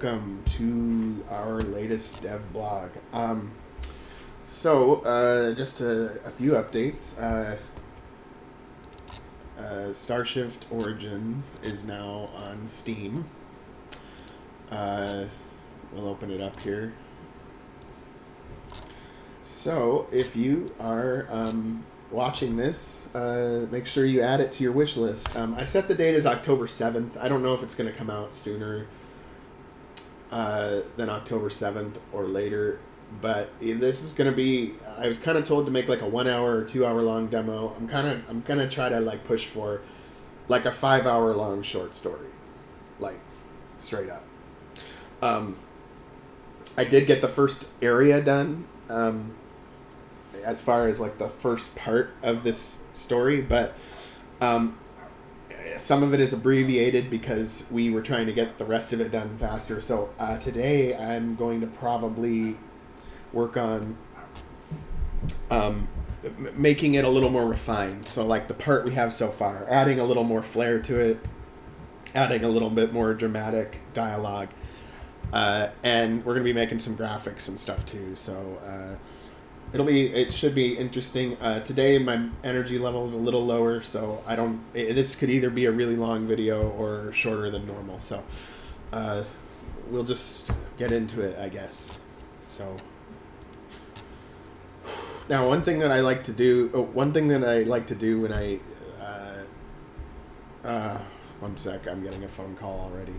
welcome to our latest dev blog. Just a few updates. Starshift Origins is now on Steam. We'll open it up here. So, if you are watching this, make sure you add it to your wish list. I set the date as October 7th. I don't know if it's going to come out sooner than October 7th or later, but this is going to be, I was kind of told to make like a 1 hour or 2 hour long demo. I'm going to try to like push for like a 5 hour long short story, like straight up. I did get the first area done, as far as like the first part of this story, but some of it is abbreviated because we were trying to get the rest of it done faster. So today I'm going to probably work on making it a little more refined. So like the part we have so far, adding a little more flair to it, adding a little bit more dramatic dialogue, and we're going to be making some graphics and stuff too. So it should be interesting. Today my energy level is a little lower, so this could either be a really long video or shorter than normal. So we'll just get into it, I guess. So now one thing that I like to do when one sec, I'm getting a phone call already.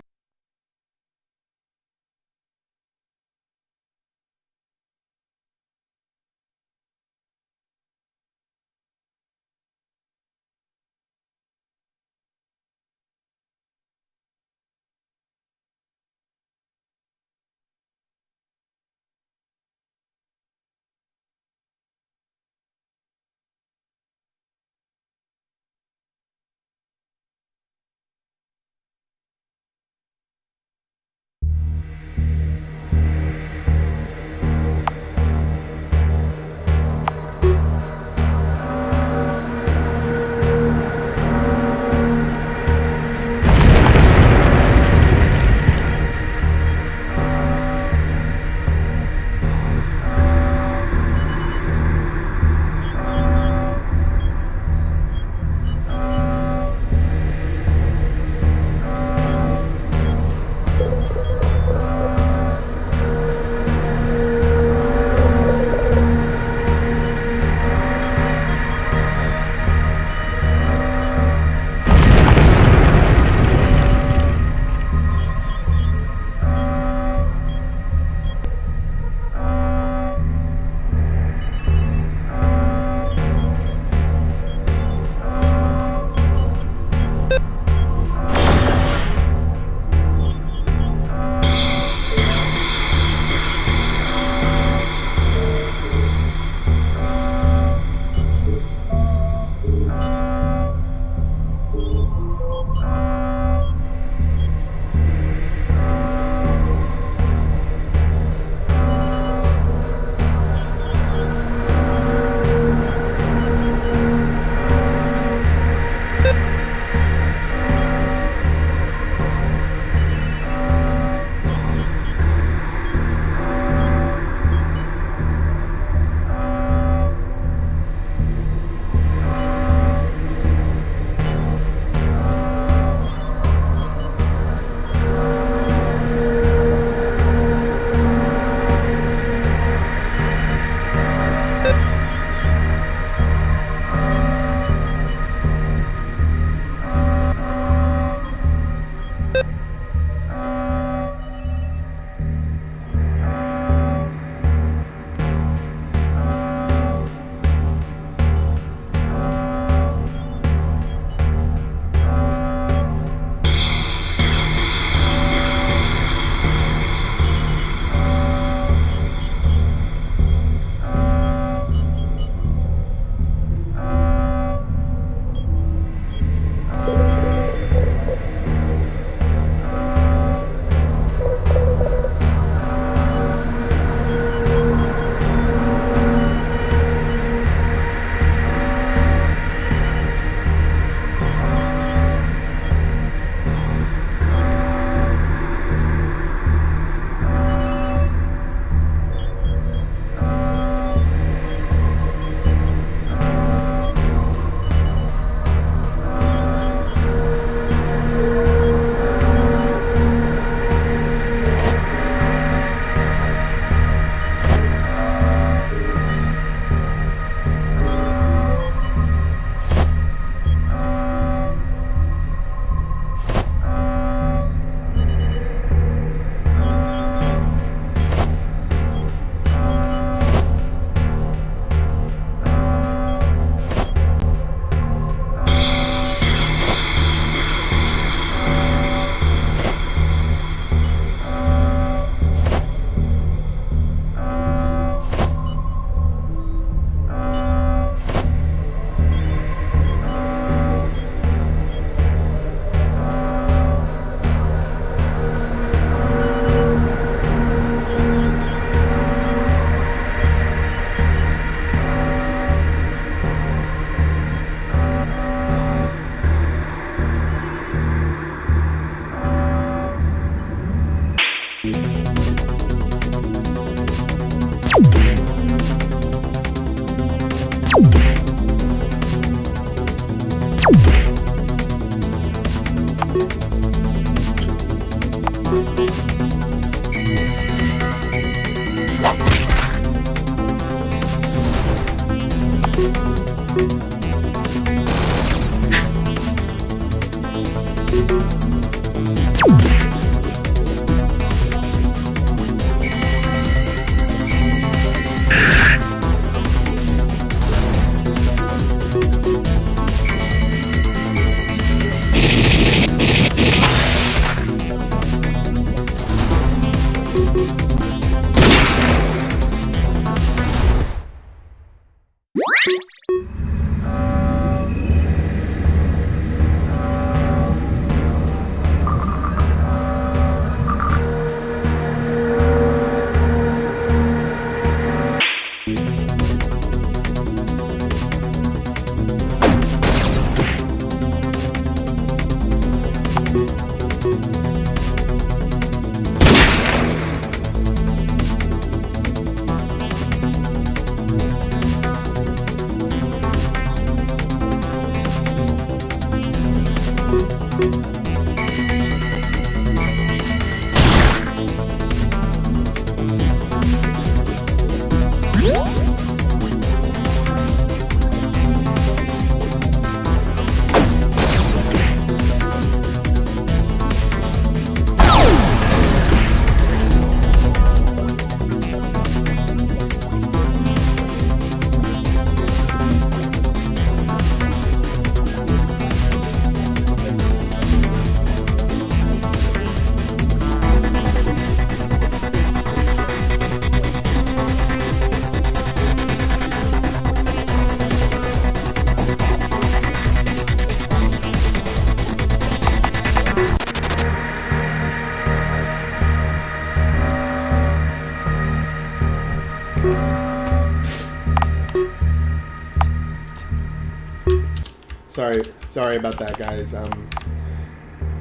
Sorry about that, guys.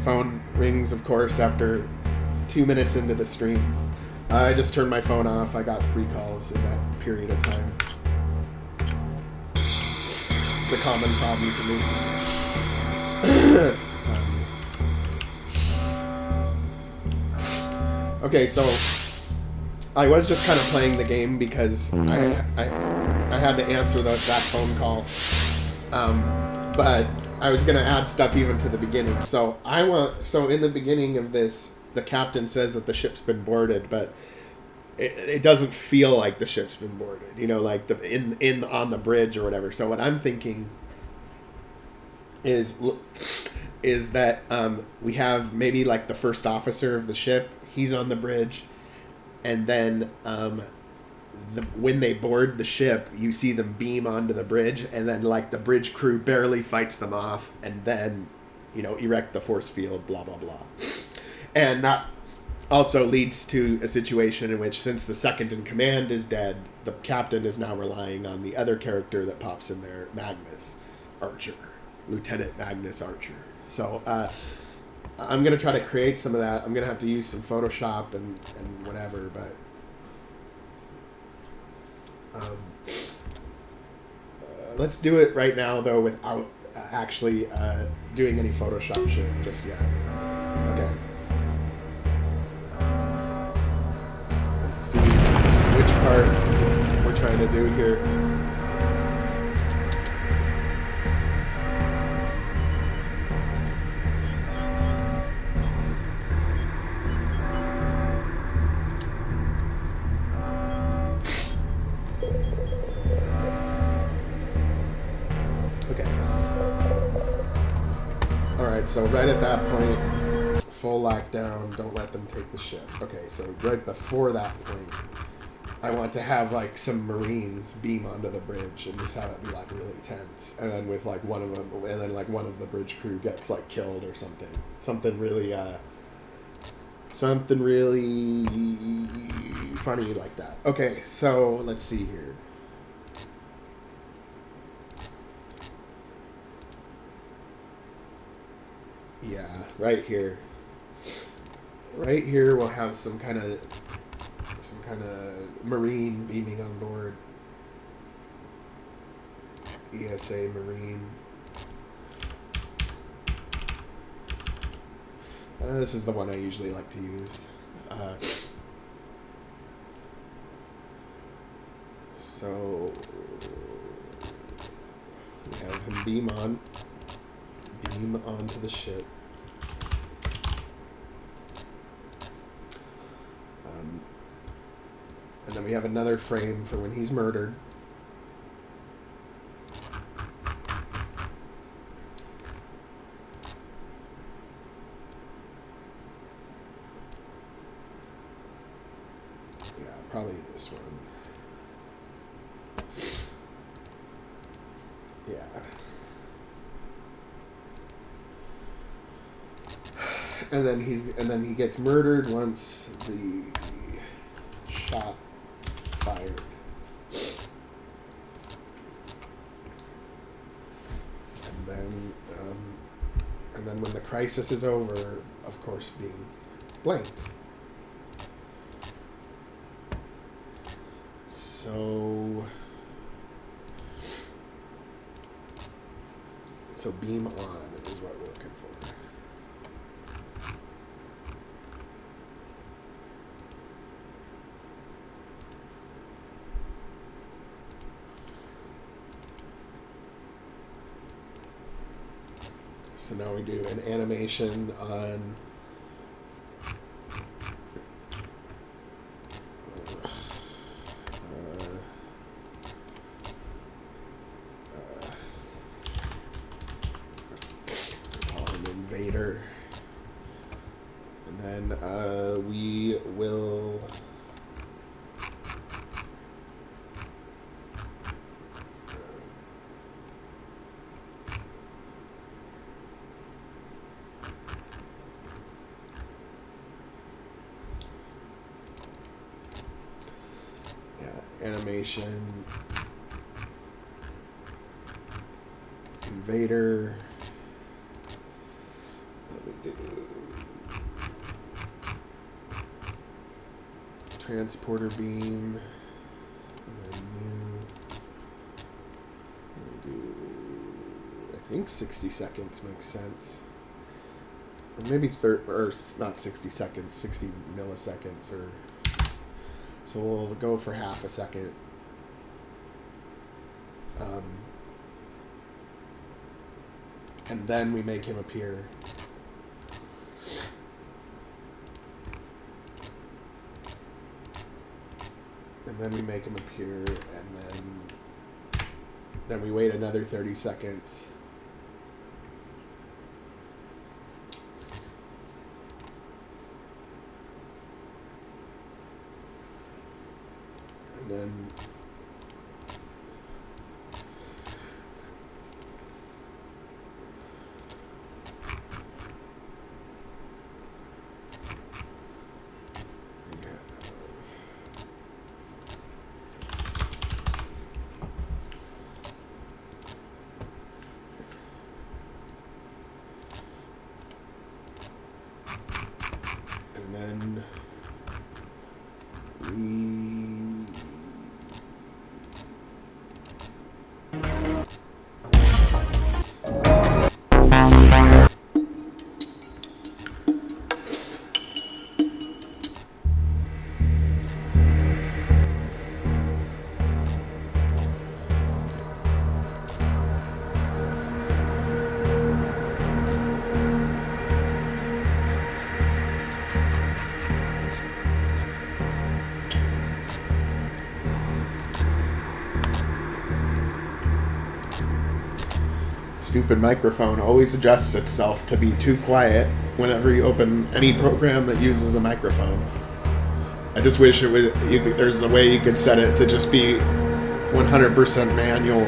Phone rings, of course, after 2 minutes into the stream. I just turned my phone off. I got 3 calls in that period of time. It's a common problem for me. Okay, so I was just kind of playing the game because I had to answer that phone call. But I was gonna add stuff even to the beginning. So in the beginning of this, the captain says that the ship's been boarded, but it doesn't feel like the ship's been boarded. You know, like on the bridge or whatever. So what I'm thinking is that we have maybe like the first officer of the ship. He's on the bridge, and then when they board the ship, you see them beam onto the bridge, and then like the bridge crew barely fights them off, and then, you know, erect the force field, blah blah blah. And that also leads to a situation in which, since the second in command is dead, the captain is now relying on the other character that pops in there, Magnus Archer, Lieutenant Magnus Archer. So I'm gonna try to create some of that. I'm gonna have to use some Photoshop and whatever, but let's do it right now, though, without actually doing any Photoshop shit just yet. Okay. Let's see which part we're trying to do here. So right at that point, full lockdown, don't let them take the ship. Okay, so right before that point, I want to have like some Marines beam onto the bridge and just have it be like really tense. And then with like one of them, and then like one of the bridge crew gets like killed or something. Something really funny like that. Okay, so let's see here. Yeah, right here. Right here we'll have some kind of Marine beaming on board. ESA Marine. This is the one I usually like to use. So we have him beam onto the ship. And then we have another frame for when he's murdered. Yeah, probably this one. Yeah. And then he gets murdered once the shot fired. And then when the crisis is over, of course, being blanked. So beam on is what we're looking for. So now we do an animation on invader, and then we will animation invader. Let me do transporter beam. And then do, I think 60 seconds makes sense. Or maybe not 60 seconds, 60 milliseconds, or so we'll go for half a second. And then we make him appear. And then we make him appear, and then we wait another 30 seconds. And then stupid microphone always adjusts itself to be too quiet whenever you open any program that uses a microphone. I just wish there's a way you could set it to just be 100% manual.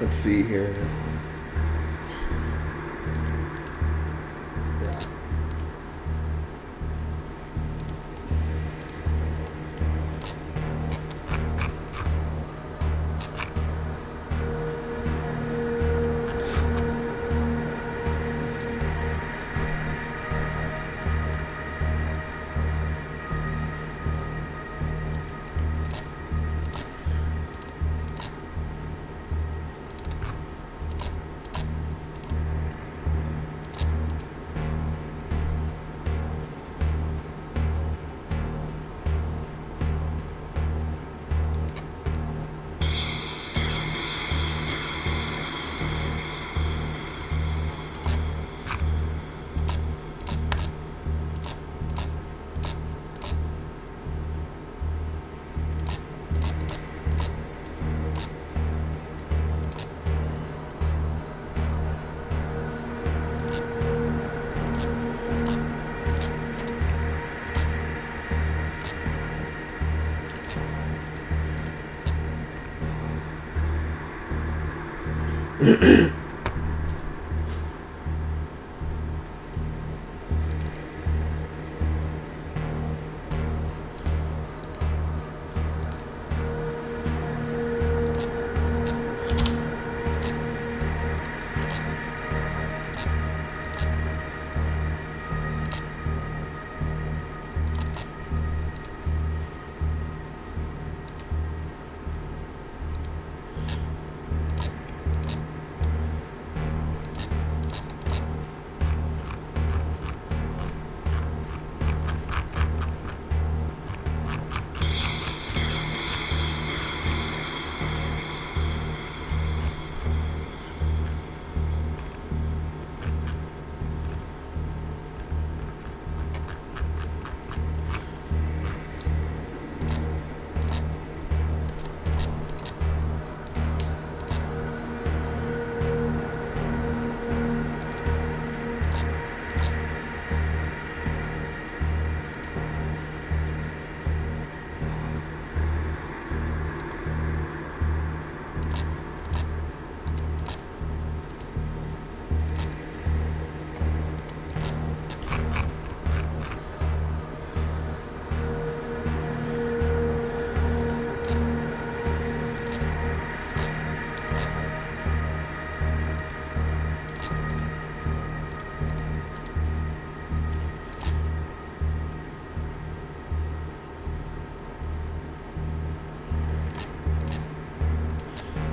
Let's see here.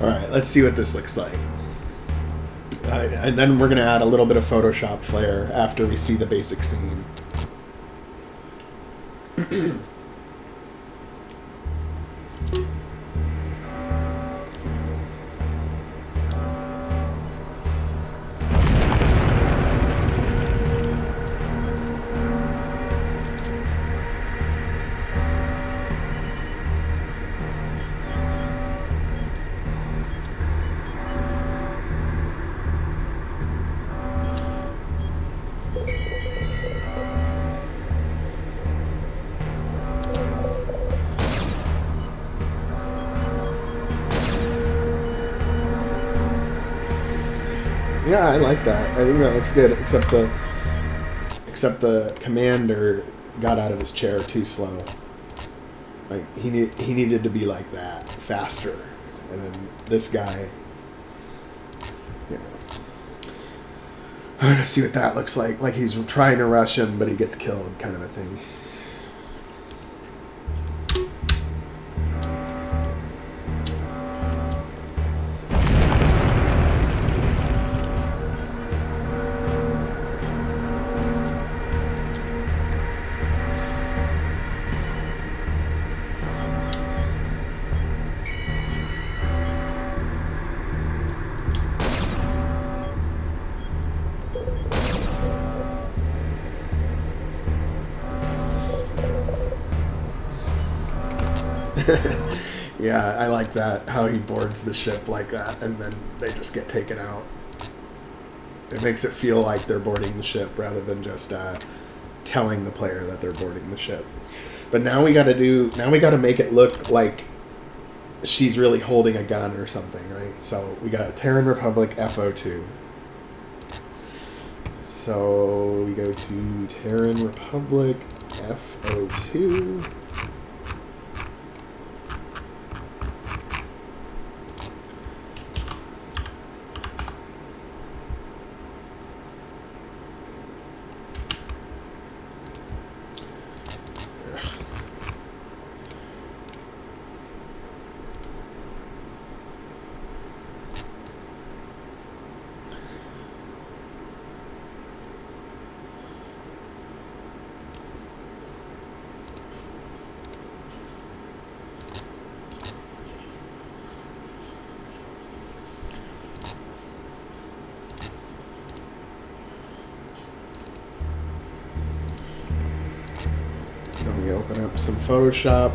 Alright, let's see what this looks like. And then we're going to add a little bit of Photoshop flair after we see the basic scene. Yeah, I like that. I think that looks good, except the commander got out of his chair too slow. Like he needed to be like that, faster. And then this guy, yeah. I'm gonna see what that looks like. Like he's trying to rush him, but he gets killed, kind of a thing. Yeah, I like that, how he boards the ship like that, and then they just get taken out. It makes it feel like they're boarding the ship rather than just telling the player that they're boarding the ship. But now we gotta make it look like she's really holding a gun or something, right? So we got Terran Republic FO2. So we go to Terran Republic FO2. Let me open up some Photoshop.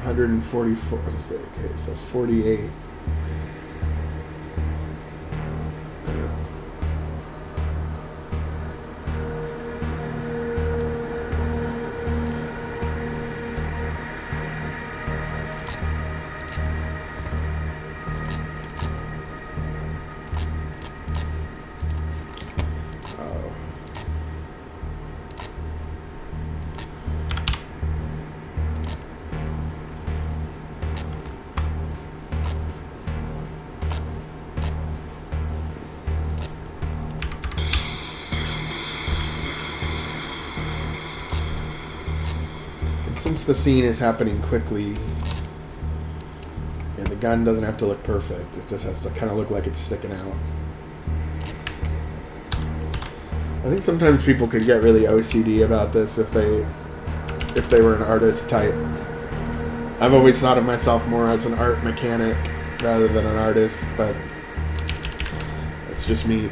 $144. Let's say, okay, so 48. Since the scene is happening quickly, and the gun doesn't have to look perfect, it just has to kind of look like it's sticking out. I think sometimes people could get really OCD about this if they were an artist type. I've always thought of myself more as an art mechanic rather than an artist, but it's just me.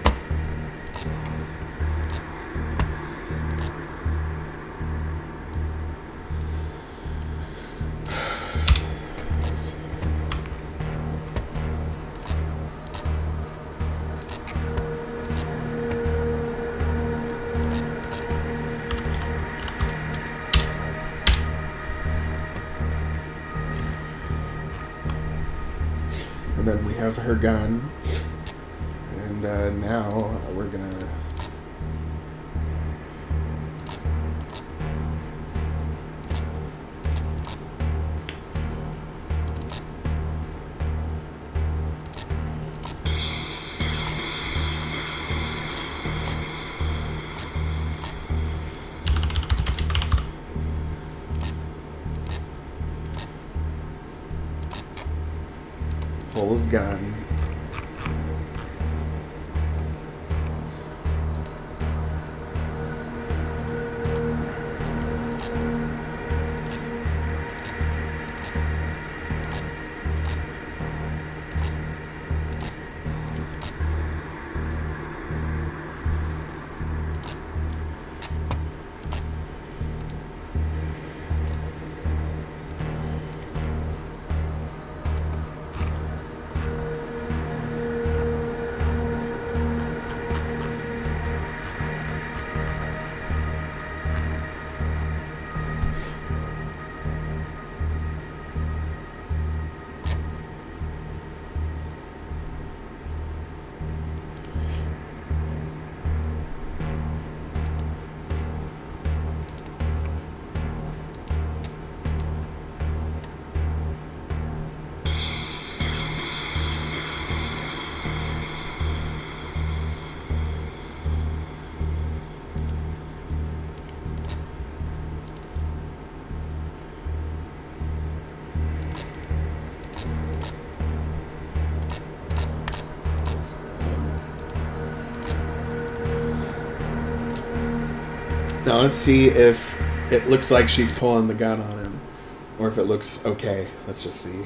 And then we have her gun, and now we're gonna pull his gun. Now let's see if it looks like she's pulling the gun on him, or if it looks okay. Let's just see.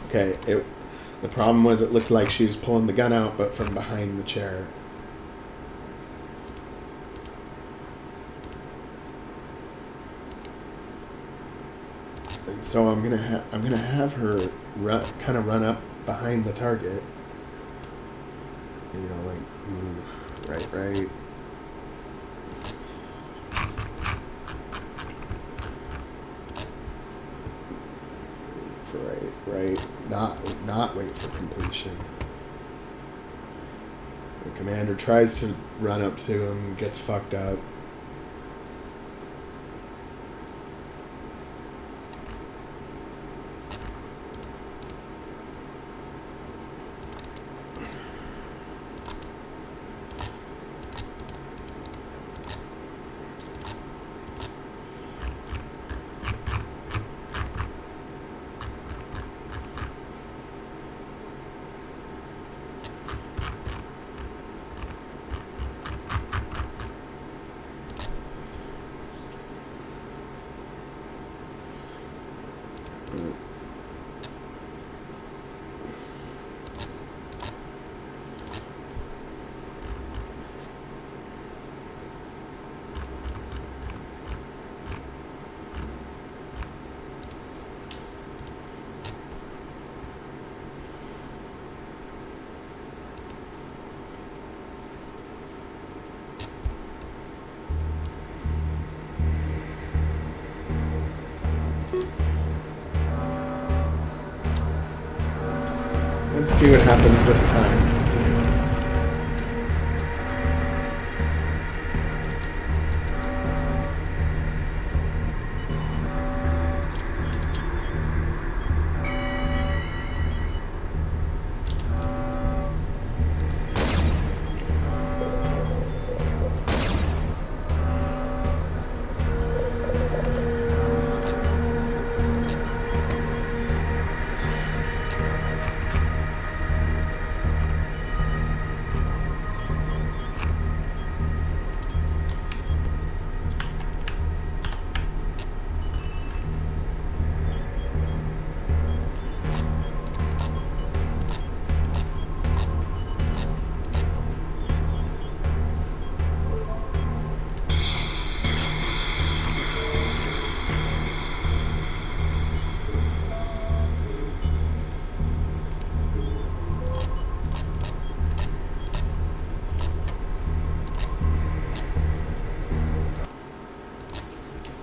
Okay, the problem was it looked like she was pulling the gun out, but from behind the chair. And so I'm gonna have her kind of run up behind the target. You know, like move right. Right. Not wait for completion. The commander tries to run up to him, gets fucked up. Let's see what happens this time.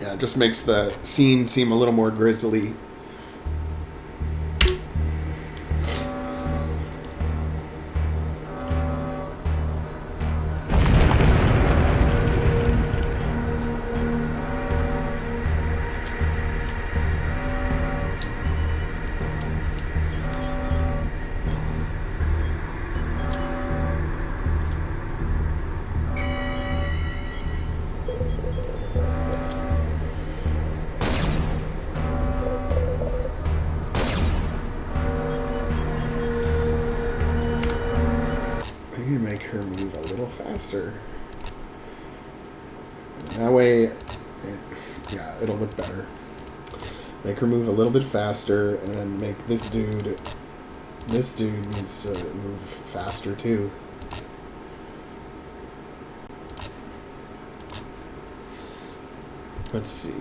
It just makes the scene seem a little more grisly. Make her move a little faster. That way, it'll look better. Make her move a little bit faster, and then make this dude needs to move faster too. Let's see.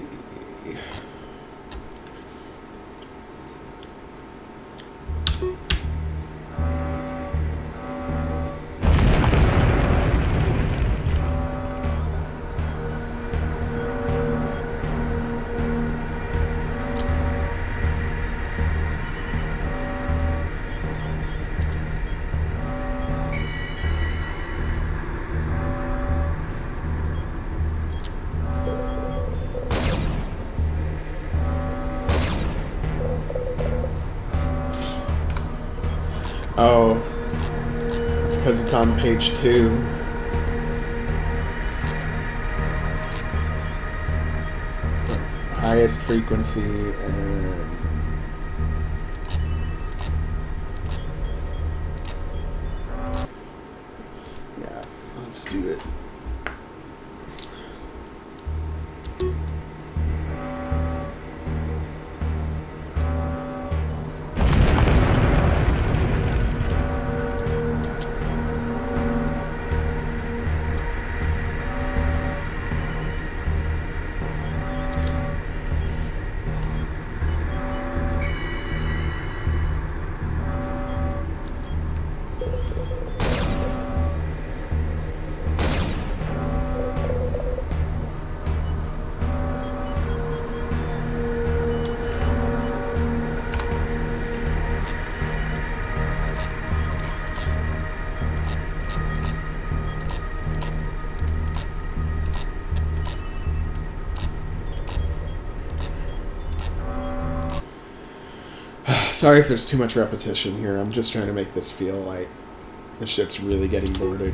Oh, it's because it's on page 2. Highest frequency and yeah, let's do it. Sorry if there's too much repetition here. I'm just trying to make this feel like the ship's really getting boarded.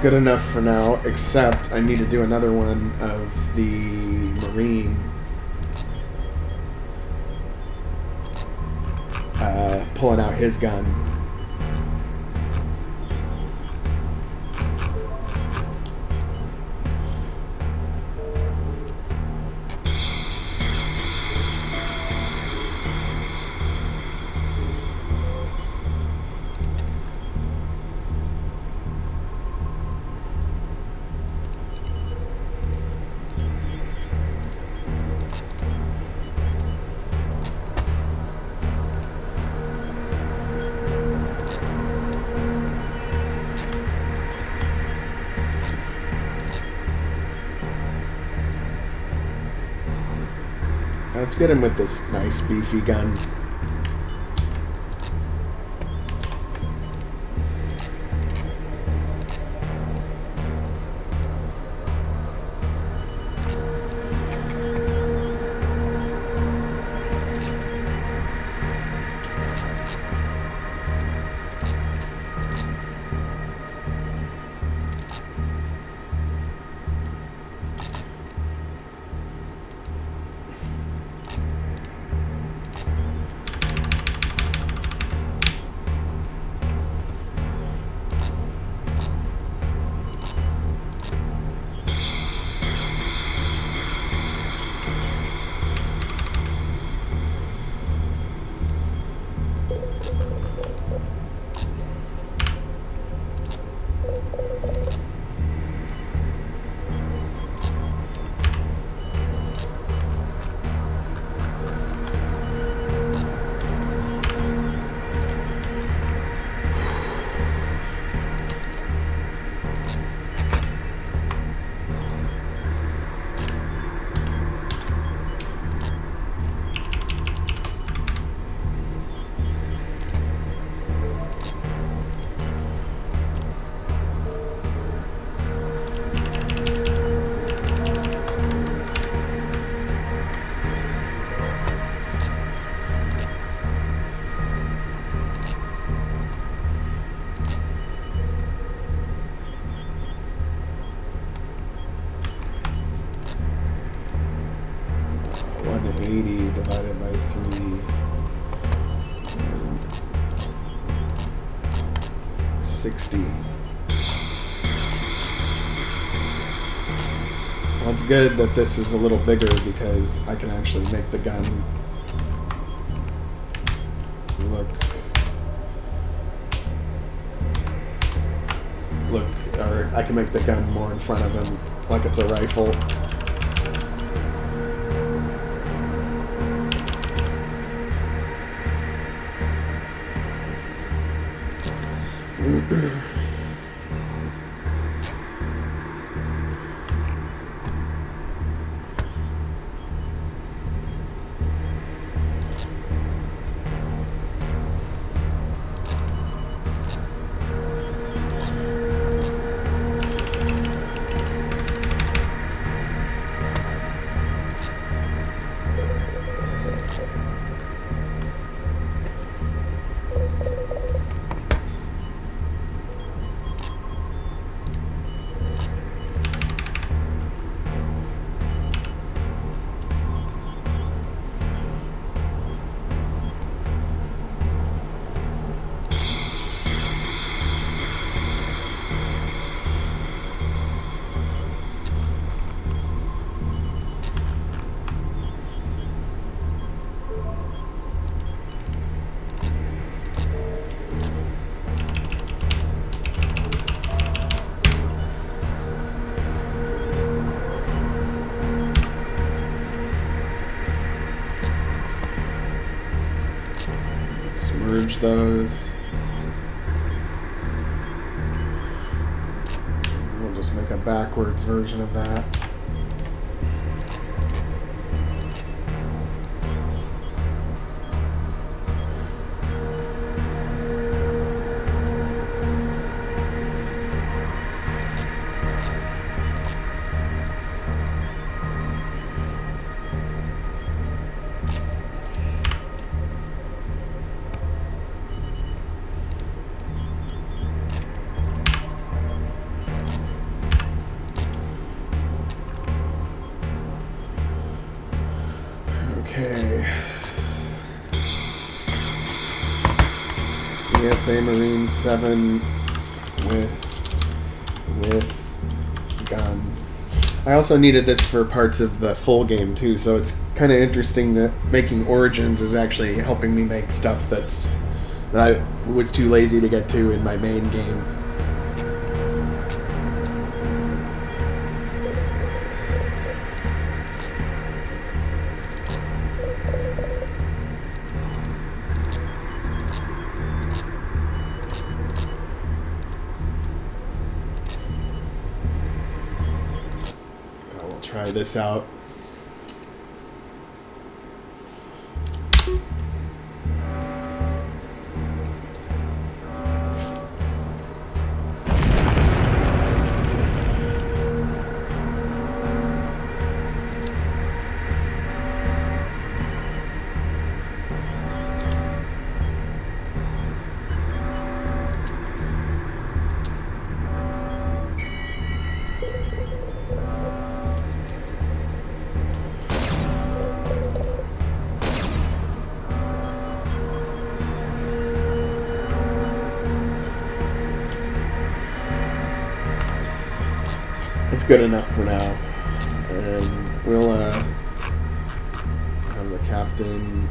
Good enough for now, except I need to do another one of the Marine pulling out his gun. Let's get him with this nice beefy gun. Divided by 3. 60. Well, it's good that this is a little bigger because I can actually make the gun look, or I can make the gun more in front of him, like it's a rifle. Merge those. We'll just make a backwards version of that. Okay. ESA Marine 7 with gun. I also needed this for parts of the full game too, so it's kind of interesting that making Origins is actually helping me make stuff that I was too lazy to get to in my main game. Try this out. It's good enough for now. And we'll have the captain.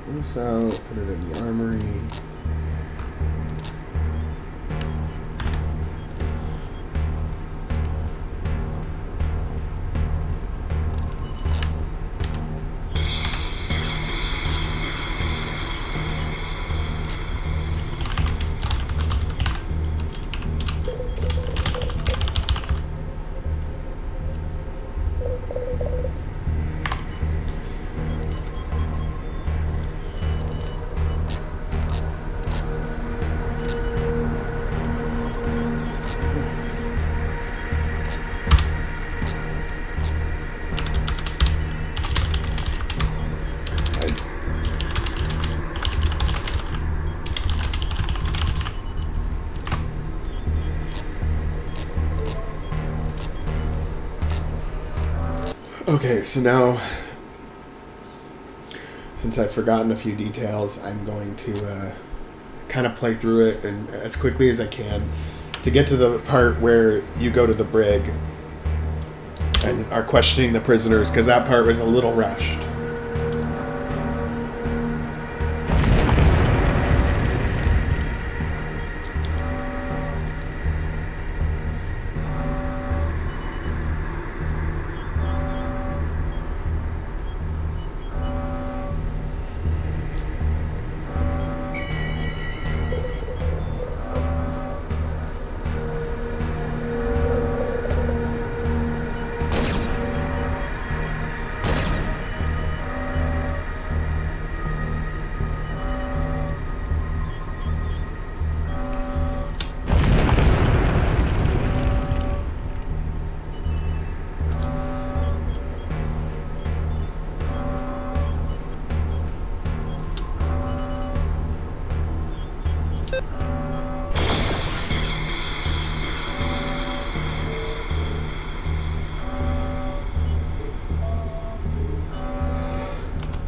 This out, put it in the armory. Okay, so now, since I've forgotten a few details, I'm going to kind of play through it and as quickly as I can to get to the part where you go to the brig and are questioning the prisoners, because that part was a little rushed.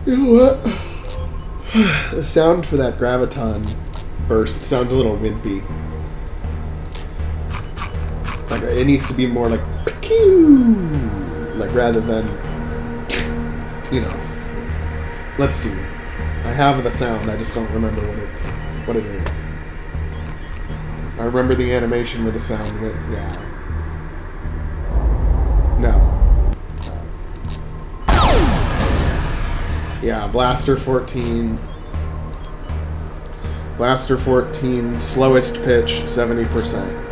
You know what? The sound for that graviton burst sounds a little wimpy. Like it needs to be more like pew, like rather than, you know. Let's see. I have the sound. I just don't remember what it is. I remember the animation with the sound. But yeah. No. Yeah, Blaster 14. Blaster 14, slowest pitch, 70%.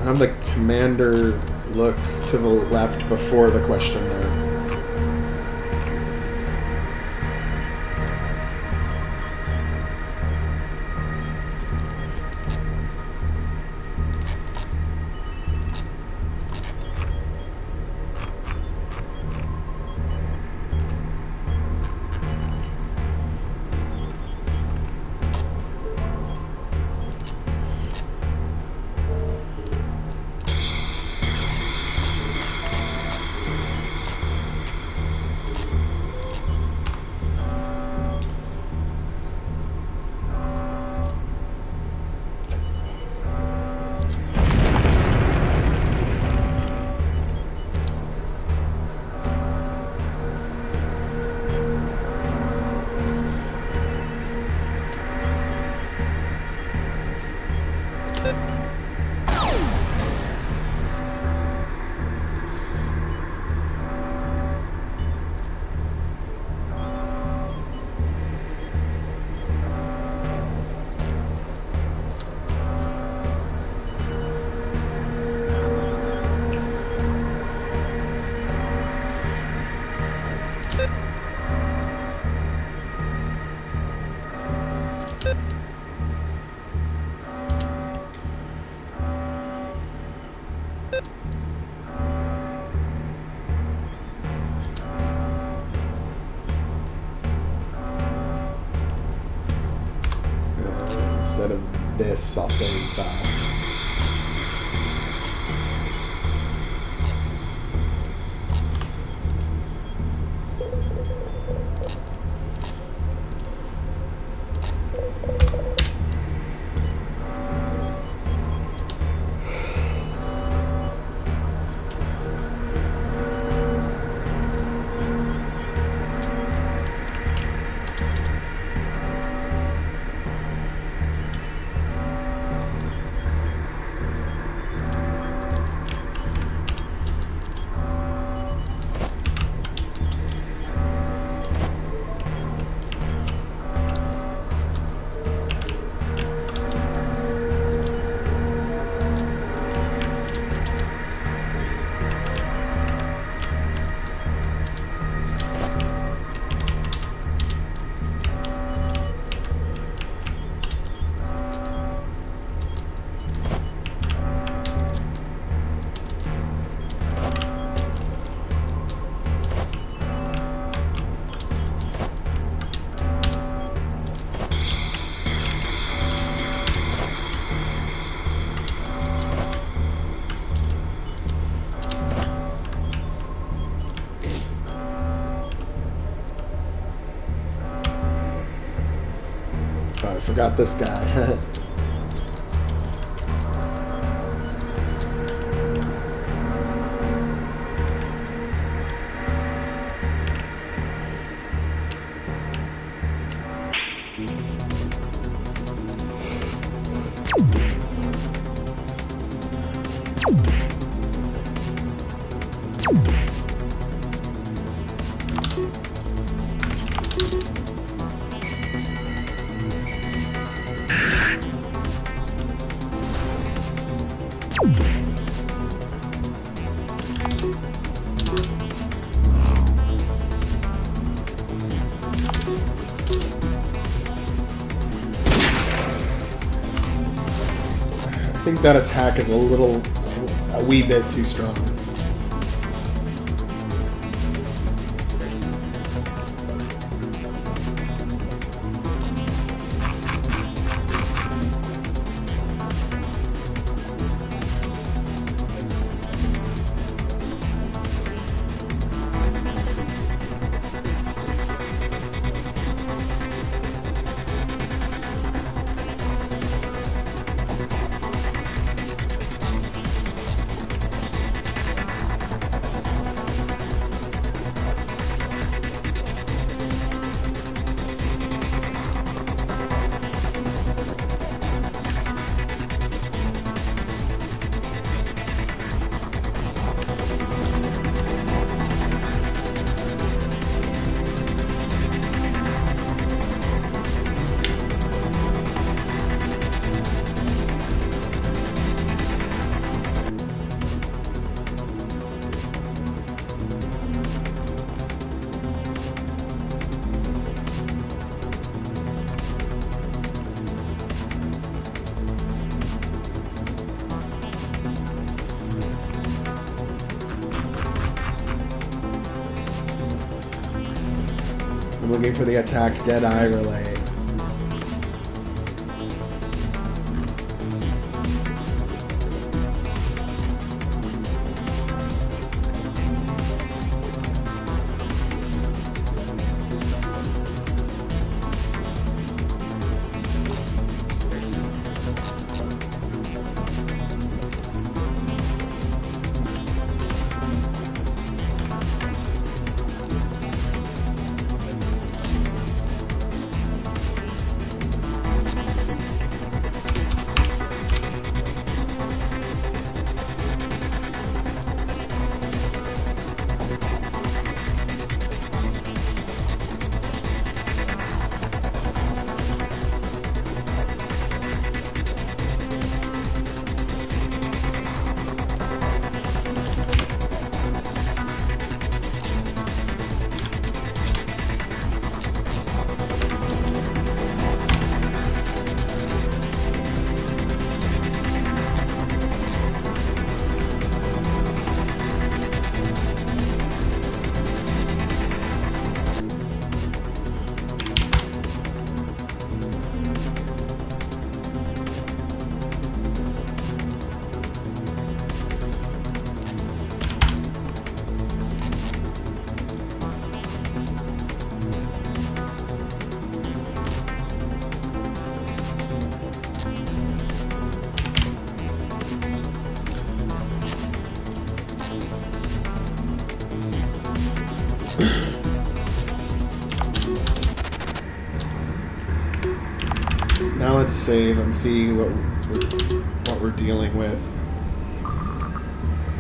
Have the commander look to the left before the question there. Instead of this, I'll say that. forgot this guy. I think that attack is a wee bit too strong. I'm looking for the attack Deadeye Relay. Now let's save and see what we're dealing with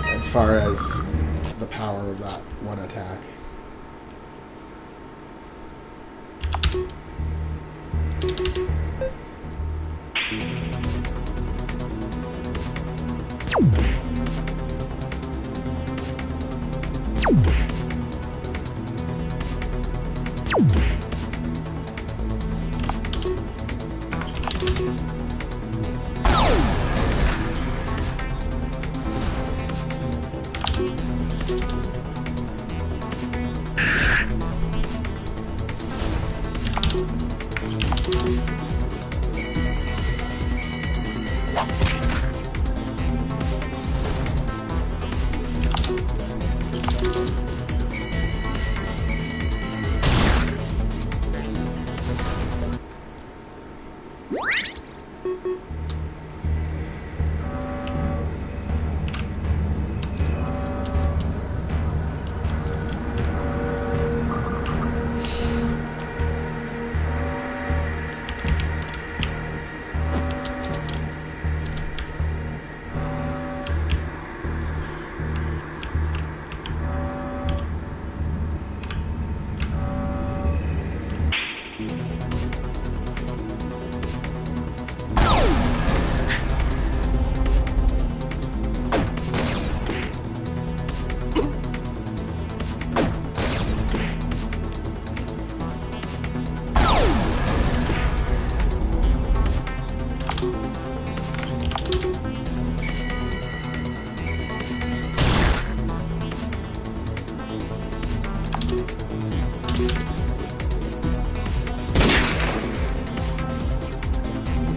as far as the power of that one attack.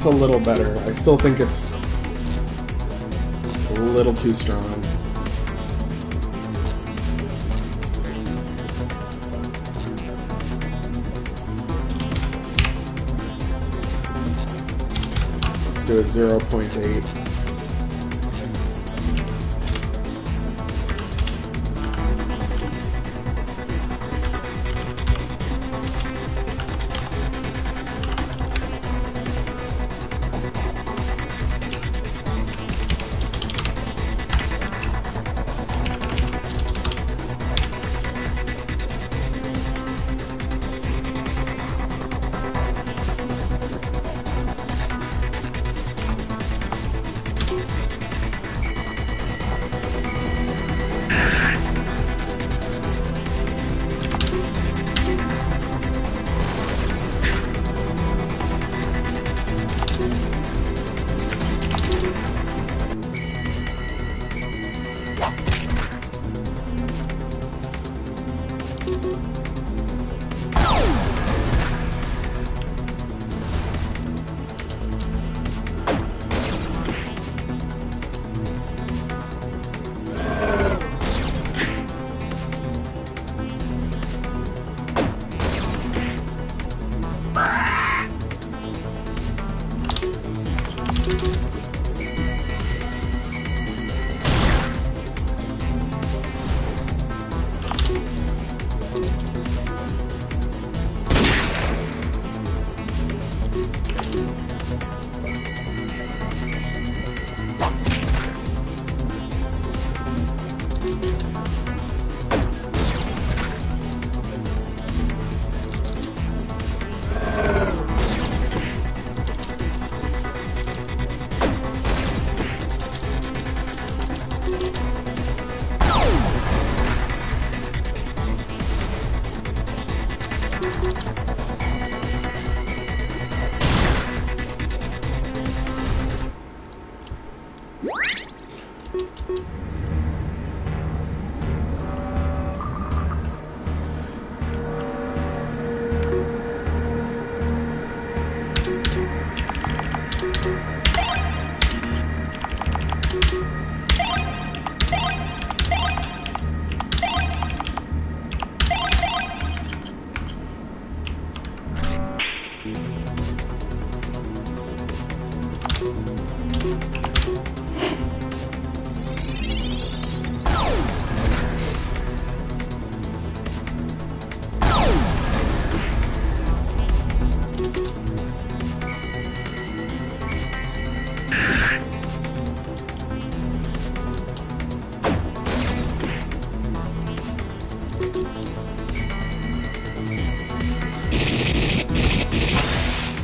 That's a little better. I still think it's a little too strong. Let's do a 0.8.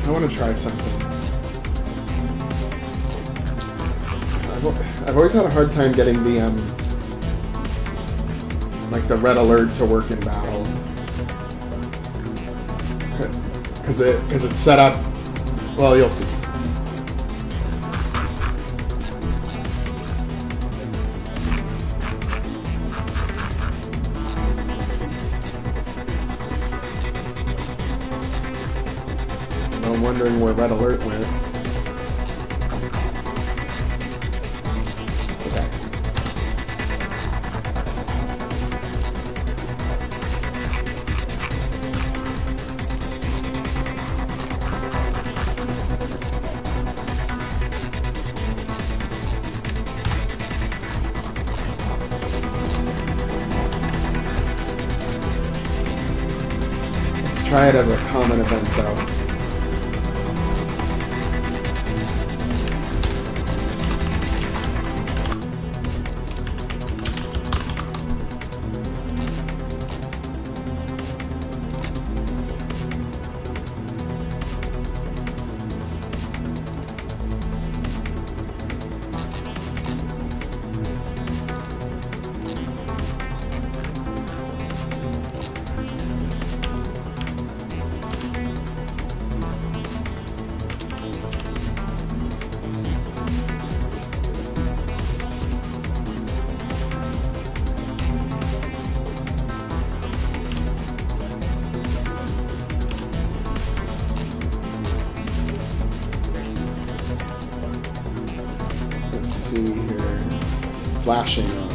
I want to try something. I've always had a hard time getting the like the red alert to work in battle, because it's set up. Well, you'll see. I'm wondering where red alert went. Okay. Let's try it as a common event though. see here. Flashing on.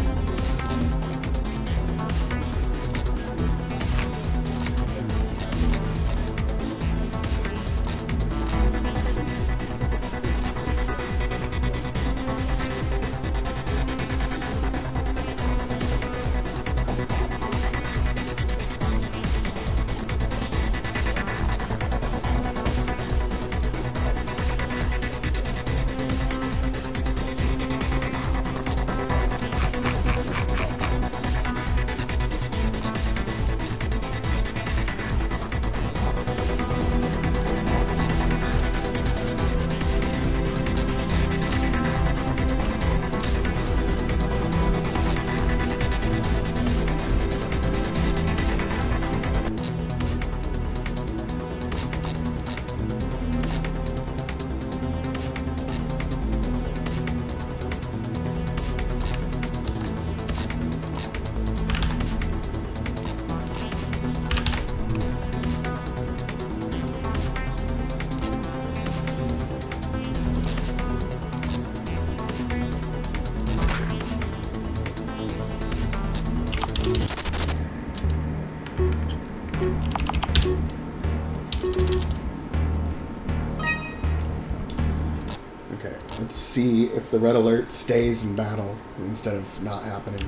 Let's see if the red alert stays in battle instead of not happening.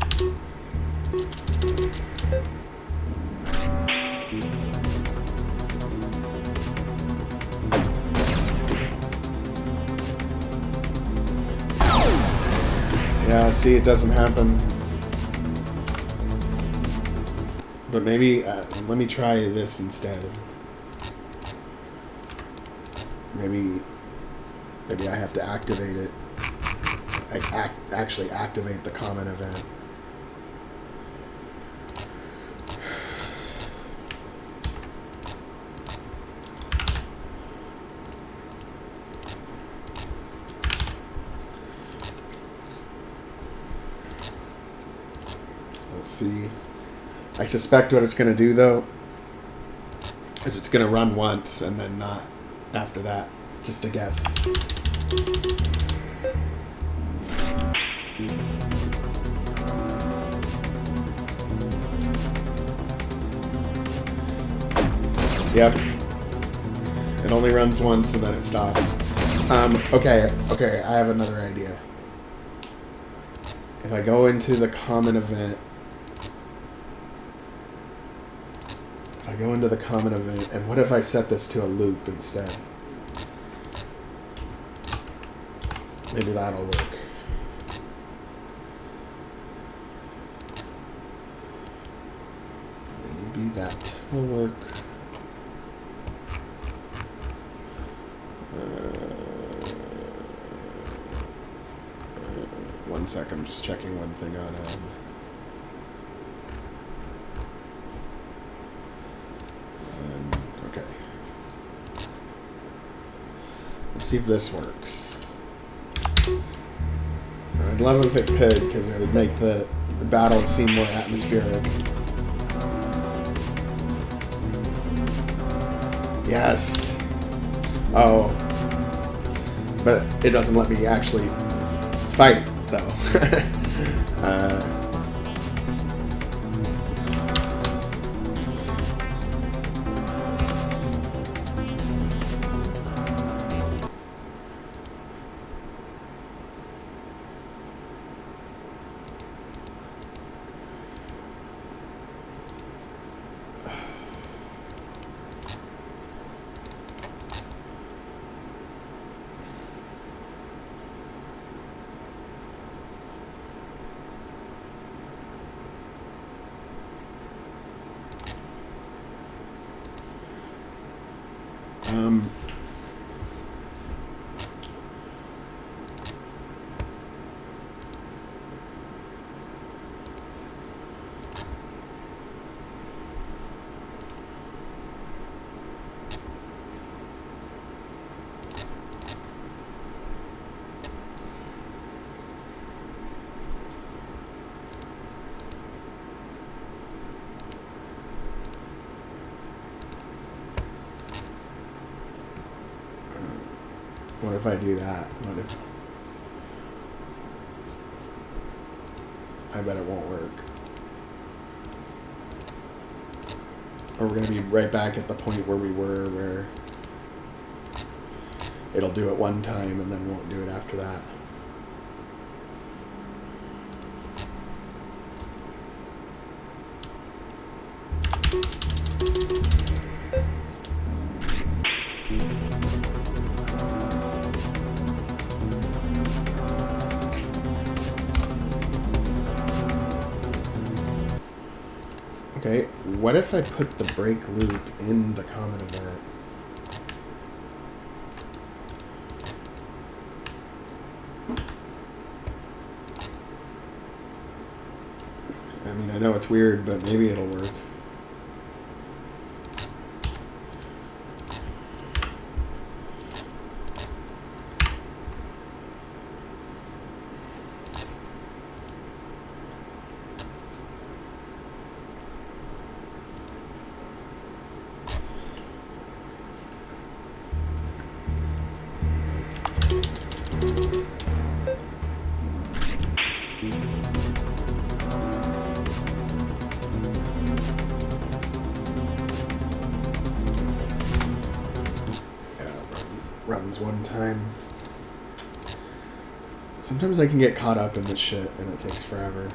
Yeah, see, it doesn't happen. But maybe, let me try this instead. Maybe I have to activate it. Actually activate the common event. Let's see. I suspect what it's going to do, though, is it's going to run once and then not after that. Just a guess. Yep. It only runs once and then it stops. Okay, I have another idea. If I go into the common event, and what if I set this to a loop instead? Maybe that'll work. Maybe that will work. One sec, I'm just checking one thing on okay. Let's see if this works. I'd love if it could, because it would make the battles seem more atmospheric. Yes! Oh. But it doesn't let me actually fight, though. What if I do that? What if... I bet it won't work. Or we're going to be right back at the point where we were, where it'll do it one time and then won't do it after that. Okay, what if I put the break loop in the common event? I mean, I know it's weird, but maybe it'll work. Runs one time. Sometimes I can get caught up in this shit and it takes forever.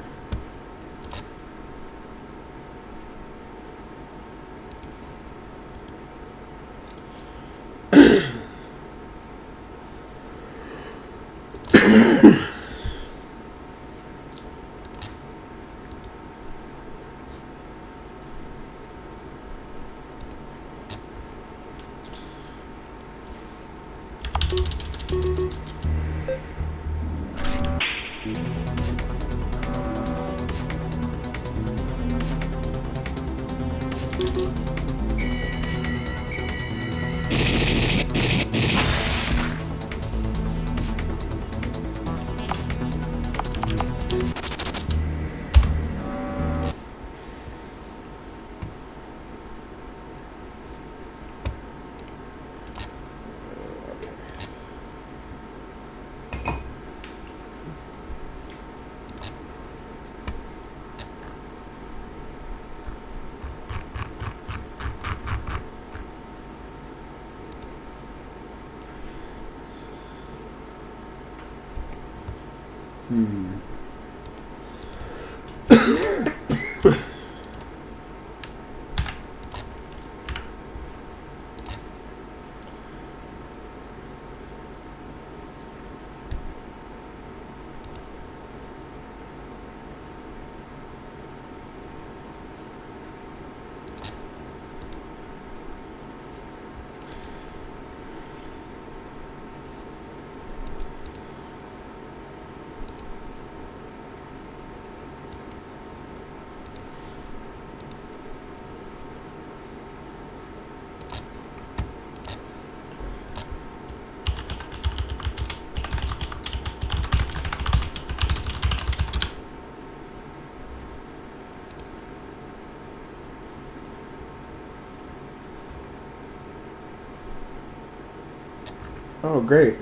Oh, great.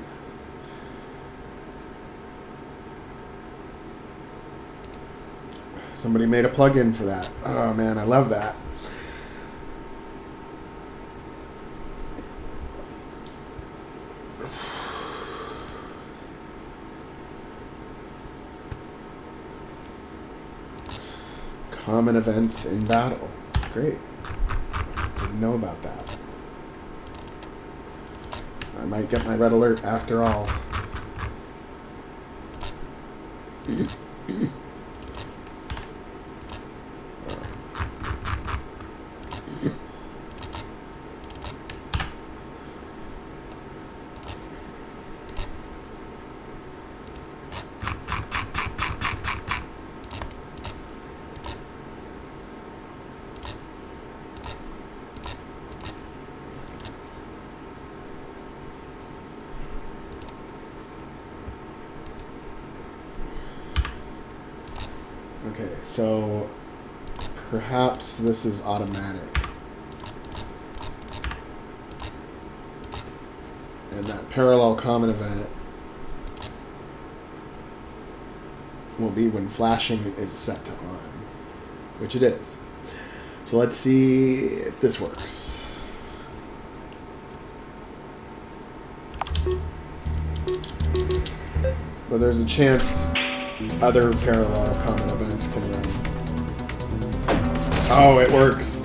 Somebody made a plugin for that. Oh, man, I love that. Common events in battle. Great. Didn't know about that. I might get my red alert after all. Okay, so perhaps this is automatic. And that parallel common event will be when flashing is set to on, which it is. So let's see if this works. But there's a chance other parallel common events can run. Oh, it works.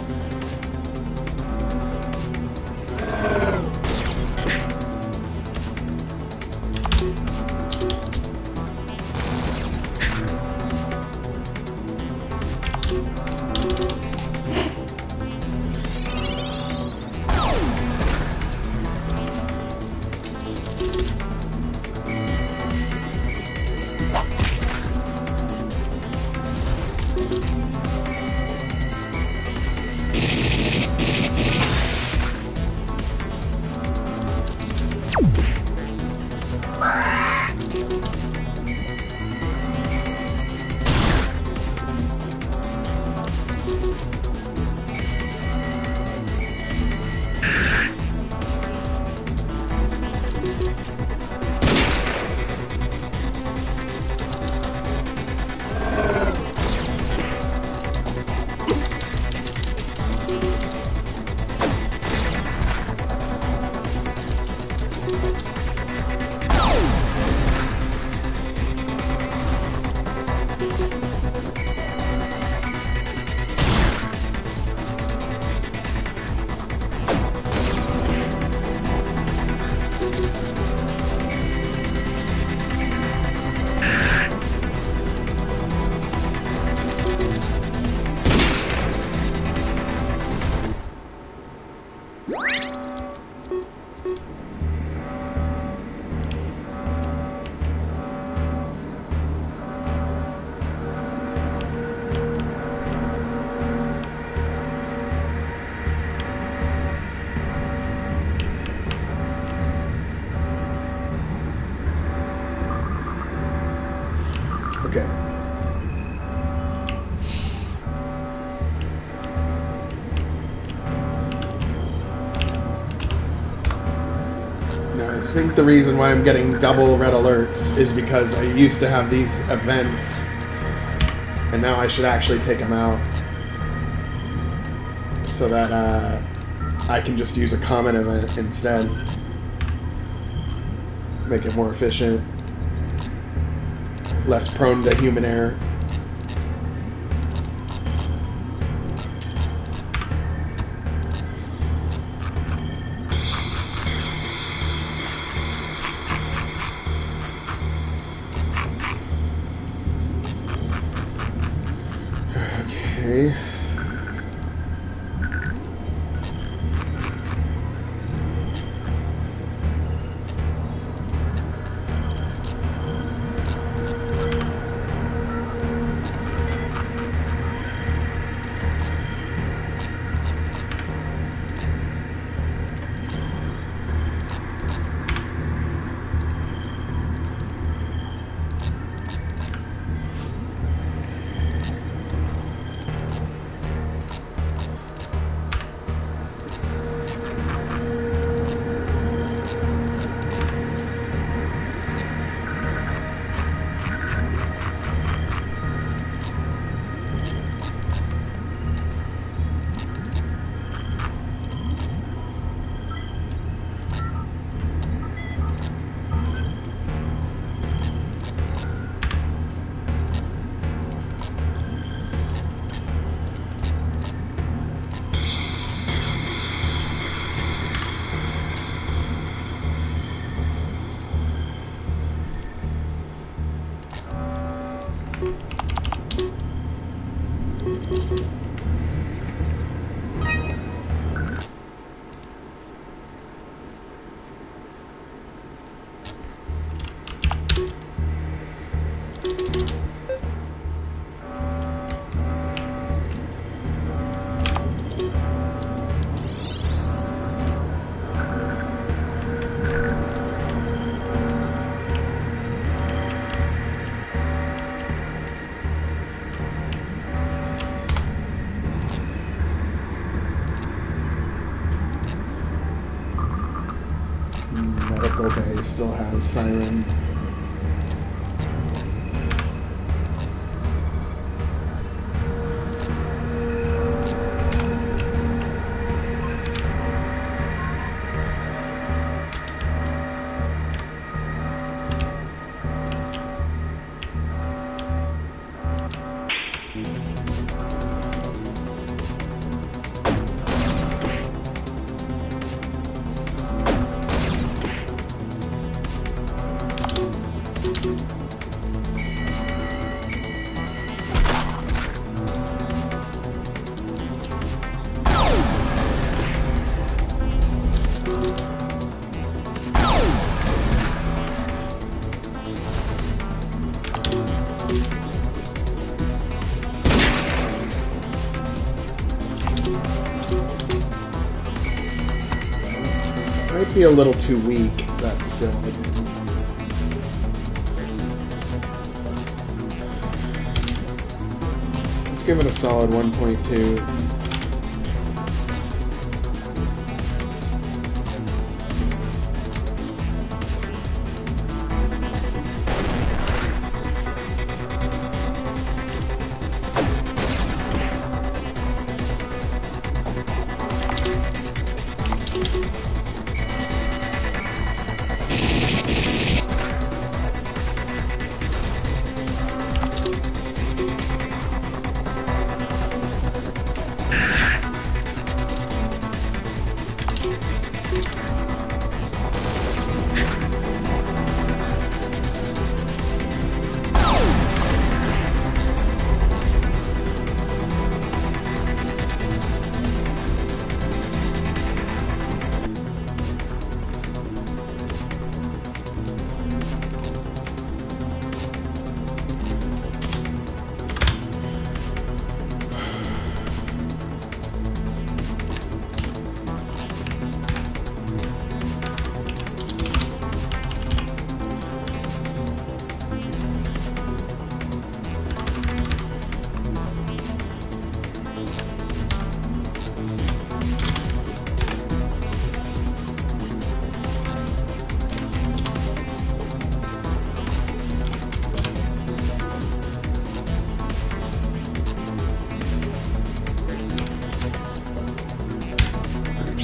Okay. Now, I think the reason why I'm getting double red alerts is because I used to have these events, and now I should actually take them out so that I can just use a common event instead. Make it more efficient. Less prone to human error. Okay. Medical bay still has siren. be a little too weak, that skill. Let's give it a solid 1.2.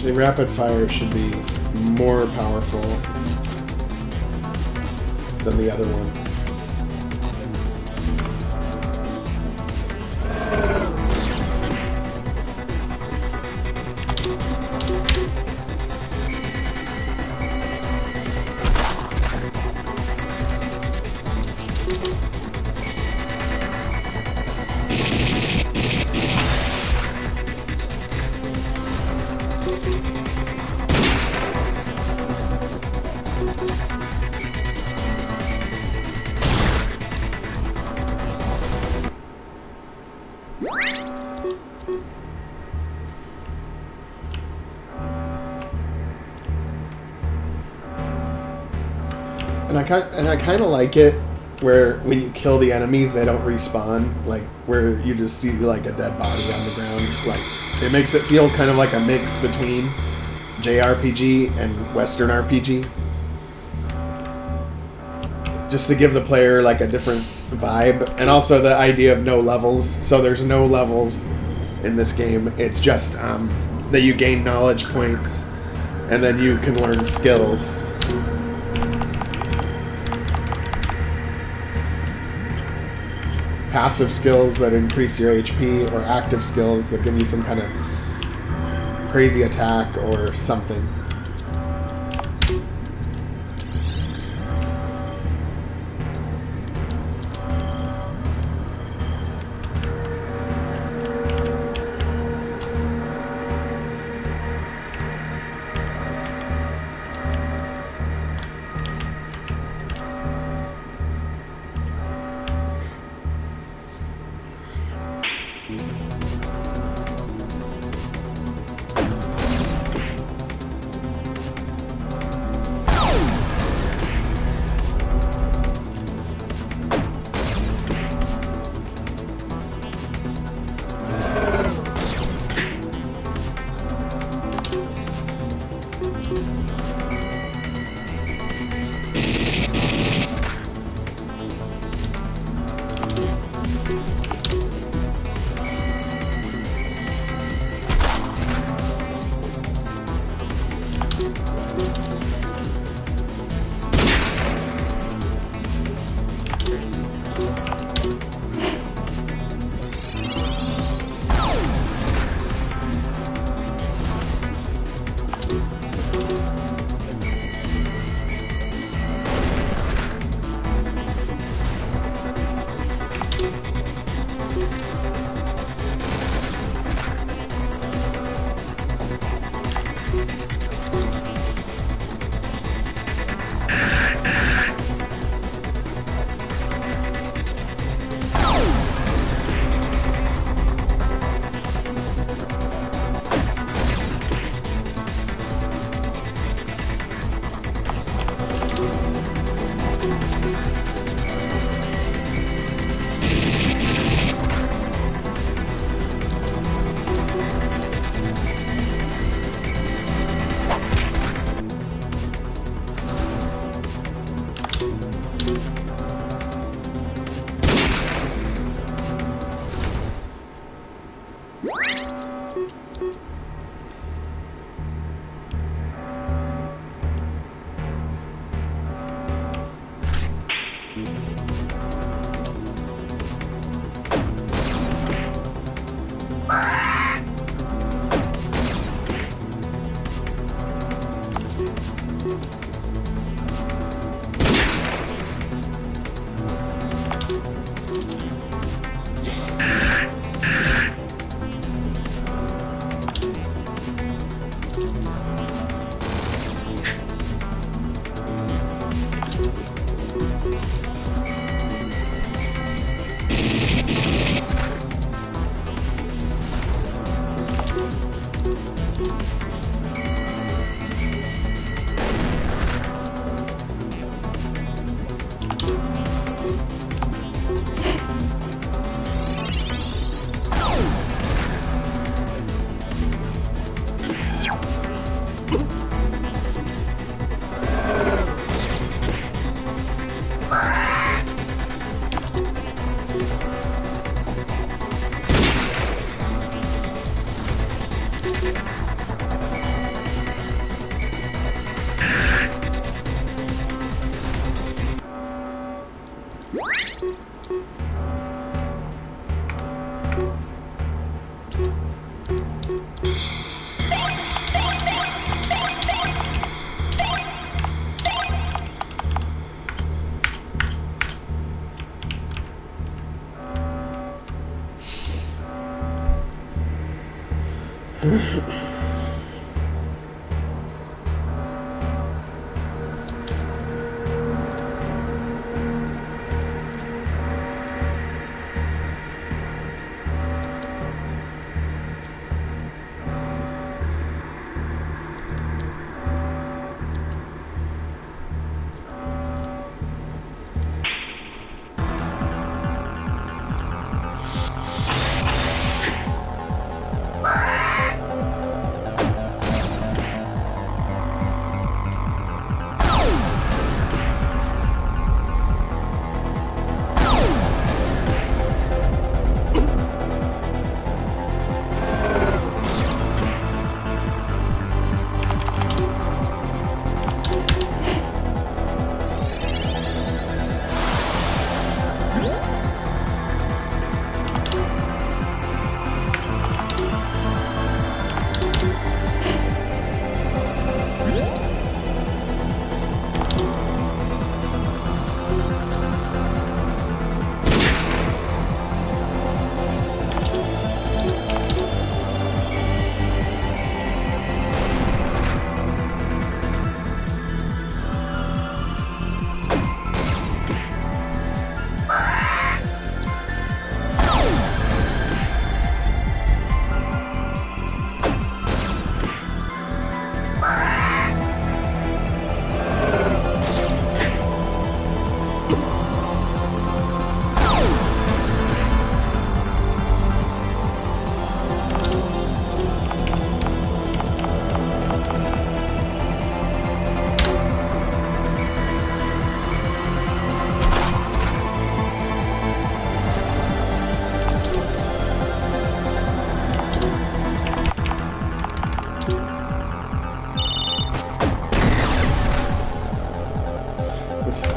The rapid fire should be more powerful than the other one. And I kind of like it where when you kill the enemies, they don't respawn. Like where you just see like a dead body on the ground. Like it makes it feel kind of like a mix between JRPG and Western RPG. Just to give the player like a different vibe, and also the idea of no levels. So there's no levels in this game. It's just that you gain knowledge points, and then you can learn skills. Passive skills that increase your HP, or active skills that give you some kind of crazy attack or something.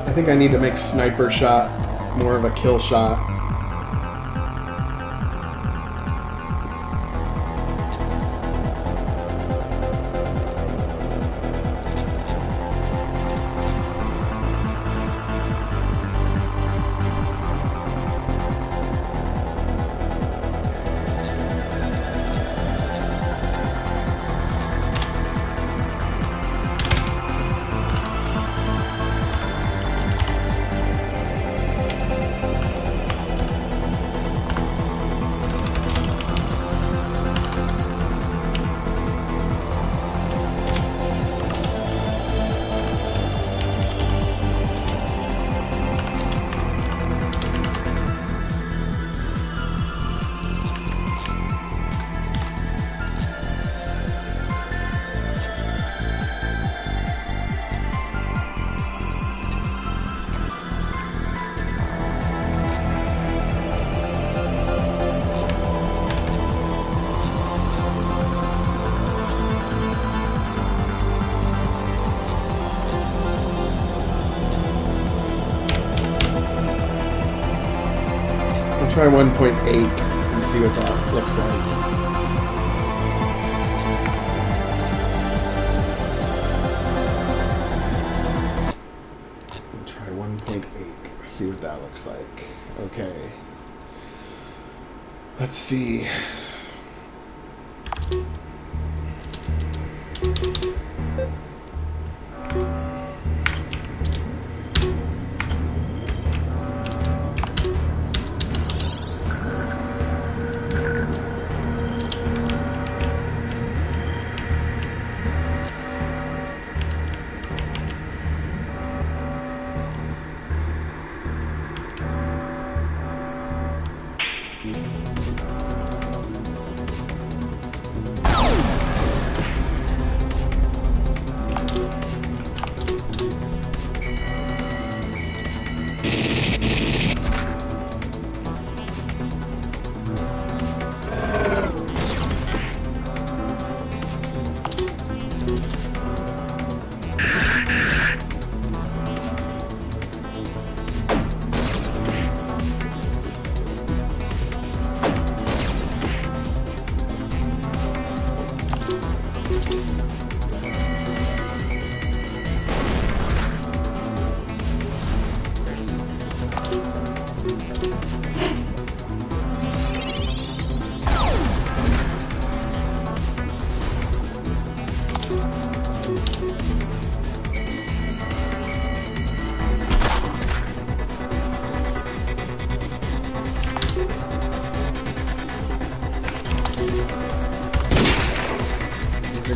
I think I need to make sniper shot more of a kill shot. Try 1.8 and see what that looks like. Try 1.8, see what that looks like. Okay. Let's see.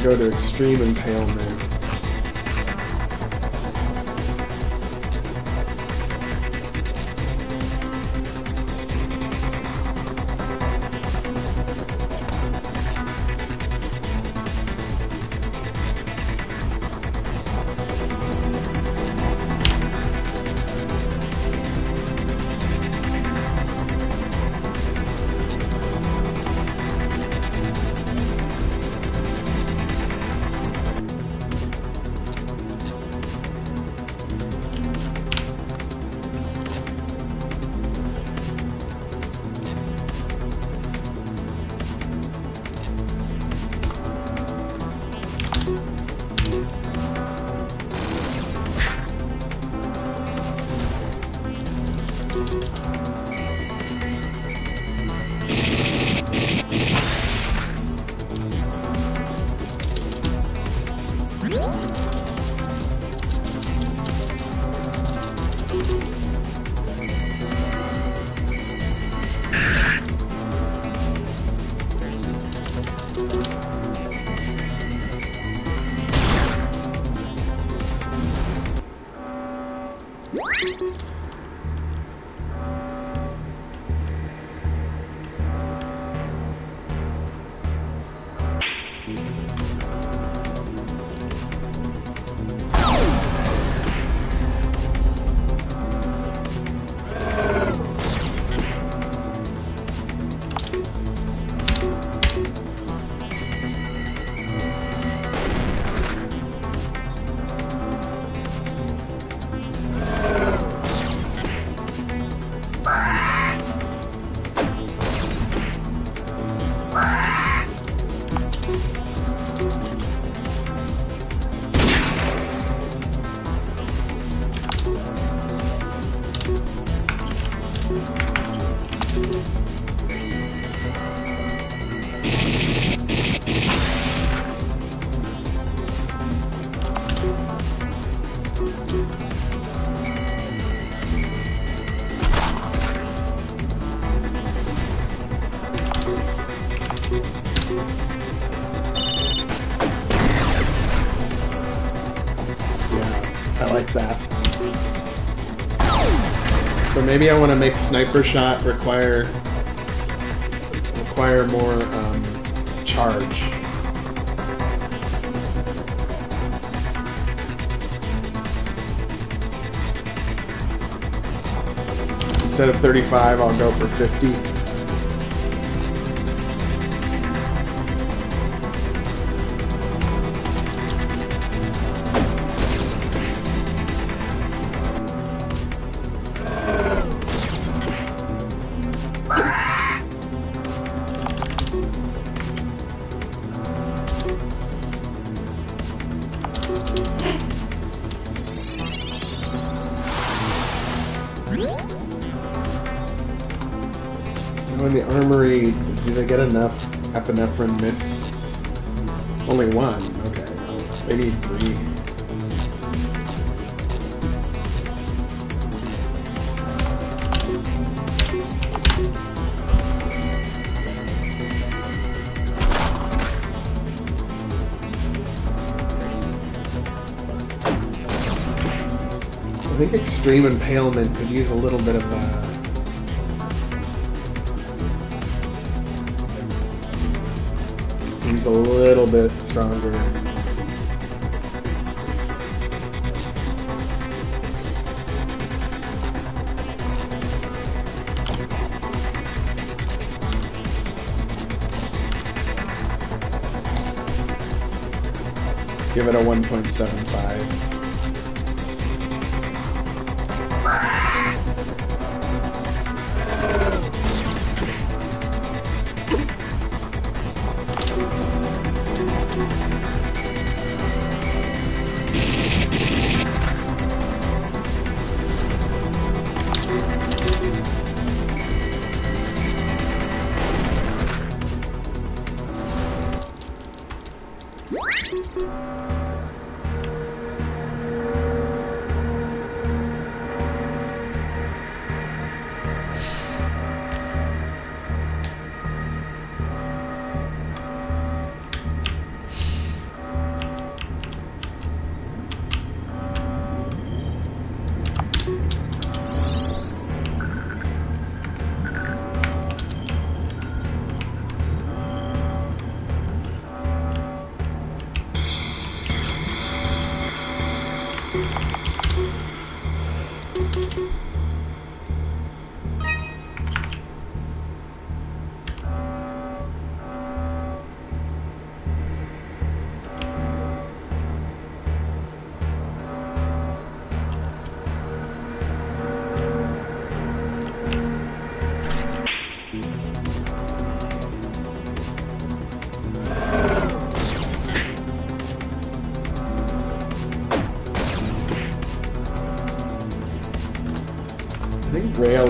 to go to extreme impalement. That. So maybe I want to make sniper shot require more charge. Instead of 35, I'll go for 50. In the armory, do they get enough epinephrine mists? Only one. Okay. They need 3. I think extreme impalement could use a little bit of use a little bit stronger. Let's give it a 1.75.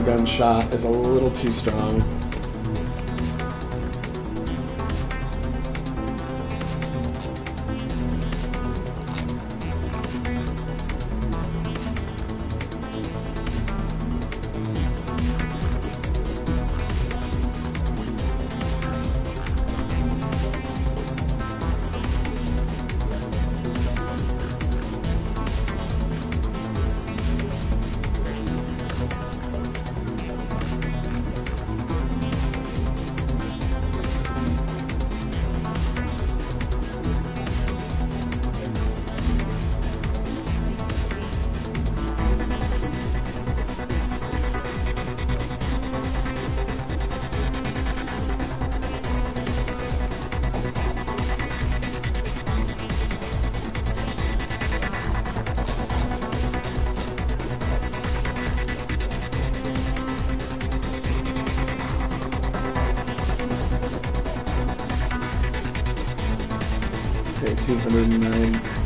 railgun shot is a little too strong. Okay, 209.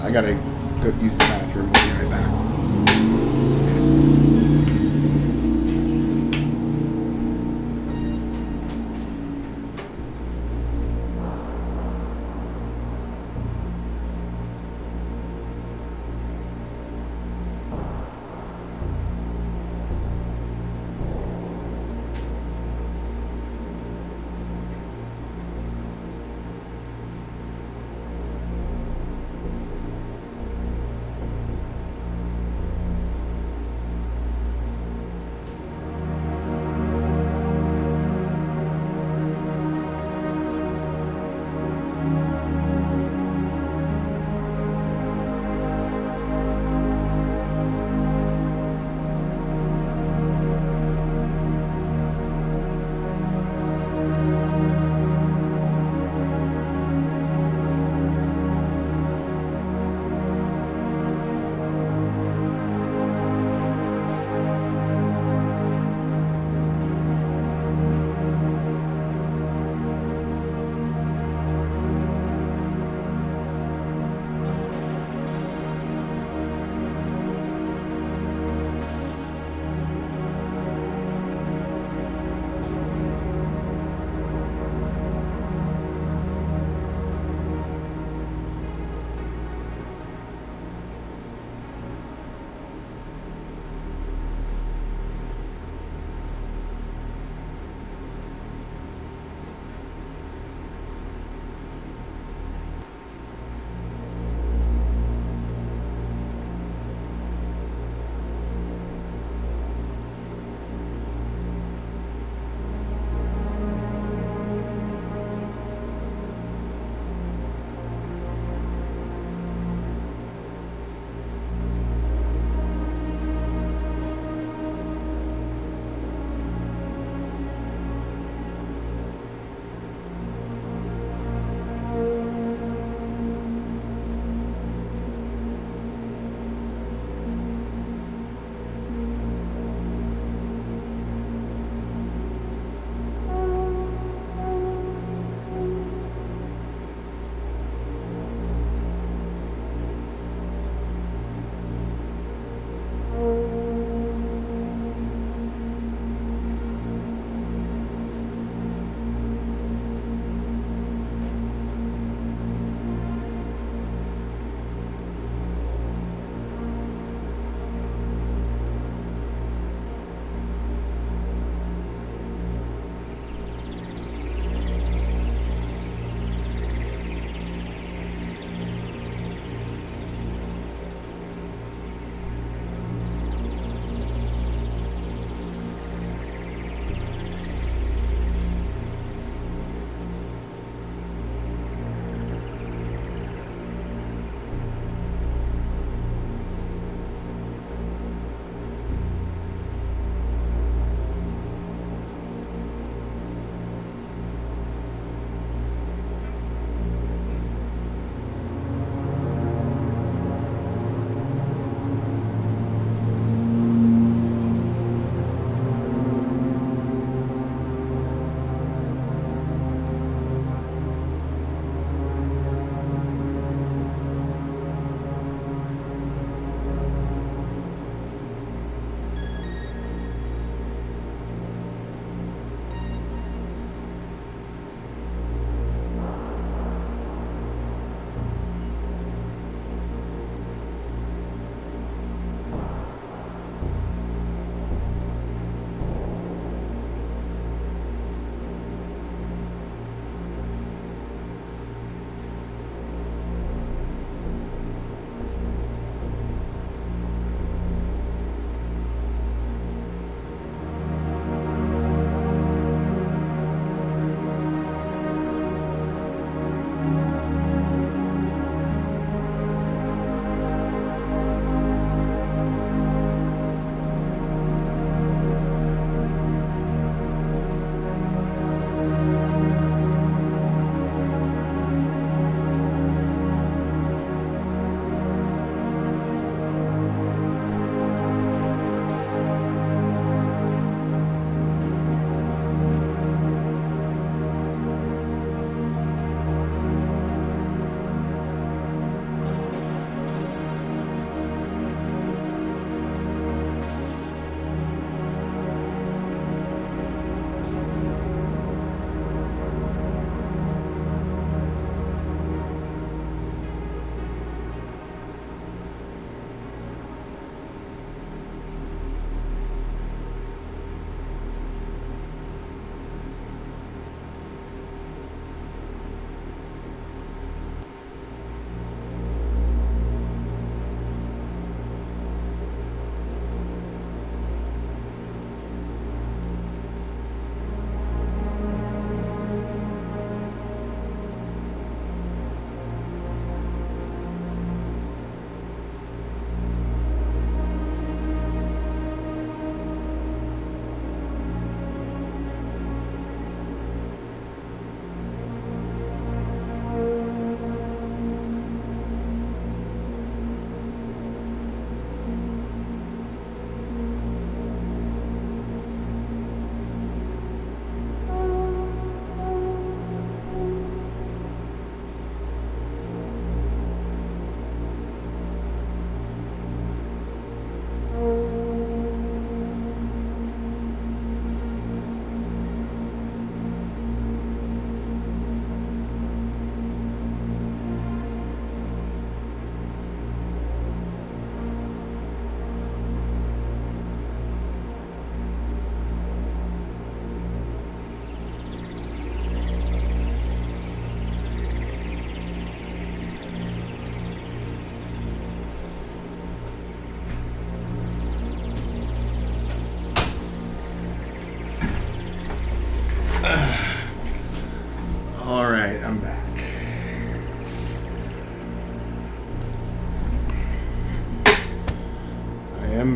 I gotta go use the bathroom. I'll be right back.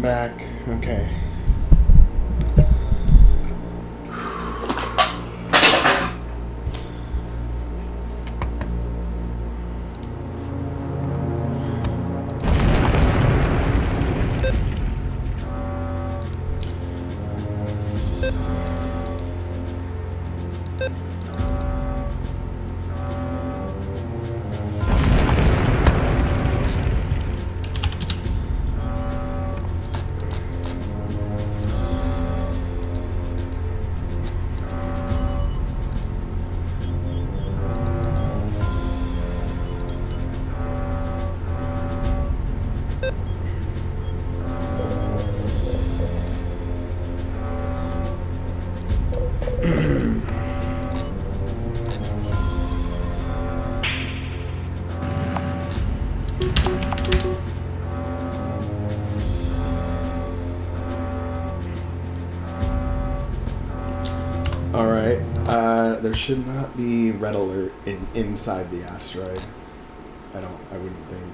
back. Okay. Alright, there should not be red alert inside the asteroid. I wouldn't think.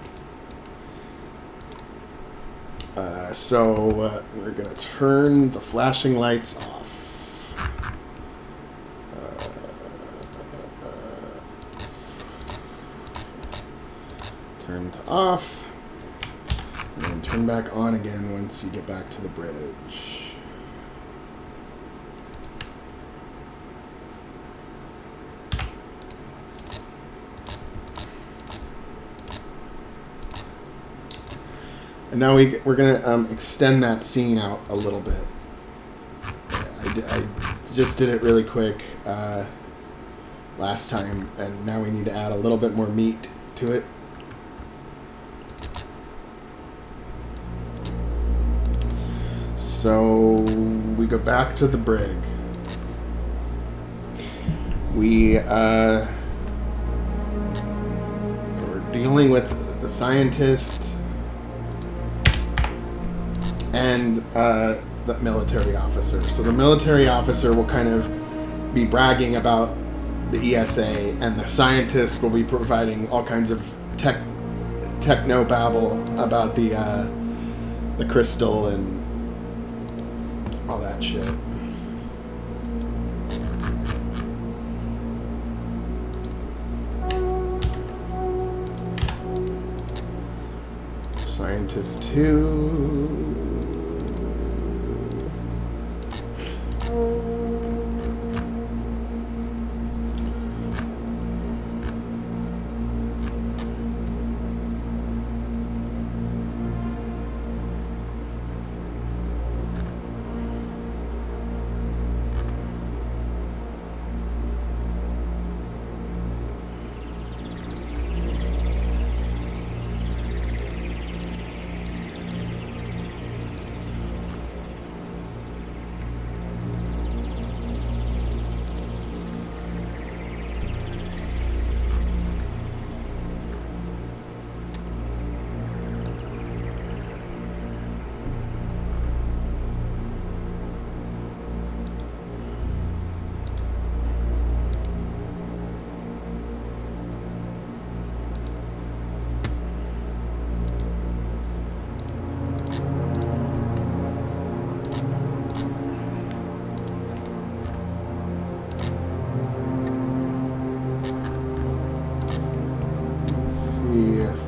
So we're gonna turn the flashing lights off. Turn to off, and then turn back on again once you get back to the bridge. And now we're going to extend that scene out a little bit. I just did it really quick last time, and now we need to add a little bit more meat to it. So we go back to the brig. We're dealing with the scientist and the military officer. So the military officer will kind of be bragging about the ESA, and the scientist will be providing all kinds of techno babble about the crystal and all that shit. Scientist 2.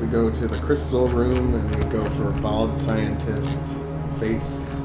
We go to the crystal room and we go for bald scientist face.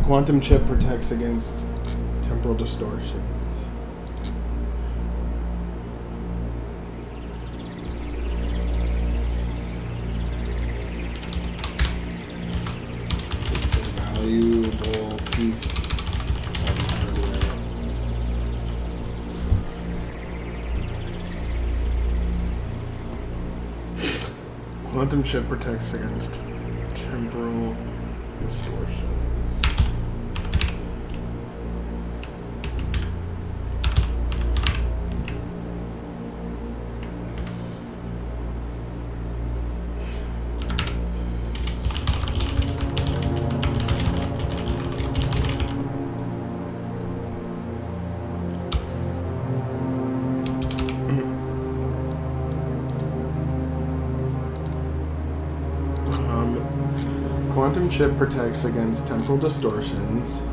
Quantum chip protects against temporal distortion. It's a valuable piece of hardware. Quantum chip protects against temporal distortions. Quantum chip protects against temporal distortions.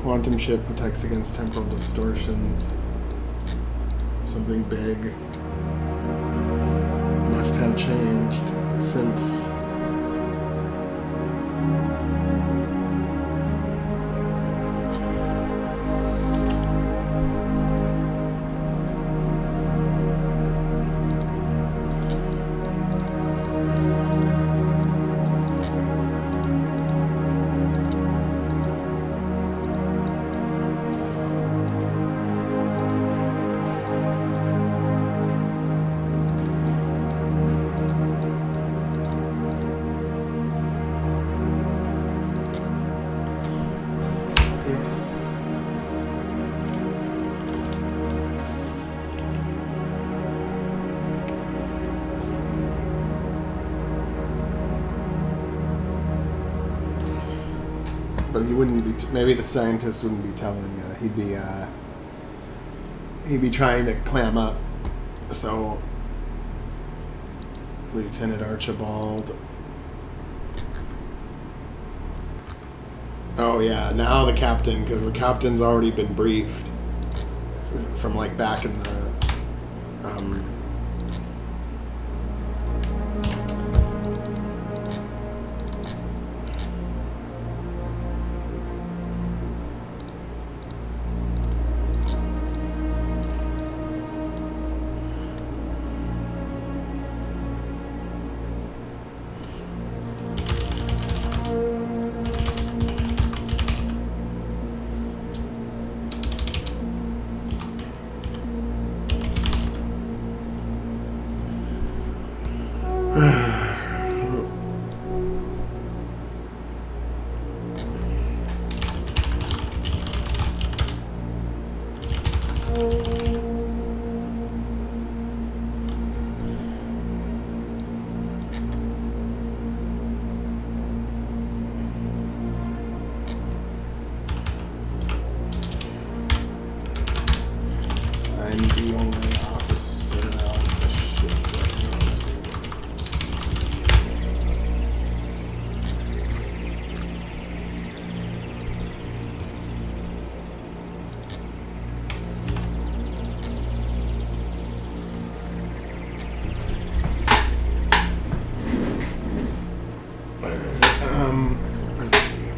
Quantum chip protects against temporal distortions. Something big must have changed since but he wouldn't be. Maybe the scientist wouldn't be telling you. He'd be trying to clam up. So, Lieutenant Archibald. Oh yeah, now the captain, because the captain's already been briefed from like back in the. I'm the only officer on the ship right now. Let's see.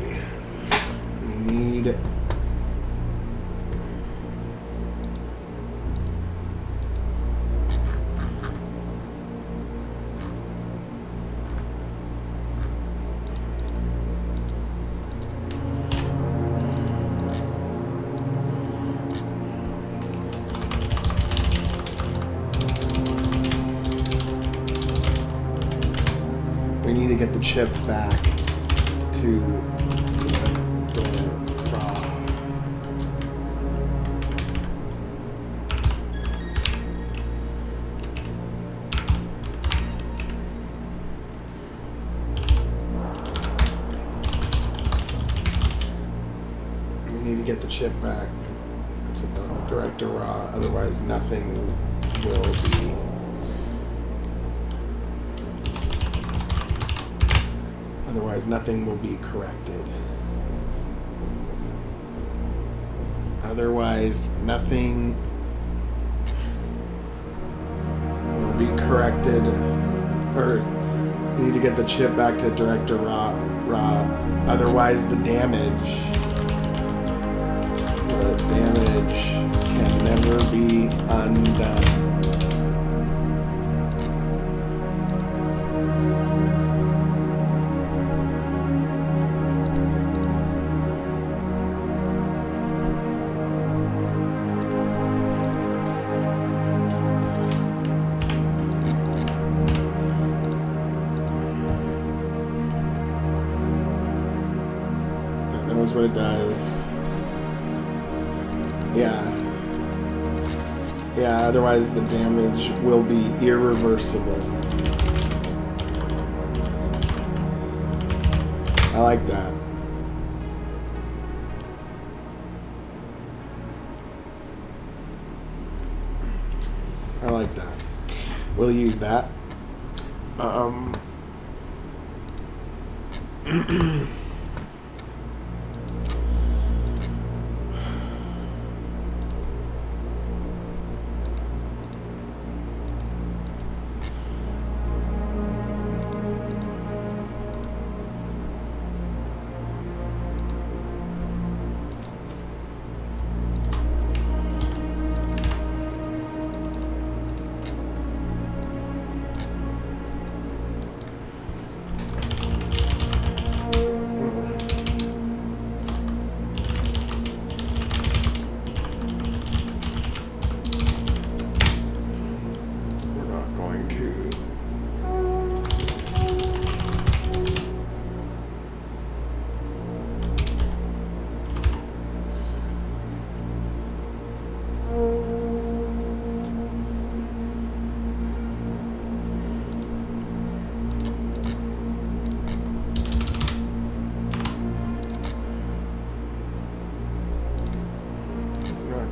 We need. We need to get the chip back to the door. We need to get the chip back to the direct to raw, otherwise nothing will be. Otherwise nothing will be corrected. Otherwise nothing will be corrected, or we need to get the chip back to direct to raw. Otherwise the damage can never be undone. What it does. Yeah, otherwise the damage will be irreversible. I like that. I like that. We'll use that.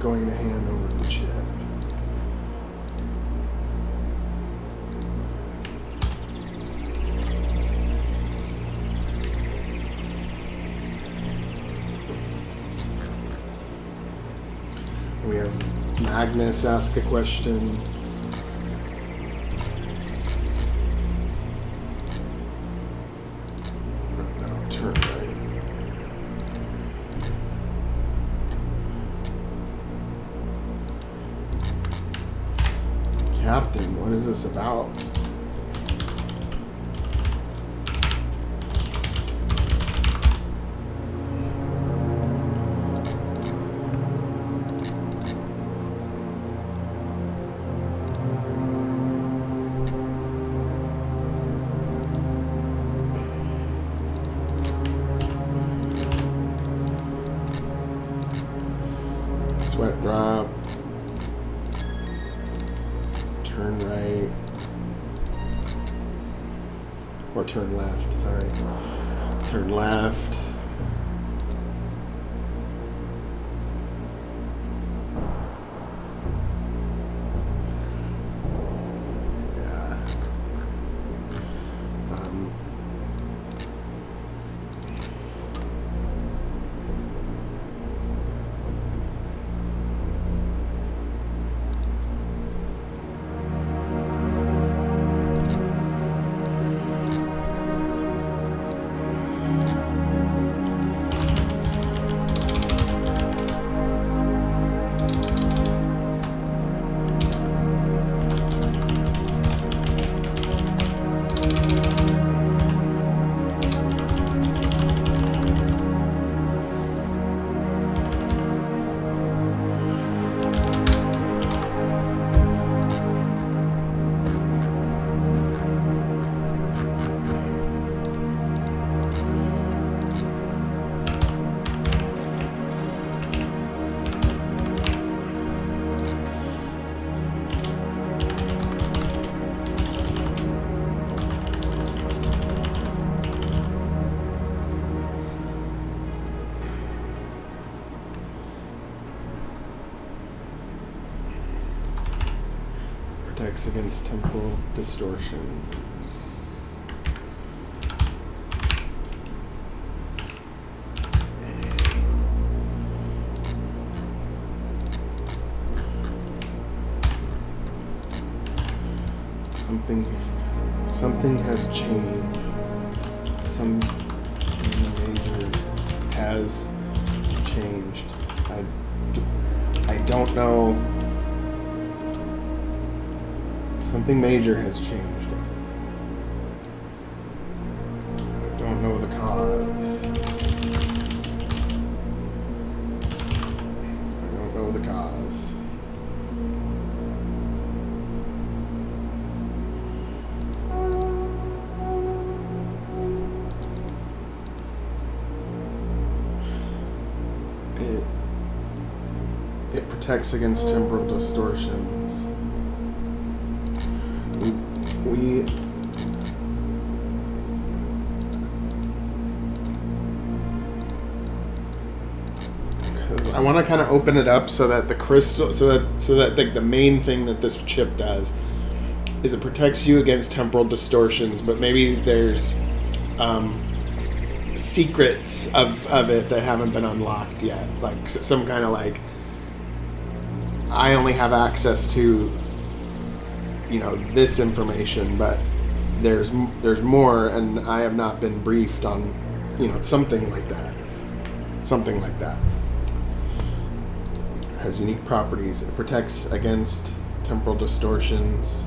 Going to hand over the chip. We have Magnus ask a question. No, turn right. Captain, what is this about? Sweat drop. Turn right. Or turn left, sorry. Turn left. protects against temporal distortions. Something has changed. Something major has changed. I don't know. Something major has changed. I don't know the cause. I don't know the cause. It protects against temporal distortions. Because I want to kind of open it up so that the crystal, so that the main thing that this chip does is it protects you against temporal distortions, but maybe there's secrets of it that haven't been unlocked yet, like some kind of like, I only have access to, you know, this information, but there's more, and I have not been briefed on, you know, something like that. Something like that. It has unique properties. It protects against temporal distortions.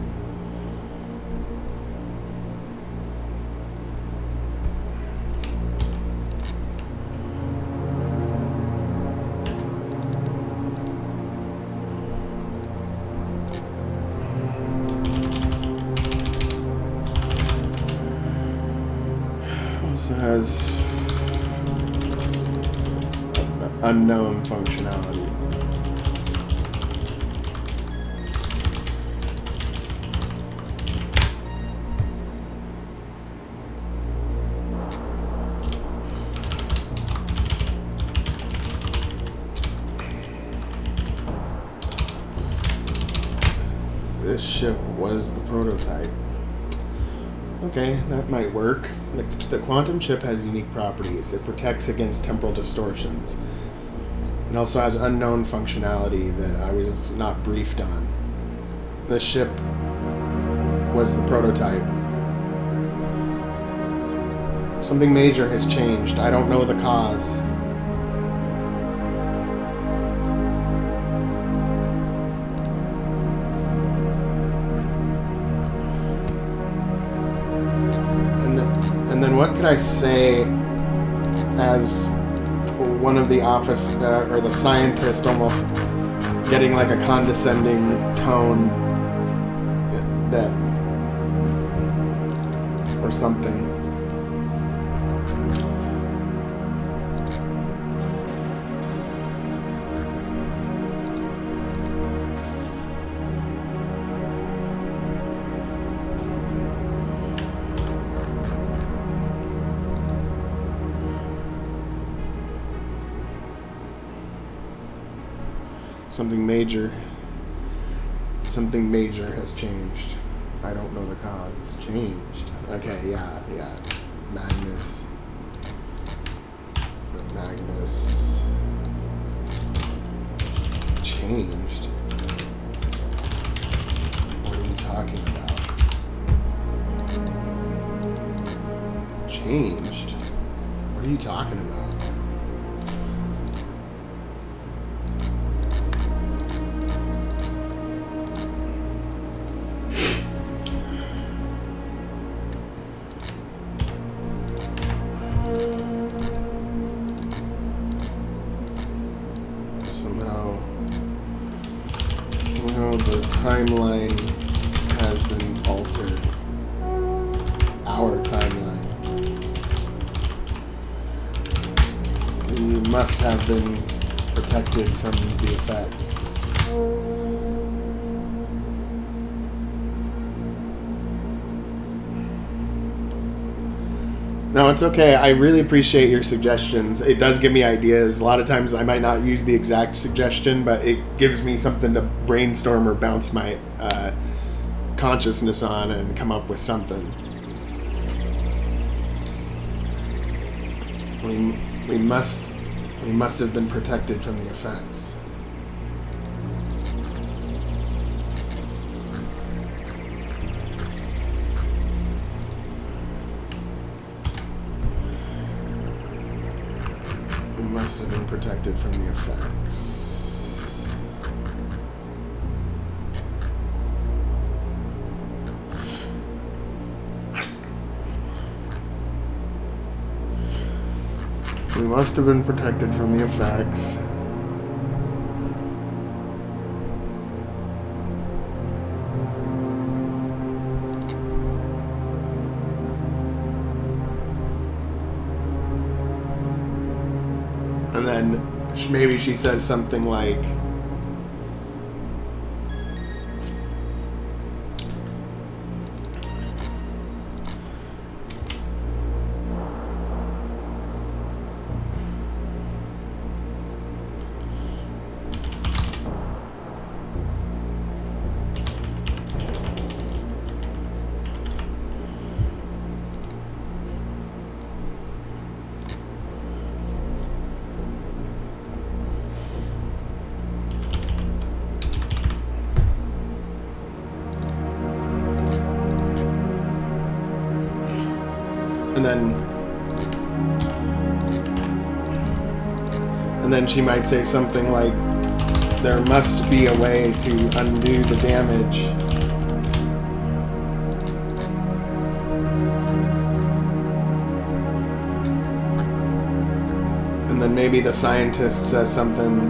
Has unknown functionality. This ship was the prototype. Okay, that might work. The quantum chip has unique properties. It protects against temporal distortions. It also has unknown functionality that I was not briefed on. This ship was the prototype. Something major has changed. I don't know the cause. And then what could I say as one of the office, or the scientist almost getting like a condescending tone that, or something. Something major has changed. I don't know the cause. Changed. Okay, yeah. Magnus. The Magnus changed. What are you talking about? Changed? What are you talking about? The timeline has been altered. Our timeline. You must have been protected from the effects. No, it's okay. I really appreciate your suggestions. It does give me ideas. A lot of times I might not use the exact suggestion, but it gives me something to brainstorm or bounce my consciousness on and come up with something. We must have been protected from the effects. We must have been protected from the effects. We must have been protected from the effects. And then maybe she says something like, and then she might say something like, there must be a way to undo the damage. And then maybe the scientist says something.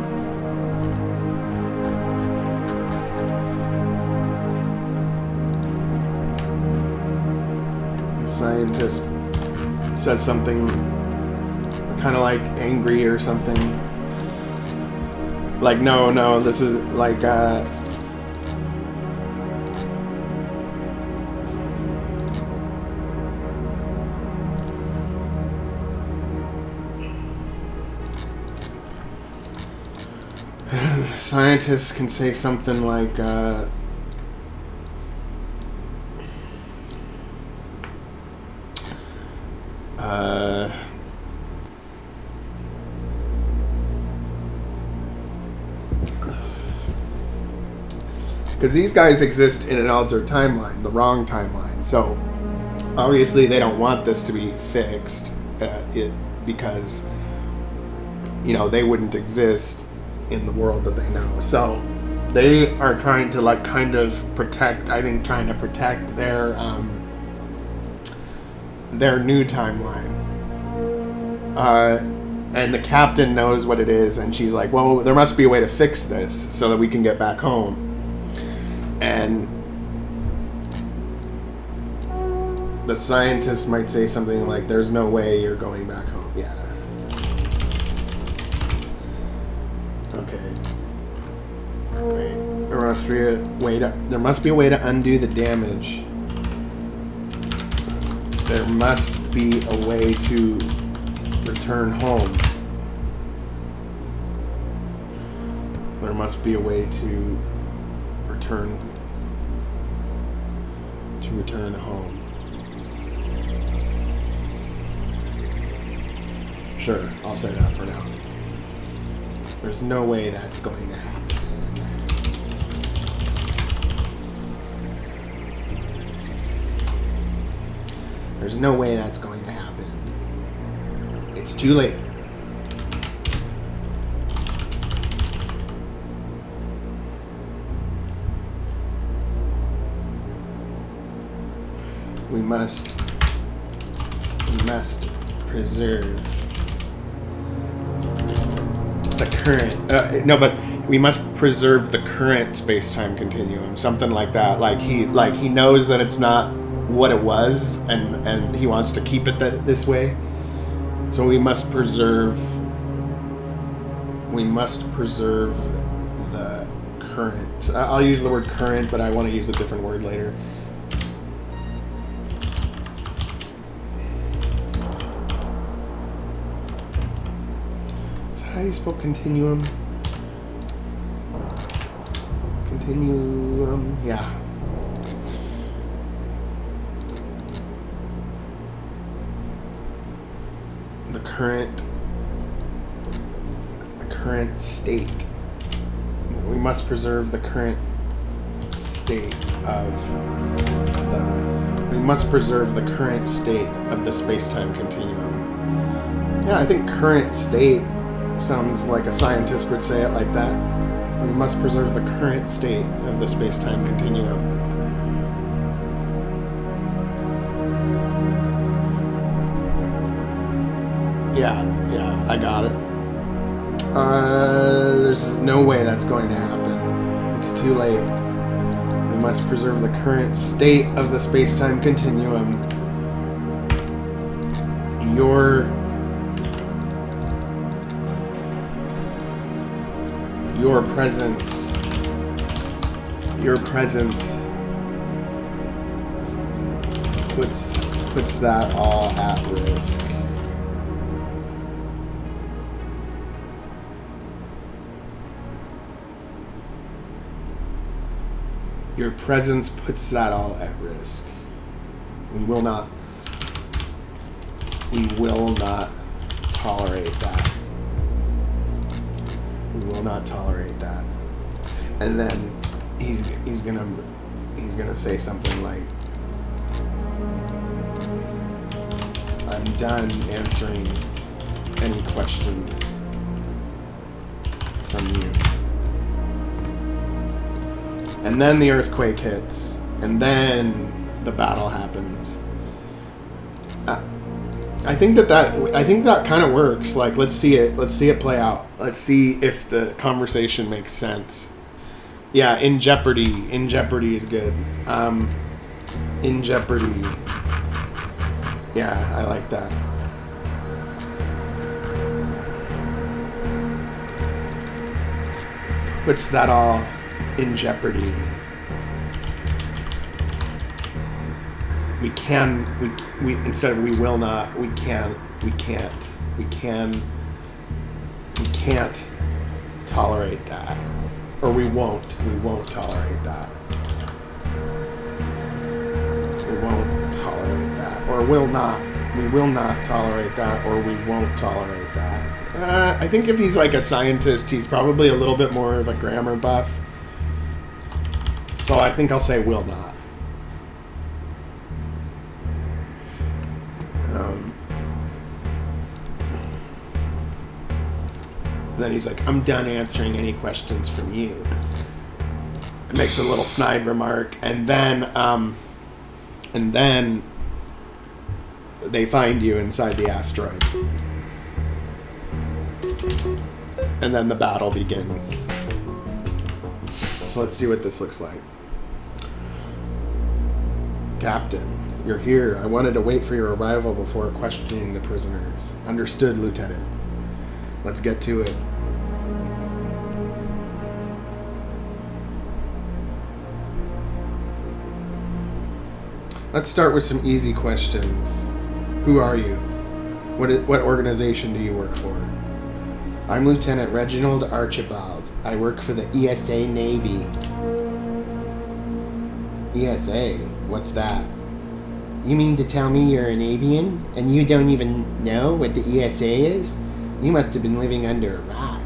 The scientist says something kind of like angry or something. Like, no, this is like, scientists can say something like, because these guys exist in an altered timeline, the wrong timeline. So obviously they don't want this to be fixed, because, you know, they wouldn't exist in the world that they know. So they are trying to, like, kind of protect, I think, trying to protect their new timeline. And the captain knows what it is, and she's like, well, there must be a way to fix this so that we can get back home. And the scientist might say something like, there's no way you're going back home. Yeah. Okay. Wait. There must be a way to undo the damage. There must be a way to return home. There must be a way to return home. Sure, I'll say that for now. There's no way that's going to happen. There's no way that's going to happen. It's too late. We must preserve the current. But we must preserve the current space-time continuum. Something like that. Like he knows that it's not what it was, and he wants to keep it this way. So we must preserve. We must preserve the current. I'll use the word current, but I want to use a different word later. How do you spell continuum? Continuum, yeah. current state. We must preserve the current state of we must preserve the current state of the space-time continuum. Yeah, I think current state sounds like a scientist would say it like that. We must preserve the current state of the space-time continuum. Yeah, I got it. There's no way that's going to happen. It's too late. We must preserve the current state of the space-time continuum. Your presence puts that all at risk. Your presence puts that all at risk. We will not tolerate that. We will not tolerate that. And then he's gonna say something like, I'm done answering any question from you. And then the earthquake hits, and then the battle happens. I think that kind of works. Like, let's see it play out. Let's see if the conversation makes sense. Yeah, in jeopardy is good. In jeopardy. Yeah, I like that. Puts that all in jeopardy. We instead of we will not, we can't tolerate that. Or we won't tolerate that. We won't tolerate that. Or we will not tolerate that, or we won't tolerate that. I think if he's like a scientist, he's probably a little bit more of a grammar buff. So I think I'll say will not. Then he's like, I'm done answering any questions from you. It makes a little snide remark, and then they find you inside the asteroid. And then the battle begins. So let's see what this looks like. Captain, you're here. I wanted to wait for your arrival before questioning the prisoners. Understood, Lieutenant. Let's get to it. Let's start with some easy questions. Who are you? What organization do you work for? I'm Lieutenant Reginald Archibald. I work for the ESA Navy. ESA? What's that? You mean to tell me you're an avian and you don't even know what the ESA is? You must have been living under a rock.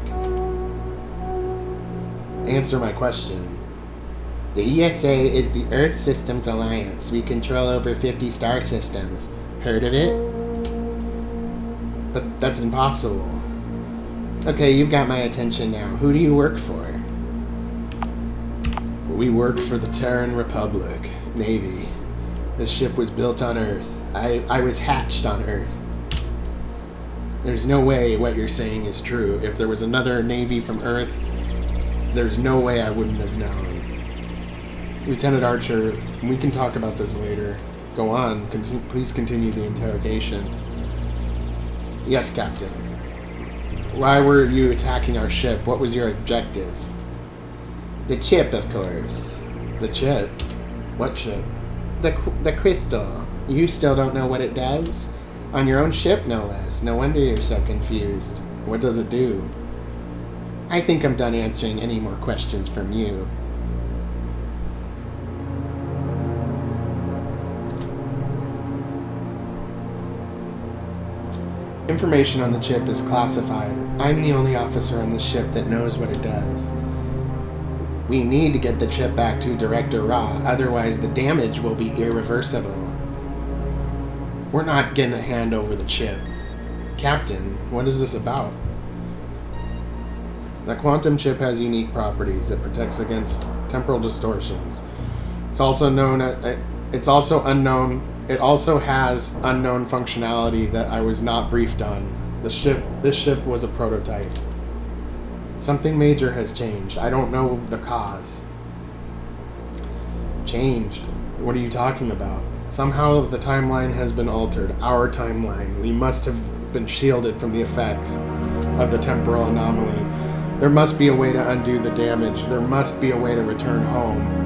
Answer my question. The ESA is the Earth Systems Alliance. We control over 50 star systems. Heard of it? But that's impossible. Okay, you've got my attention now. Who do you work for? We work for the Terran Republic, Navy. This ship was built on Earth. I was hatched on Earth. There's no way what you're saying is true. If there was another Navy from Earth, there's no way I wouldn't have known. Lieutenant Archer, we can talk about this later. Go on. Please continue the interrogation. Yes, Captain. Why were you attacking our ship? What was your objective? The chip, of course. The chip? What chip? The crystal. You still don't know what it does? On your own ship, no less. No wonder you're so confused. What does it do? I think I'm done answering any more questions from you. Information on the chip is classified. I'm the only officer on this ship that knows what it does. We need to get the chip back to Director Ra, otherwise the damage will be irreversible. We're not gonna hand over the chip. Captain, what is this about? The quantum chip has unique properties. It protects against temporal distortions. It's also unknown. It also has unknown functionality that I was not briefed on. This ship was a prototype. Something major has changed. I don't know the cause. Changed? What are you talking about? Somehow the timeline has been altered. Our timeline. We must have been shielded from the effects of the temporal anomaly. There must be a way to undo the damage. There must be a way to return home.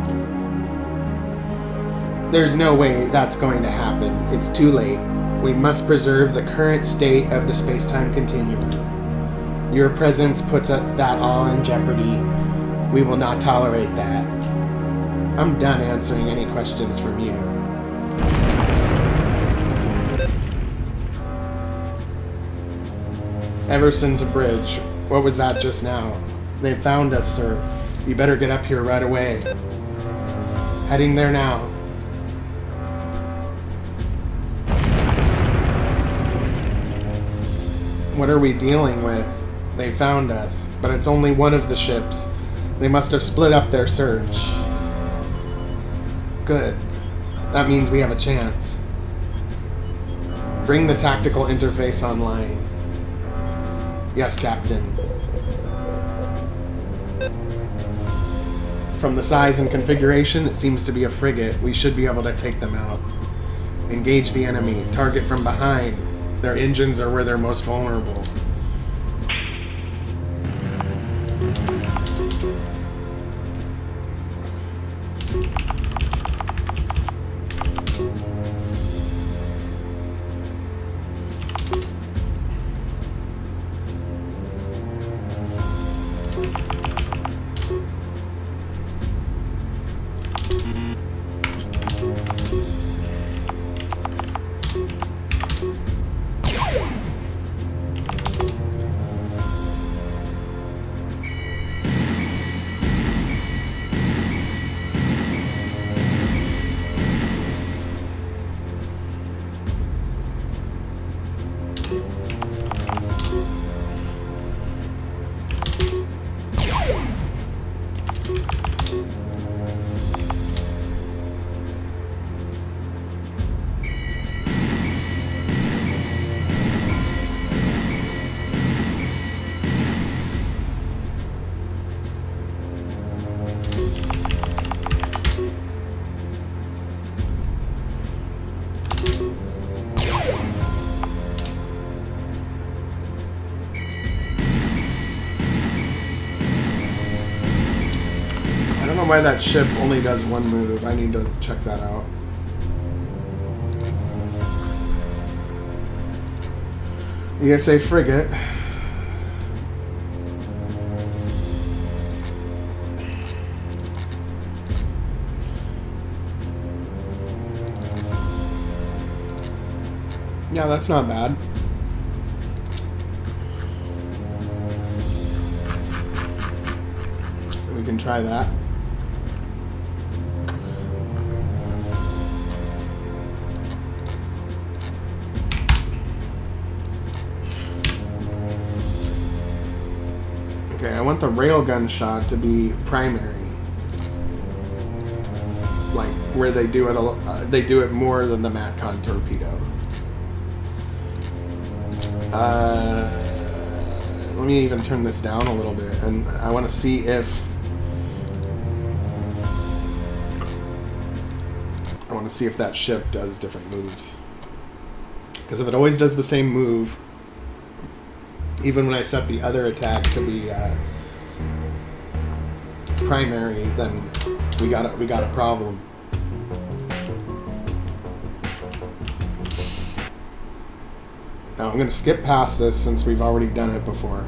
There's no way that's going to happen. It's too late. We must preserve the current state of the space-time continuum. Your presence puts that all in jeopardy. We will not tolerate that. I'm done answering any questions from you. Everson to bridge. What was that just now? They found us, sir. You better get up here right away. Heading there now. What are we dealing with? They found us, but it's only one of the ships. They must have split up their search. Good. That means we have a chance. Bring the tactical interface online. Yes, Captain. From the size and configuration, it seems to be a frigate. We should be able to take them out. Engage the enemy. Target from behind. Their engines are where they're most vulnerable. Why that ship only does one move. I need to check that out. You guys say frigate. Yeah, that's not bad. We can try that. I want the railgun shot to be primary, like where they do it. They do it more than the Matcon torpedo. Let me even turn this down a little bit, and I want to see if that ship does different moves. Because if it always does the same move, even when I set the other attack to be primary, then we got a problem. Now I'm going to skip past this since we've already done it before.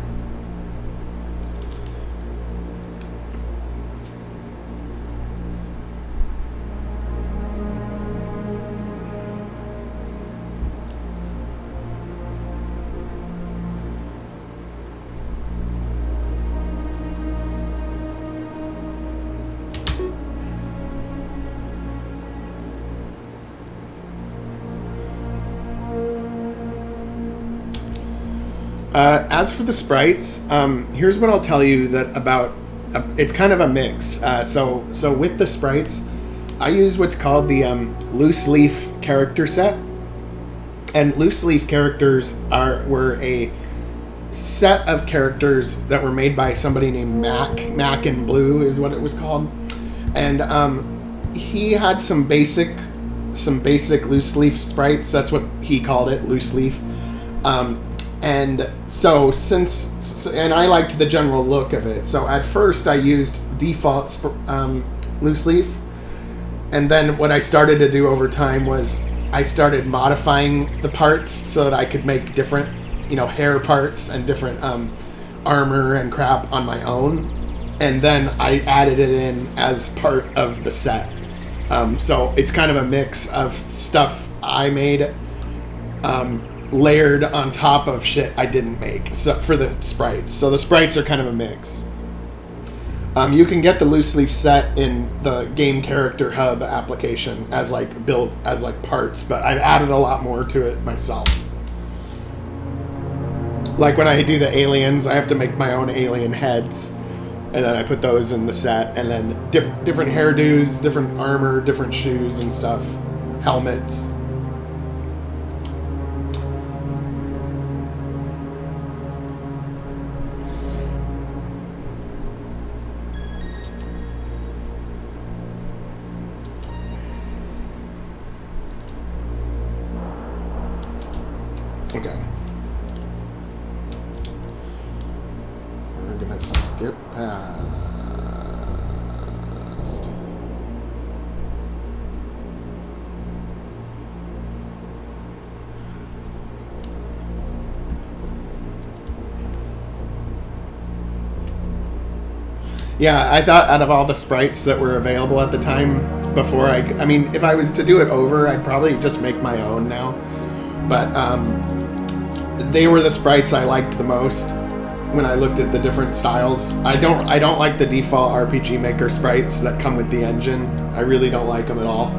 As for the sprites, here's what I'll tell you that about. It's kind of a mix. So with the sprites, I use what's called the loose leaf character set, and loose leaf characters were a set of characters that were made by somebody named Mac in Blue is what it was called, and he had some basic loose leaf sprites. That's what he called it, loose leaf. And so and I liked the general look of it. So at first I used default loose leaf. And then what I started to do over time was I started modifying the parts so that I could make different, hair parts and different armor and crap on my own. And then I added it in as part of the set. So it's kind of a mix of stuff I made, layered on top of shit I didn't make, so for the sprites. So the sprites are kind of a mix. You can get the loose leaf set in the Game Character Hub application as built as parts, but I've added a lot more to it myself. Like when I do the aliens, I have to make my own alien heads, and then I put those in the set, and then different hairdos, different armor, different shoes and stuff, helmets. Okay. We're gonna skip past. Yeah, I thought out of all the sprites that were available at the time, before I mean, if I was to do it over, I'd probably just make my own now. But they were the sprites I liked the most when I looked at the different styles. I don't like the default RPG Maker sprites that come with the engine. I really don't like them at all,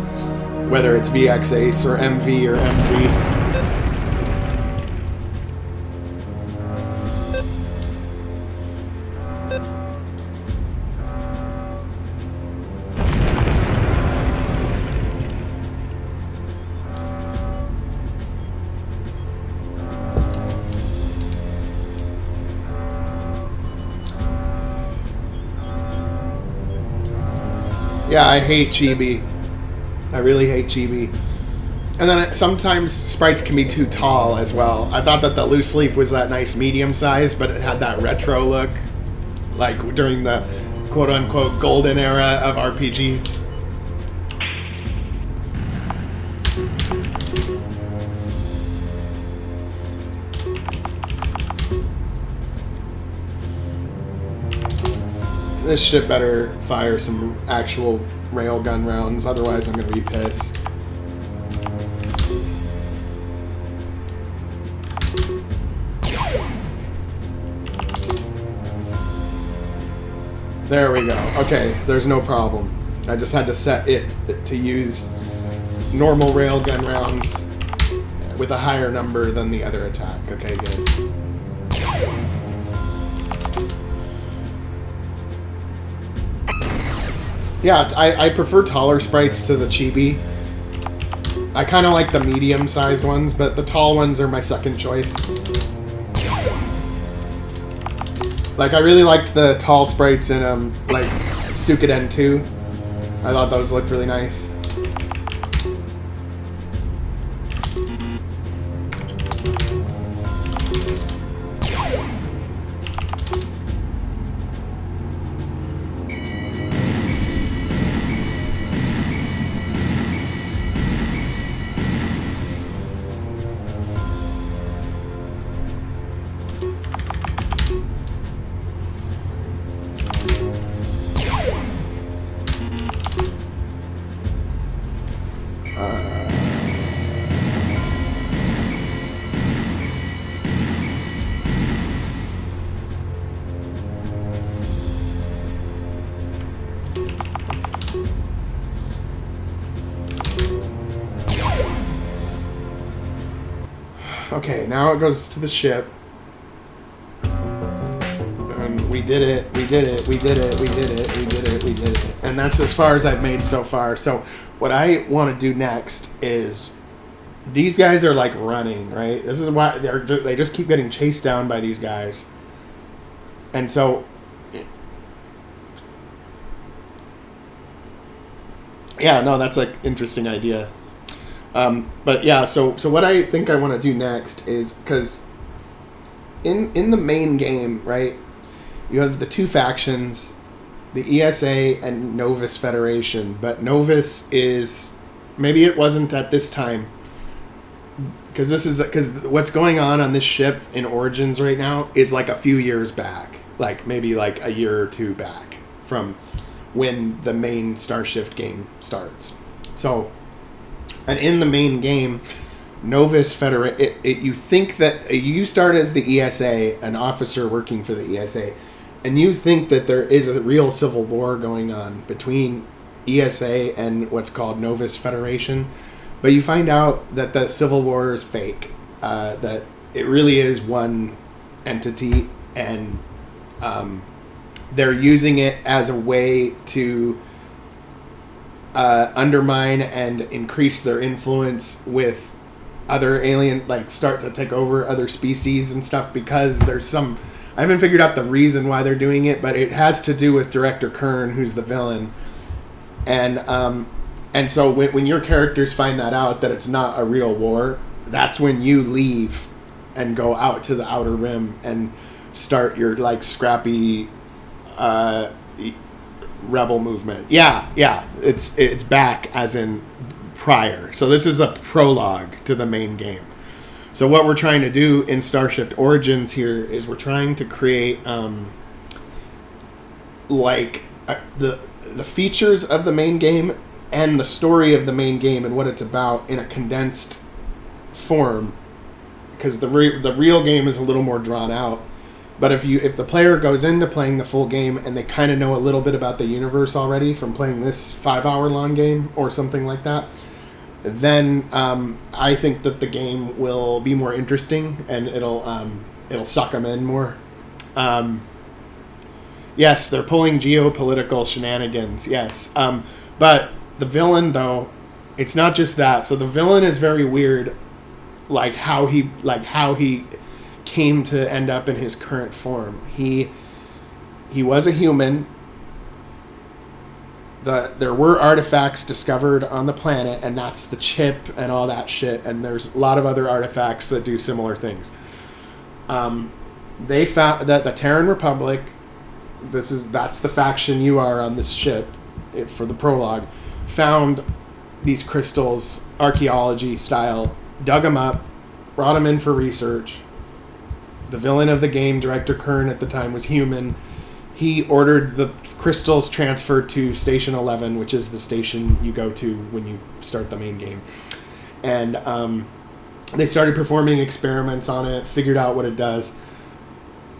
whether it's VX Ace or MV or MZ. Yeah, I hate chibi. I really hate chibi. And then sometimes sprites can be too tall as well. I thought that the loose leaf was that nice medium size, but it had that retro look, like during the quote-unquote golden era of RPGs. This shit better fire some actual railgun rounds, otherwise I'm gonna be pissed. There we go. Okay, there's no problem. I just had to set it to use normal railgun rounds with a higher number than the other attack. Okay, good. Yeah, I prefer taller sprites to the chibi. I kind of like the medium-sized ones, but the tall ones are my second choice. Like, I really liked the tall sprites in, like, Suikoden 2. I thought those looked really nice. Okay, now it goes to the ship. we did it, we did it, we did it, we did it, we did it, we did it. And that's as far as I've made so far. So what I want to do next is, these guys are like running, right? This is why they just keep getting chased down by these guys. And so, yeah, no, that's like interesting idea. But yeah, so what I think I want to do next is, because in the main game, right, you have the two factions, the ESA and Novus Federation. But Novus is, maybe it wasn't at this time, because what's going on this ship in Origins right now is like a few years back, like maybe like a year or two back from when the main Starshift game starts. So, and in the main game, Novus Federation, you think that you start as the ESA, an officer working for the ESA, and you think that there is a real civil war going on between ESA and what's called Novus Federation, but you find out that the civil war is fake, that it really is one entity, and they're using it as a way to undermine and increase their influence with other alien, like start to take over other species and stuff, because there's some, I haven't figured out the reason why they're doing it, but it has to do with Director Kern, who's the villain. And so when your characters find that out, that it's not a real war, that's when you leave and go out to the Outer Rim and start your like scrappy rebel movement. Yeah, it's back as in prior. So this is a prologue to the main game. So what we're trying to do in Starshift Origins here is we're trying to create the features of the main game and the story of the main game and what it's about in a condensed form, because the real game is a little more drawn out. But if the player goes into playing the full game and they kind of know a little bit about the universe already from playing this 5-hour long game or something like that, then I think that the game will be more interesting and it'll suck them in more. Yes, they're pulling geopolitical shenanigans. Yes, but the villain, though, it's not just that. So the villain is very weird, like how he came to end up in his current form. He was a human. There were artifacts discovered on the planet, and that's the chip and all that shit. And there's a lot of other artifacts that do similar things. They found that the Terran Republic, that's the faction you are on this ship for the prologue, found these crystals, archaeology style, dug them up, brought them in for research. The villain of the game, Director Kern, at the time was human. He ordered the crystals transferred to Station 11, which is the station you go to when you start the main game. And they started performing experiments on it, figured out what it does.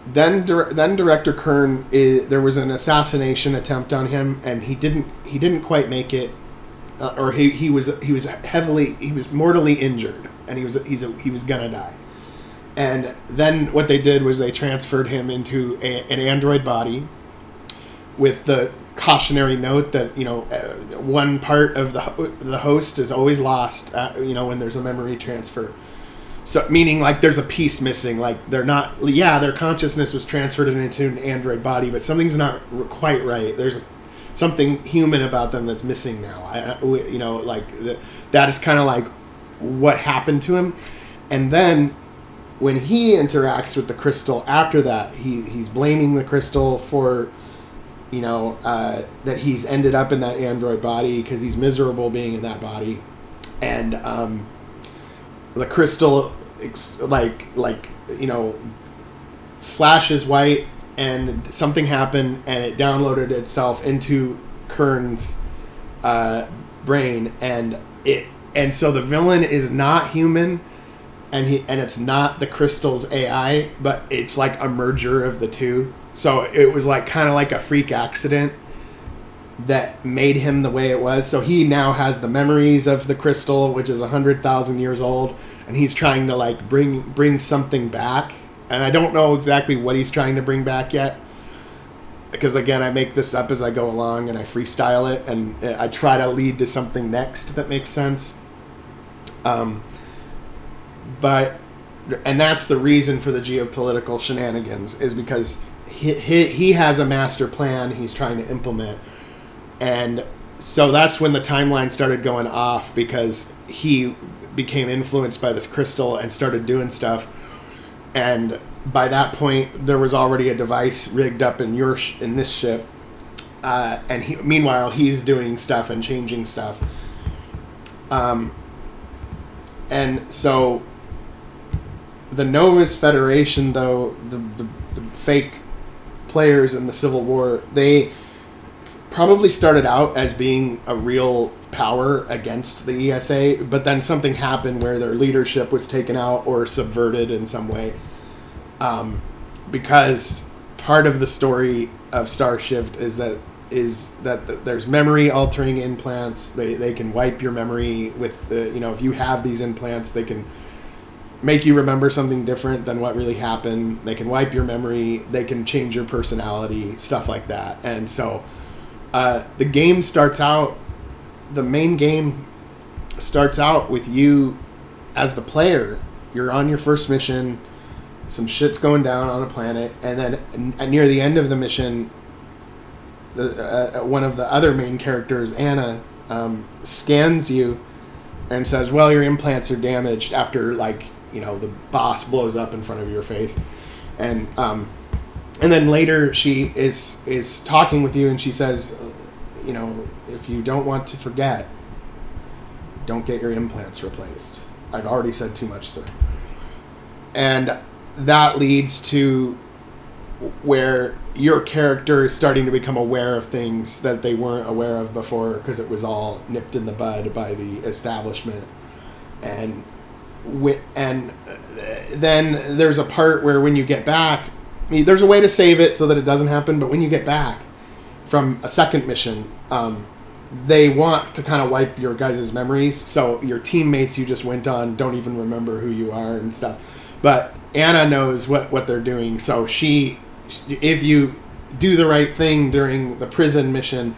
Then Director Kern, there was an assassination attempt on him, and he didn't quite make it, or he was mortally injured, and he was gonna die. And then what they did was they transferred him into an android body with the cautionary note that, one part of the host is always lost, when there's a memory transfer. So meaning like there's a piece missing, like their consciousness was transferred into an android body, but something's not quite right. There's something human about them that's missing now. That is kind of like what happened to him. And then when he interacts with the crystal after that, he's blaming the crystal for, that he's ended up in that android body because he's miserable being in that body. And the crystal flashes white, and something happened, and it downloaded itself into Kern's brain, and so the villain is not human, and it's not the crystal's AI, but it's like a merger of the two. So it was like kind of like a freak accident that made him the way it was. So he now has the memories of the crystal, which is 100,000 years old, and he's trying to like bring something back. And I don't know exactly what he's trying to bring back yet. because again, I make this up as I go along and I freestyle it, and I try to lead to something next that makes sense. But that's the reason for the geopolitical shenanigans, is because he has a master plan he's trying to implement, and so that's when the timeline started going off, because he became influenced by this crystal and started doing stuff, and by that point there was already a device rigged up in this ship, and meanwhile he's doing stuff and changing stuff, and so the Novus Federation, though, the fake players in the Civil War, they probably started out as being a real power against the ESA, but then something happened where their leadership was taken out or subverted in some way. Because part of the story of Starshift is that there's memory altering implants. They can wipe your memory with if you have these implants, they can make you remember something different than what really happened. They can wipe your memory. They can change your personality, stuff like that. And so the game starts out, the main game starts out with you as the player. You're on your first mission. Some shit's going down on a planet. And then near the end of the mission, one of the other main characters, Anna, scans you and says, well, your implants are damaged, after the boss blows up in front of your face. And then later she is talking with you, and she says, if you don't want to forget, don't get your implants replaced. I've already said too much, sir. And that leads to where your character is starting to become aware of things that they weren't aware of before, because it was all nipped in the bud by the establishment. And then there's a part where when you get back, there's a way to save it so that it doesn't happen, but when you get back from a second mission, they want to kind of wipe your guys' memories, so your teammates you just went on don't even remember who you are and stuff. But Anna knows what they're doing, so if you do the right thing during the prison mission,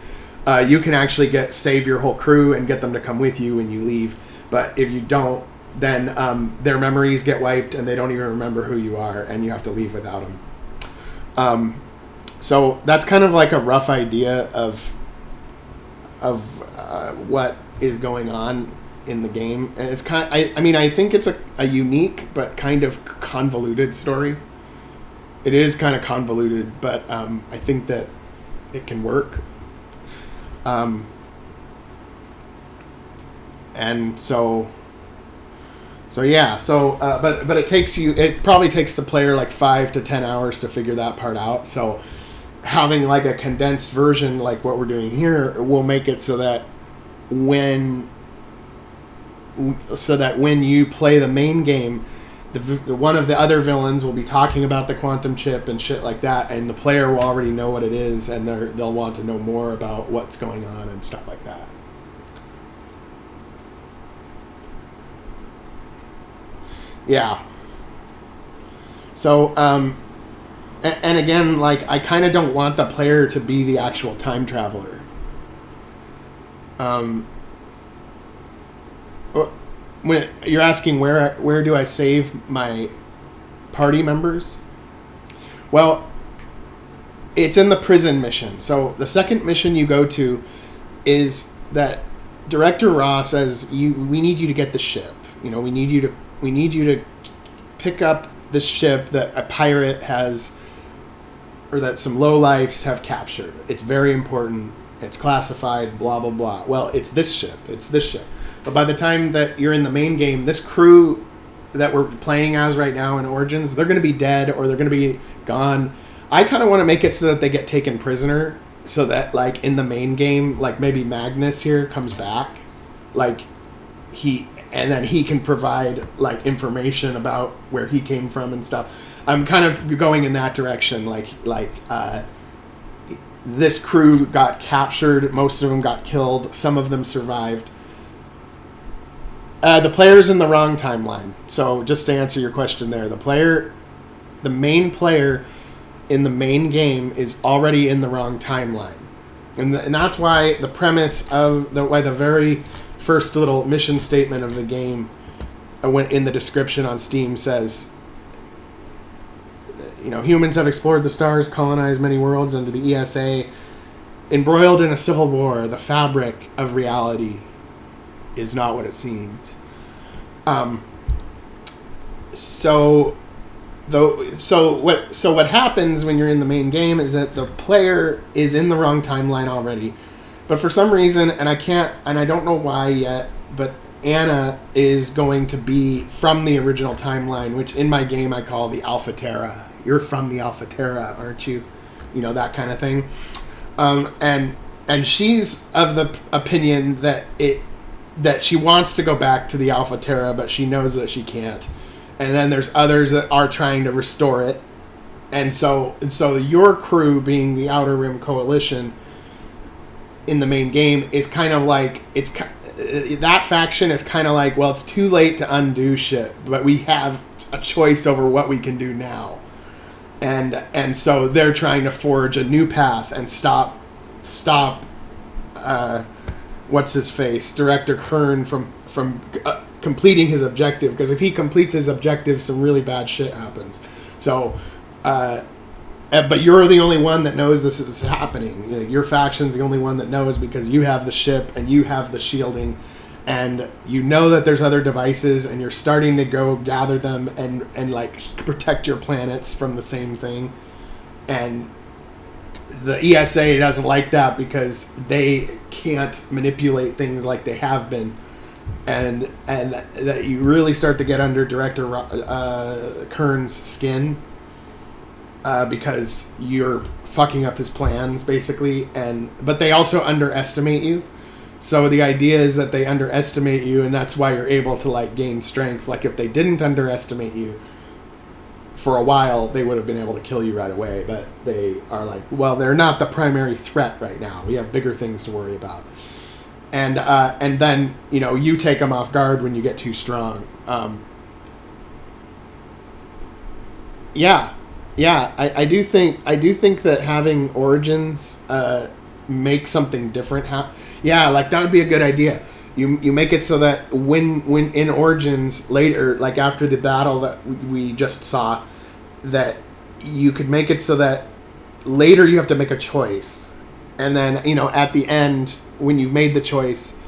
you can actually save your whole crew and get them to come with you when you leave. But if you don't, then their memories get wiped and they don't even remember who you are, and you have to leave without them. So that's kind of like a rough idea of what is going on in the game. And it's I think it's a unique but kind of convoluted story. It is kind of convoluted, but I think that it can work. And so yeah. But it probably takes the player like 5 to 10 hours to figure that part out. So having like a condensed version like what we're doing here will make it so that when you play the main game, one of the other villains will be talking about the quantum chip and shit like that, and the player will already know what it is, and they'll want to know more about what's going on and stuff like that. Yeah. So, and again, like, I kind of don't want the player to be the actual time traveler. When you're asking where do I save my party members? Well, it's in the prison mission. So the second mission you go to is that Director Raw says we need you to get the ship. We need you to pick up the ship that a pirate has, or that some lowlifes have captured. It's very important. It's classified, blah, blah, blah. Well, it's this ship. But by the time that you're in the main game, this crew that we're playing as right now in Origins, they're going to be dead or they're going to be gone. I kind of want to make it so that they get taken prisoner, so that, like, in the main game, like, maybe Magnus here comes back. Like, and then he can provide, like, information about where he came from and stuff. I'm kind of going in that direction. This crew got captured. Most of them got killed. Some of them survived. The player's in the wrong timeline. So just to answer your question there, the main player in the main game is already in the wrong timeline. And that's why the premise of why the very first little mission statement of the game went in the description on Steam says, humans have explored the stars, colonized many worlds under the ESA, embroiled in a civil war. The fabric of reality is not what it seems. So what happens when you're in the main game is that the player is in the wrong timeline already, but for some reason, and I don't know why yet, but Anna is going to be from the original timeline, which in my game I call the Alpha Terra. You're from the Alpha Terra, aren't you? That kind of thing. And she's of the opinion that she wants to go back to the Alpha Terra, but she knows that she can't. And then there's others that are trying to restore it. And so your crew, being the Outer Rim Coalition in the main game, is kind of like, that faction is kind of like, well, it's too late to undo shit, but we have a choice over what we can do now. And so they're trying to forge a new path and stop what's his face, Director Kern from completing his objective, because if he completes his objective, some really bad shit happens. So, but you're the only one that knows this is happening. Your faction's the only one that knows, because you have the ship and you have the shielding, and you know that there's other devices, and you're starting to go gather them and like protect your planets from the same thing. And the ESA doesn't like that because they can't manipulate things like they have been. And that you really start to get under Director Kern's skin because you're fucking up his plans, basically. But they also underestimate you. So the idea is that they underestimate you, and that's why you're able to like gain strength. Like if they didn't underestimate you, for a while they would have been able to kill you right away. But they are like, well, they're not the primary threat right now. We have bigger things to worry about. And then you take them off guard when you get too strong. I do think that having Origins make something different. Like that would be a good idea. You make it so that when in Origins later, like after the battle that we just saw, that you could make it so that later you have to make a choice, and then at the end, when you've made the choice,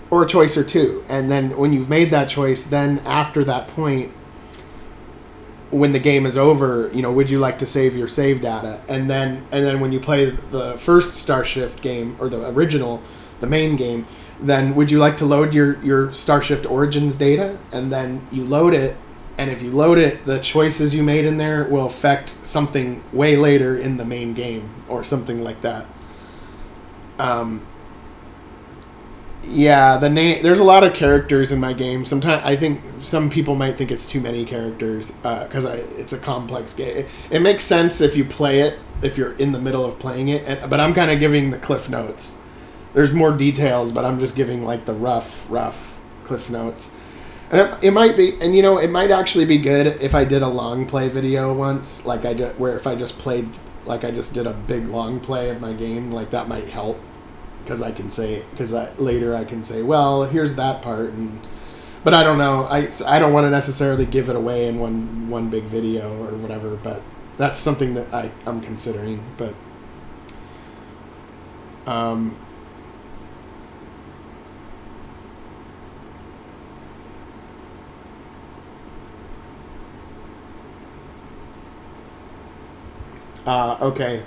or a choice or two, and then when you've made that choice, then after that point, when the game is over, would you like to save your save data? And then when you play the first Starshift game, or the original, the main game, then would you like to load your Starshift Origins data? And then you load it, and if you load it, the choices you made in there will affect something way later in the main game, or something like that. There's a lot of characters in my game. Sometimes I think some people might think it's too many characters because it's a complex game. It makes sense if you play it, if you're in the middle of playing it, but I'm kind of giving the cliff notes. There's more details, but I'm just giving like the rough cliff notes. And it might be, and it might actually be good if I did a long play video once, where if I just played, like I just did a big long play of my game, like that might help. Because later I can say, well, here's that part, but I don't know. I don't want to necessarily give it away in one big video or whatever. But that's something that I'm considering. But okay.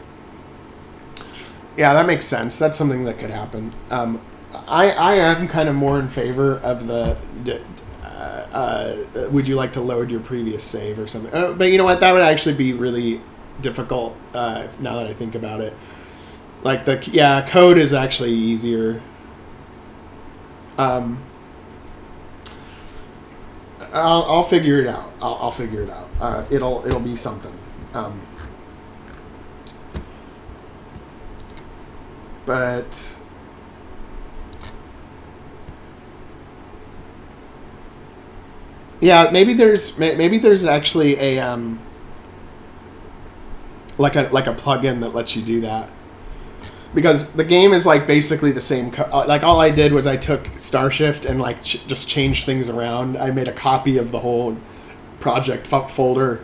Yeah, that makes sense. That's something that could happen. I am kind of more in favor of the would you like to load your previous save or something. But you know what? That would actually be really difficult now that I think about it. Like code is actually easier. I'll figure it out. I'll figure it out. It'll be something. But yeah, maybe there's actually a like a plugin that lets you do that. Because the game is like basically the same. Like all I did was I took Starshift and like just changed things around. I made a copy of the whole project folder.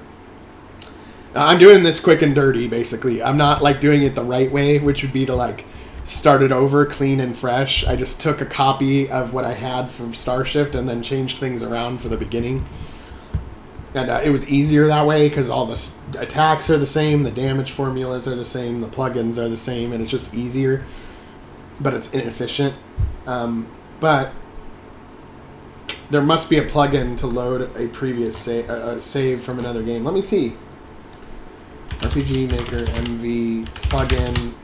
I'm doing this quick and dirty, basically. I'm not like doing it the right way, which would be to like start it over clean and fresh. I just took a copy of what I had from Starshift and then changed things around for the beginning. And it was easier that way because all the attacks are the same, the damage formulas are the same, the plugins are the same, and it's just easier. But it's inefficient. But there must be a plugin to load a previous save from another game. Let me see. RPG Maker MV plugin.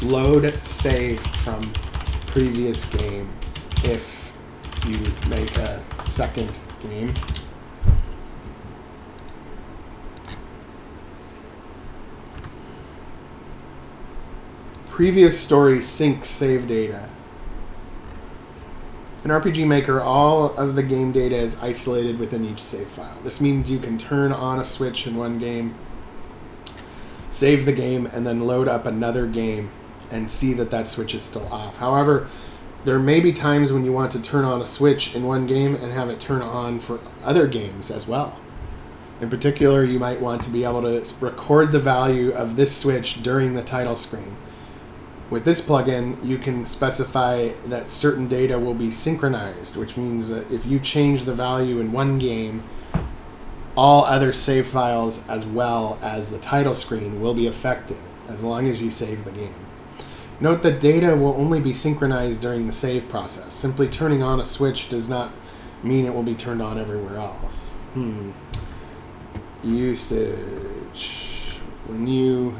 Load save from previous game if you make a second game. Previous story sync save data. In RPG Maker, all of the game data is isolated within each save file. This means you can turn on a switch in one game, save the game, and then load up another game and see that that switch is still off. However, there may be times when you want to turn on a switch in one game and have it turn on for other games as well. In particular, you might want to be able to record the value of this switch during the title screen. With this plugin, you can specify that certain data will be synchronized, which means that if you change the value in one game, all other save files as well as the title screen will be affected as long as you save the game. Note that data will only be synchronized during the save process. Simply turning on a switch does not mean it will be turned on everywhere else. Usage. When you...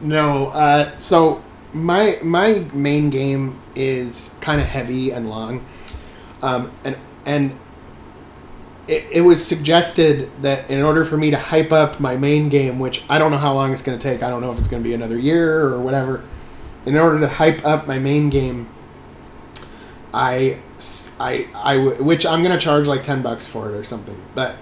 No. So my main game is kind of heavy and long. And it was suggested that in order for me to hype up my main game, which I don't know how long it's going to take, I don't know if it's going to be another year or whatever, in order to hype up my main game, which I'm going to charge like $10 for it or something, but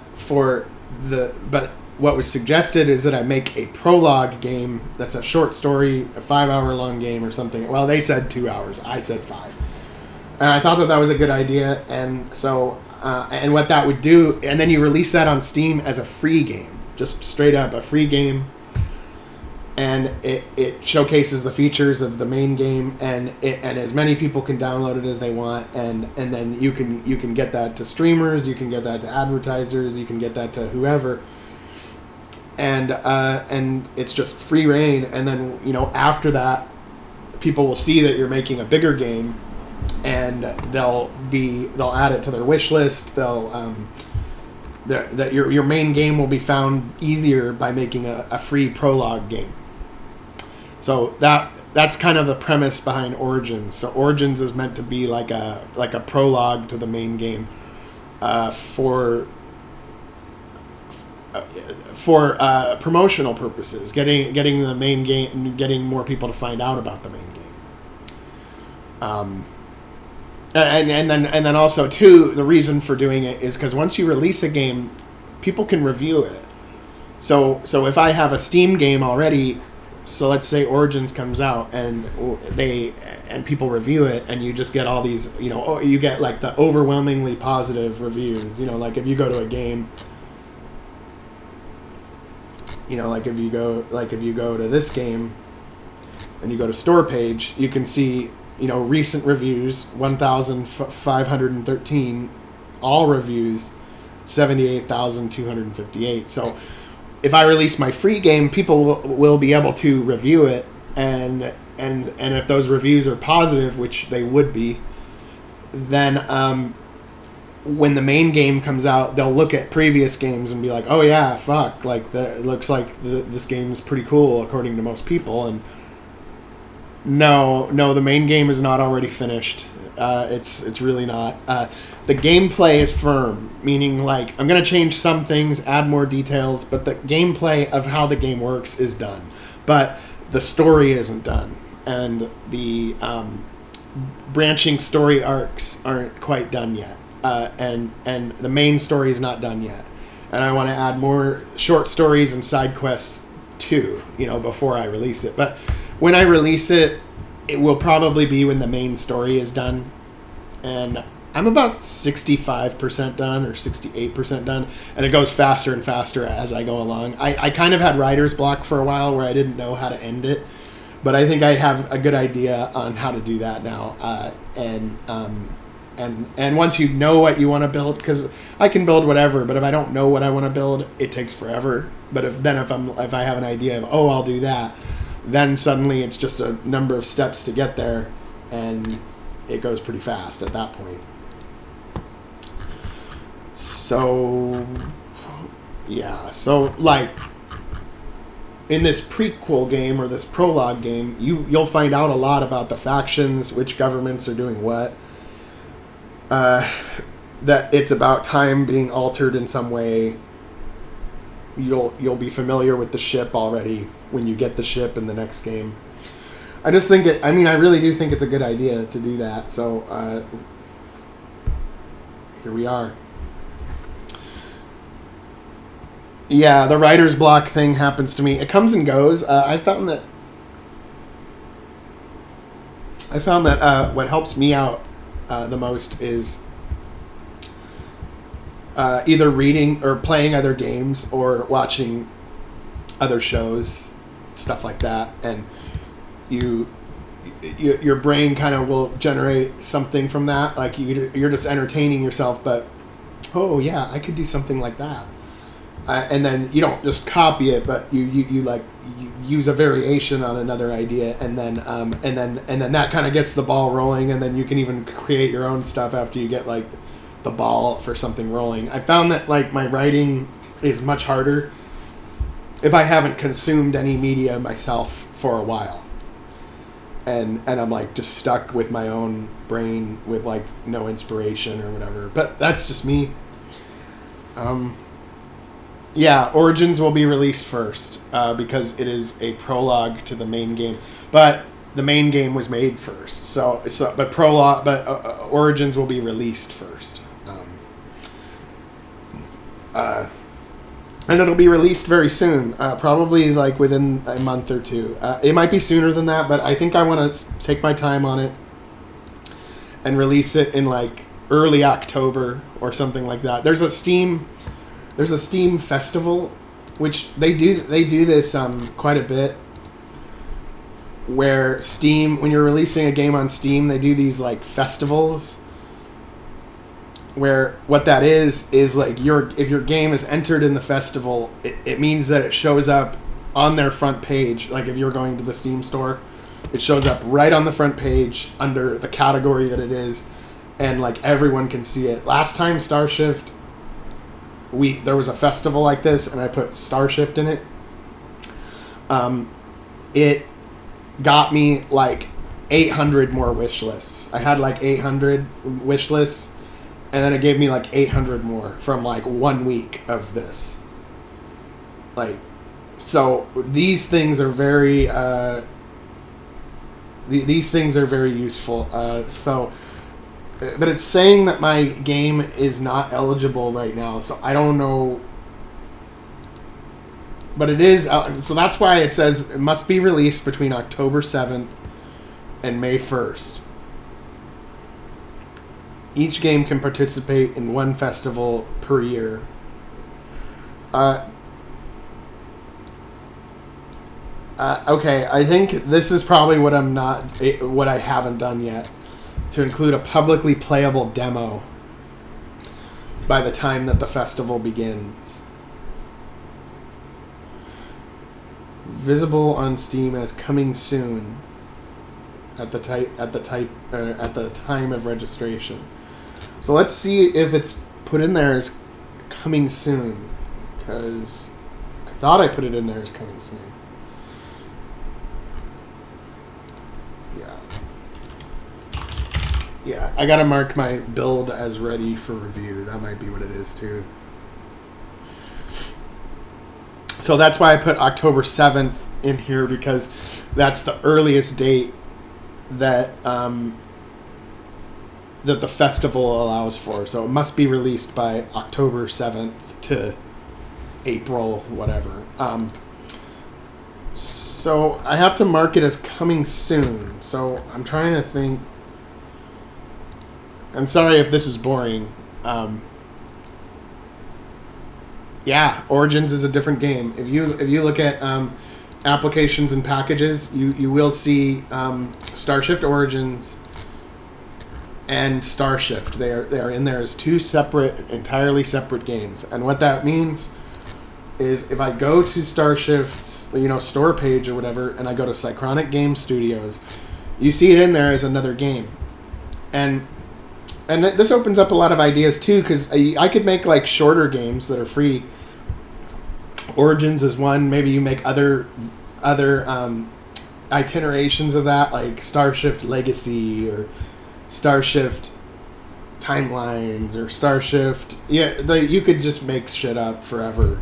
what was suggested is that I make a prologue game that's a short story, a 5-hour long game or something. Well, they said 2 hours, I said 5. And I thought that was a good idea, and so and what that would do, and then you release that on Steam as a free game, just straight up a free game, and it showcases the features of the main game, and as many people can download it as they want, and then you can get that to streamers, you can get that to advertisers, you can get that to whoever, and it's just free reign, and then after that, people will see that you're making a bigger game. And they'll add it to their wish list. That your main game will be found easier by making a free prologue game. So that's kind of the premise behind Origins. So Origins is meant to be like a prologue to the main game, for promotional purposes, getting the main game, getting more people to find out about the main game. And then also too, the reason for doing it is because once you release a game, people can review it. So if I have a Steam game already, so let's say Origins comes out and people review it, and you just get all these, you get like the overwhelmingly positive reviews. Like if you go to a game, like if you go to this game, and you go to store page, you can see. Recent reviews, 1,513, all reviews, 78,258. So if I release my free game, people will be able to review it, and if those reviews are positive, which they would be, then when the main game comes out, they'll look at previous games and be like, oh yeah, fuck, like it looks like this game is pretty cool according to most people, and No, the main game is not already finished. It's really not. The gameplay is firm, meaning like I'm gonna change some things, add more details, but the gameplay of how the game works is done. But the story isn't done, and the branching story arcs aren't quite done yet, and the main story is not done yet, and I want to add more short stories and side quests too, before I release it. But when I release it, it will probably be when the main story is done, and I'm about 65% done or 68% done, and it goes faster and faster as I go along. I kind of had writer's block for a while where I didn't know how to end it, but I think I have a good idea on how to do that now. And once you know what you want to build, because I can build whatever, but if I don't know what I want to build, it takes forever. But if I have an idea of, I'll do that, then suddenly it's just a number of steps to get there, and it goes pretty fast at that point. So, yeah. So, like, in this prequel game or this prologue game, you'll find out a lot about the factions, which governments are doing what. That it's about time being altered in some way. You'll be familiar with the ship already when you get the ship in the next game. I just think I really do think it's a good idea to do that. So here we are. Yeah, the writer's block thing happens to me. It comes and goes. I found that what helps me out the most is either reading or playing other games or watching other shows, stuff like that, and your brain kind of will generate something from that. Like you're just entertaining yourself, but oh yeah, I could do something like that. And then you don't just copy it, but you use a variation on another idea, and then that kind of gets the ball rolling, and then you can even create your own stuff after you get like the ball for something rolling. I found that like my writing is much harder if I haven't consumed any media myself for a while, and I'm like just stuck with my own brain with like no inspiration or whatever. But that's just me. Yeah, Origins will be released first because it is a prologue to the main game. But the main game was made first, but Origins will be released first, and it'll be released very soon, probably like within a month or two. It might be sooner than that, but I think I want to take my time on it and release it in like early October or something like that. There's a Steam festival, which they do this quite a bit, where Steam, when you're releasing a game on Steam, they do these like festivals where what that is like if your game is entered in the festival, it means that it shows up on their front page. Like if you're going to the Steam store, it shows up right on the front page under the category that it is, and like everyone can see it. Last time Starshift, there was a festival like this, and I put Starshift in it. It got me like 800 more wish lists. I had like 800 wish lists, and then it gave me like 800 more from like 1 week of this. Like, so these things are very useful. But it's saying that my game is not eligible right now, so I don't know. But it is, so that's why it says it must be released between October 7th and May 1st. Each game can participate in one festival per year. Okay, I think this is probably what I haven't done yet. To include a publicly playable demo by the time that the festival begins. Visible on Steam as coming soon at the time of registration. So let's see if it's put in there as coming soon, because I thought I put it in there as coming soon. Yeah, I gotta mark my build as ready for review. That might be what it is too. So that's why I put October 7th in here, because that's the earliest date that that the festival allows for. So it must be released by October 7th to April, whatever. So I have to mark it as coming soon. So I'm trying to think. I'm sorry if this is boring. Yeah, Origins is a different game. If you look at applications and packages, you will see Starshift Origins and Starshift. They are in there as two separate, entirely separate games. And what that means is if I go to Starshift's store page or whatever, and I go to Psychronic Game Studios, you see it in there as another game. And this opens up a lot of ideas too, because I could make like shorter games that are free. Origins is one. Maybe you make other itinerations of that, like Starshift Legacy or Starshift Timelines or Starshift. Yeah, you could just make shit up forever.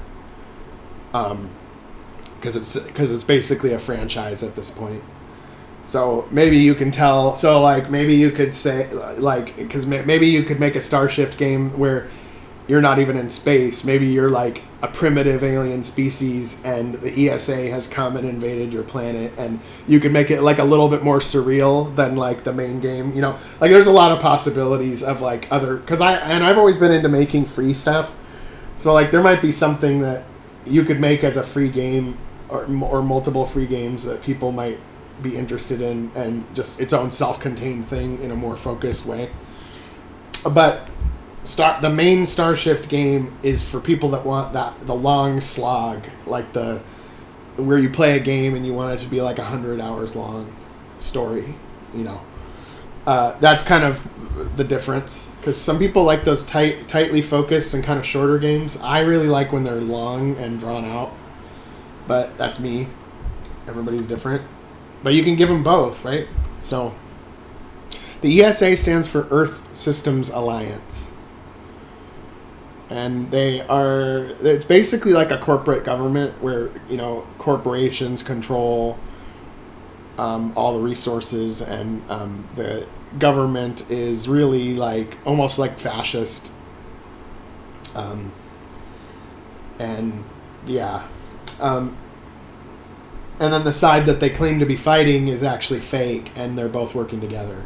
Because it's basically a franchise at this point. So maybe you can tell. So like maybe you could say because maybe you could make a Starshift game where you're not even in space. Maybe you're like a primitive alien species, and the ESA has come and invaded your planet, and you could make it like a little bit more surreal than like the main game. Like there's a lot of possibilities of like other. I've always been into making free stuff. So like there might be something that you could make as a free game or multiple free games that people might be interested in, and just its own self-contained thing in a more focused way. But the main Starshift game is for people that want the long slog, like where you play a game and you want it to be like 100 hours long story. That's kind of the difference, because some people like those tightly focused and kind of shorter games. I really like when they're long and drawn out, but that's me. Everybody's different. But you can give them both, right? So the ESA stands for Earth Systems Alliance. And it's basically like a corporate government where, corporations control all the resources, and the government is really like almost like fascist. And then the side that they claim to be fighting is actually fake, and they're both working together.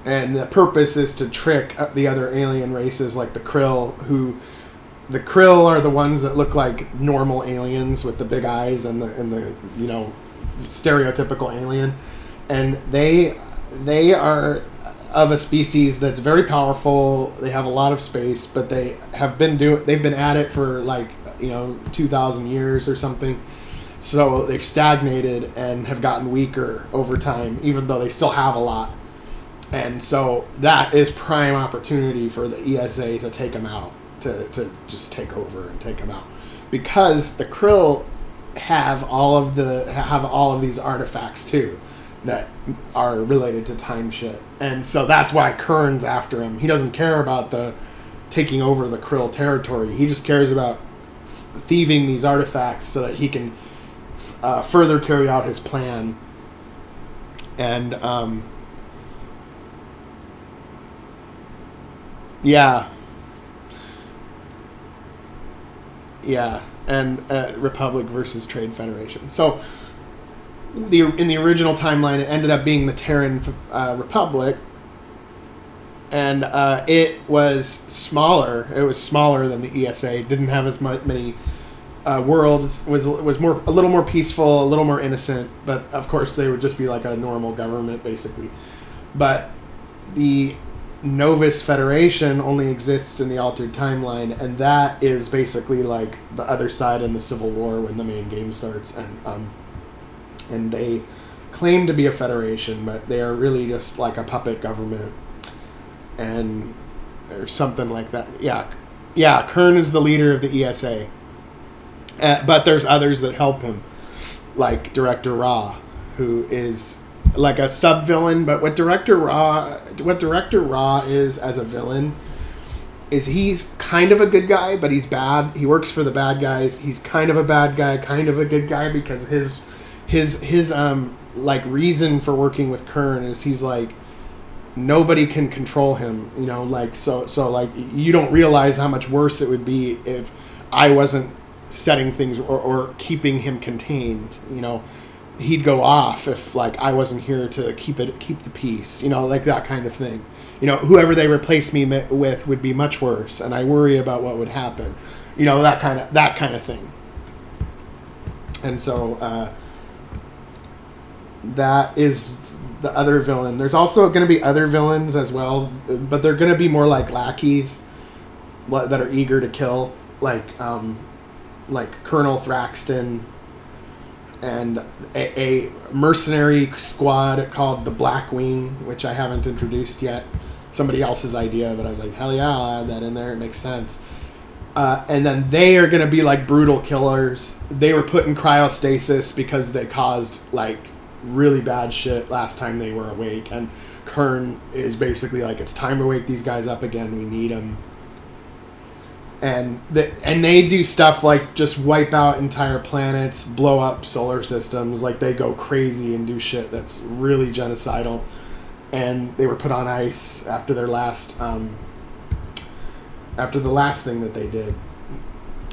And the purpose is to trick the other alien races, like the Krill, the Krill are the ones that look like normal aliens with the big eyes and the stereotypical alien, and they are of a species that's very powerful. They have a lot of space, but they've been at it for like 2,000 years or something. So they've stagnated and have gotten weaker over time, even though they still have a lot. And so that is prime opportunity for the ESA to take them out, to just take over and take them out, because the Krill have all of these artifacts too that are related to time shit. And so that's why Kern's after him. He doesn't care about the taking over the Krill territory. He just cares about thieving these artifacts so that he can further carry out his plan. And and Republic versus Trade Federation. So in the original timeline, it ended up being the Terran Republic, and it was smaller. It was smaller than the ESA. It didn't have as many worlds. Was a little more peaceful, a little more innocent. But of course, they would just be like a normal government, basically. But the Novus Federation only exists in the altered timeline, and that is basically like the other side in the Civil War when the main game starts. And they claim to be a federation, but they are really just like a puppet government, or something like that. Yeah. Kern is the leader of the ESA, but there's others that help him, like Director Ra, who is like a sub-villain. But what Director Ra is as a villain is he's kind of a good guy, but he's bad. He works for the bad guys. He's kind of a bad guy, kind of a good guy, because his like reason for working with Kern is he's like nobody can control him, you know, like, so like, you don't realize how much worse it would be if I wasn't setting things or keeping him contained, you know. He'd go off if, like, I wasn't here to keep the peace, you know, like that kind of thing. You know, whoever they replace me with would be much worse, and I worry about what would happen, you know, that kind of thing. And so that is the other villain. There's also going to be other villains as well, but they're going to be more like lackeys that are eager to kill, like Colonel Thraxton, and a mercenary squad called the Black Wing, which I haven't introduced yet. Somebody else's idea, but I was like, hell yeah, I'll add that in there. It makes sense. And then they are going to be like brutal killers. They were put in cryostasis because they caused like really bad shit last time they were awake. And Kern is basically like, it's time to wake these guys up again. We need them. And they do stuff like just wipe out entire planets, blow up solar systems. Like, they go crazy and do shit that's really genocidal. And they were put on ice after their last, after the last thing that they did.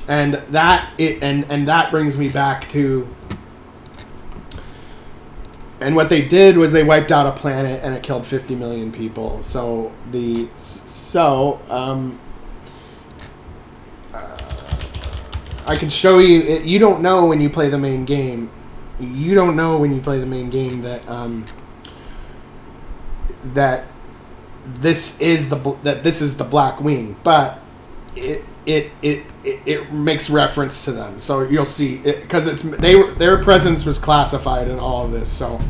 And that brings me back to, and what they did was they wiped out a planet and it killed 50 million people. I can show you. You don't know when you play the main game. You don't know when you play the main game that that this is the Black Wing, but it makes reference to them. So you'll see it, because their presence was classified in all of this, so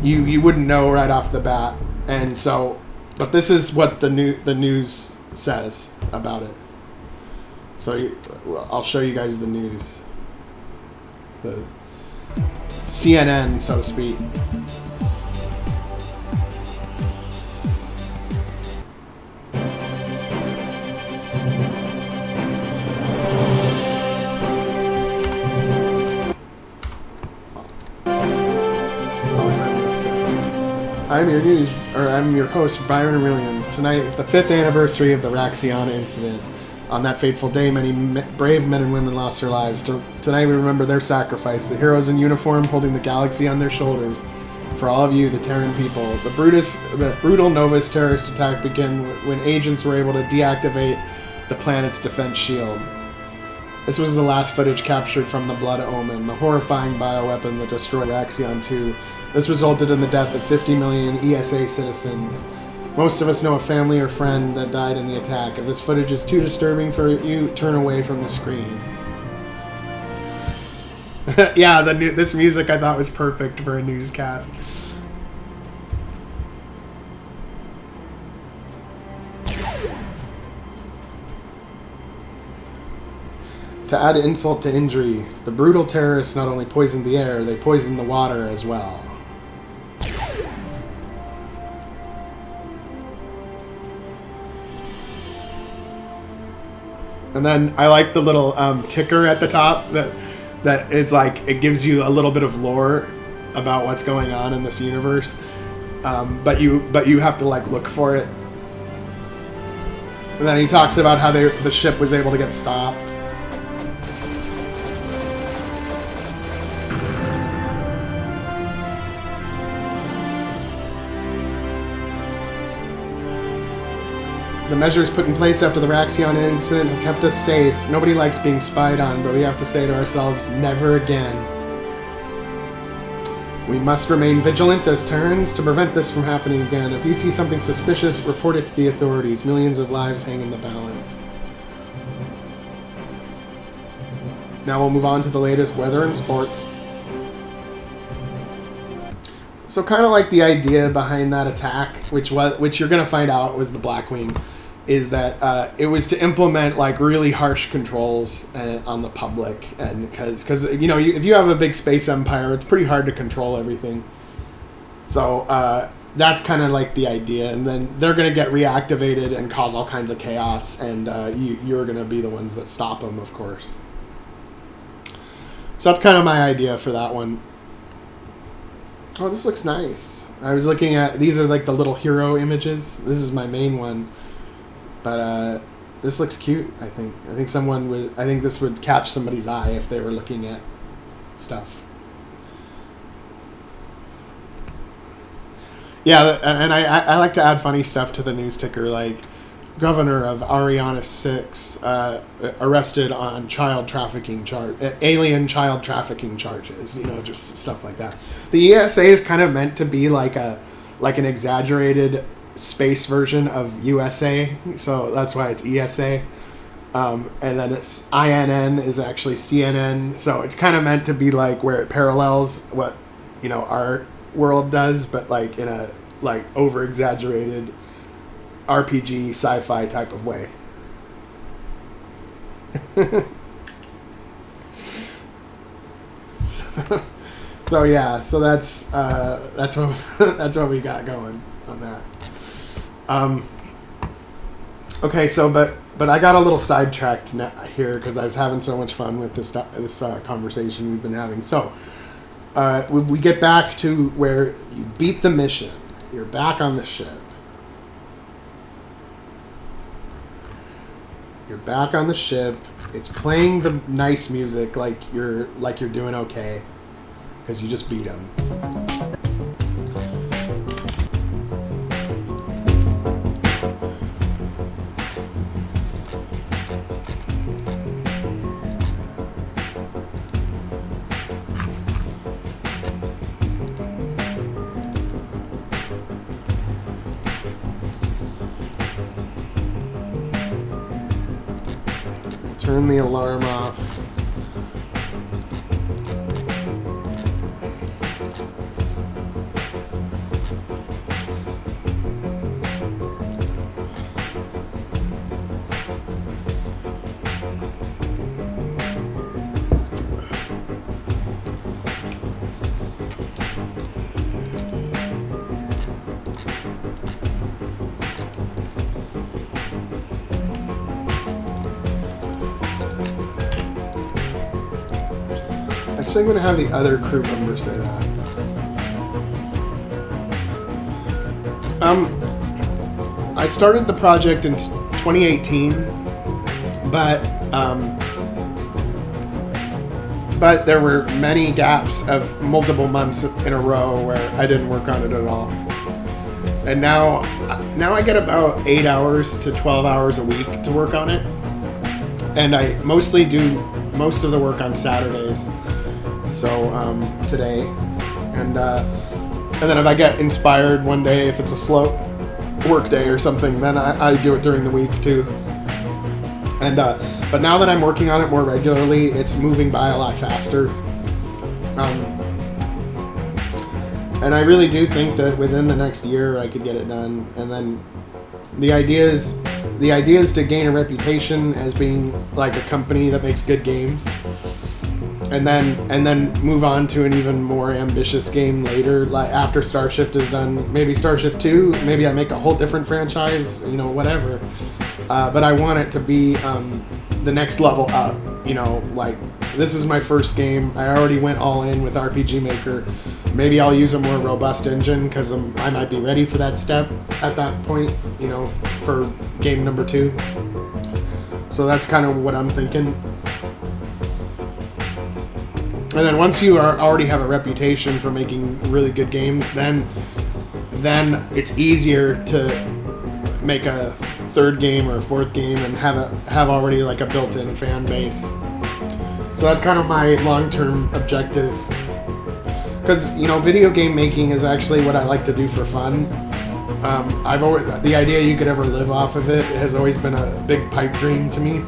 you wouldn't know right off the bat. And so, but this is what the news says about it. So I'll show you guys the news. The CNN, so to speak. I'm your host, Byron Williams. Tonight is the 5th anniversary of the Raxiana incident. On that fateful day, many brave men and women lost their lives. Tonight we remember their sacrifice, the heroes in uniform holding the galaxy on their shoulders. For all of you, the Terran people, the brutal Novus terrorist attack began when agents were able to deactivate the planet's defense shield. This was the last footage captured from the Blood Omen, the horrifying bioweapon that destroyed Raxion 2. This resulted in the death of 50 million ESA citizens. Most of us know a family or friend that died in the attack. If this footage is too disturbing for you, turn away from the screen. Yeah, this music I thought was perfect for a newscast. To add insult to injury, the brutal terrorists not only poisoned the air, they poisoned the water as well. And then I like the little ticker at the top that is like, it gives you a little bit of lore about what's going on in this universe, but you have to like look for it. And then he talks about how the ship was able to get stopped. The measures put in place after the Raxion incident have kept us safe. Nobody likes being spied on, but we have to say to ourselves, never again. We must remain vigilant as Terrans to prevent this from happening again. If you see something suspicious, report it to the authorities. Millions of lives hang in the balance. Now we'll move on to the latest weather and sports. So kind of like the idea behind that attack, which you're going to find out was the Black Wing, is that it was to implement like really harsh controls on the public, and because you know, if you have a big space empire, it's pretty hard to control everything. So that's kind of like the idea, and then they're going to get reactivated and cause all kinds of chaos, and you're going to be the ones that stop them, of course. So that's kind of my idea for that one. Oh, this looks nice. I was looking at, these are like the little hero images. This is my main one, but this looks cute. I think I think this would catch somebody's eye if they were looking at stuff. Yeah, and I like to add funny stuff to the news ticker, like governor of Ariana 6 arrested on alien child trafficking charges. You know, just stuff like that. The ESA is kind of meant to be like an exaggerated space version of USA, so that's why it's ESA. And then it's INN is actually CNN, so it's kind of meant to be like where it parallels what, you know, our world does, but like in a like over exaggerated RPG sci-fi type of way. so yeah, so that's what that's what we got going on that. Okay, so but I got a little sidetracked here because I was having so much fun with this conversation we've been having. So we get back to where you beat the mission. You're back on the ship. You're back on the ship. It's playing the nice music, like you're doing okay, because you just beat him. Turn the alarm off. Actually, I'm going to have the other crew member say that. I started the project in 2018, but there were many gaps of multiple months in a row where I didn't work on it at all. And now I get about 8 hours to 12 hours a week to work on it. And I mostly do most of the work on Saturdays. So today, and then if I get inspired one day, if it's a slow work day or something, then I do it during the week too. And but now that I'm working on it more regularly, it's moving by a lot faster. And I really do think that within the next year I could get it done. And then the idea is to gain a reputation as being like a company that makes good games. And then move on to an even more ambitious game later, like after Starshift is done. Maybe Starshift 2, maybe I make a whole different franchise, you know, whatever. But I want it to be the next level up, you know, like this is my first game. I already went all in with RPG Maker. Maybe I'll use a more robust engine because I might be ready for that step at that point, you know, for game number 2. So that's kind of what I'm thinking. And then once you already have a reputation for making really good games, then it's easier to make a third game or a fourth game and have already like a built-in fan base. So that's kind of my long-term objective. Because, you know, video game making is actually what I like to do for fun. The idea you could ever live off of it has always been a big pipe dream to me.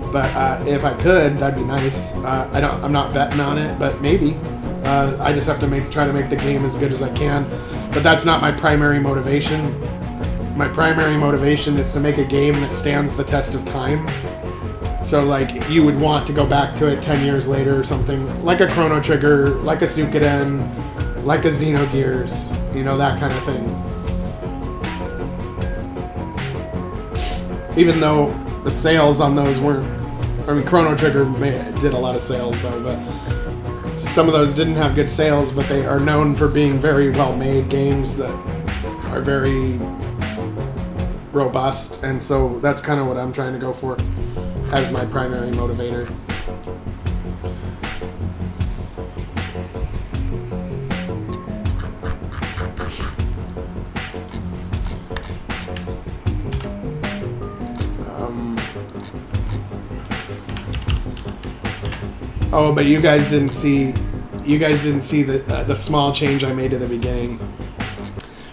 But if I could, that'd be nice. I'm not betting on it, but maybe. I just have to try to make the game as good as I can. But that's not my primary motivation. My primary motivation is to make a game that stands the test of time. So, like, you would want to go back to it 10 years later or something. Like a Chrono Trigger, like a Suikoden, like a Xenogears, you know, that kind of thing. Even though the sales on those weren't... I mean, Chrono Trigger did a lot of sales, though, but some of those didn't have good sales, but they are known for being very well-made games that are very robust, and so that's kind of what I'm trying to go for as my primary motivator. Oh, but you guys didn't see the small change I made at the beginning.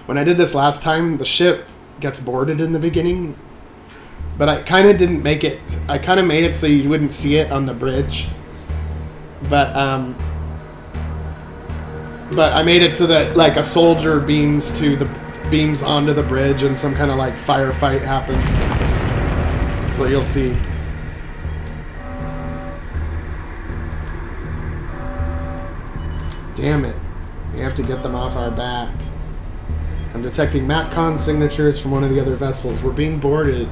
When I did this last time, the ship gets boarded in the beginning, but I kind of didn't make it. I kind of made it so you wouldn't see it on the bridge, but I made it so that like a soldier beams onto the bridge and some kind of like firefight happens. So you'll see. Damn it. We have to get them off our back. I'm detecting MatCon signatures from one of the other vessels. We're being boarded.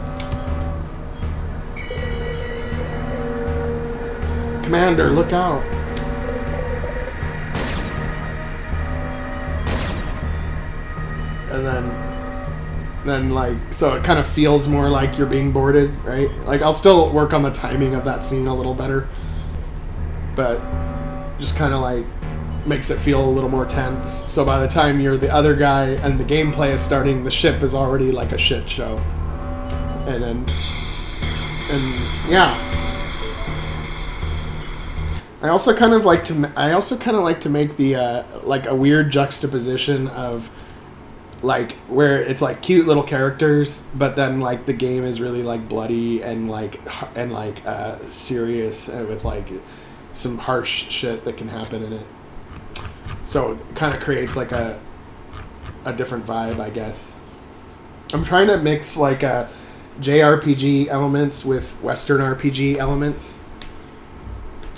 Commander, look out. And then like, so it kind of feels more like you're being boarded, right? Like, I'll still work on the timing of that scene a little better, but just kind of like makes it feel a little more tense. So by the time you're the other guy and the gameplay is starting, the ship is already like a shit show. And yeah. I also kind of like to make the like a weird juxtaposition of like where it's like cute little characters, but then like the game is really like bloody and like serious and with like some harsh shit that can happen in it. So it kind of creates like a different vibe, I guess. I'm trying to mix like JRPG elements with Western RPG elements,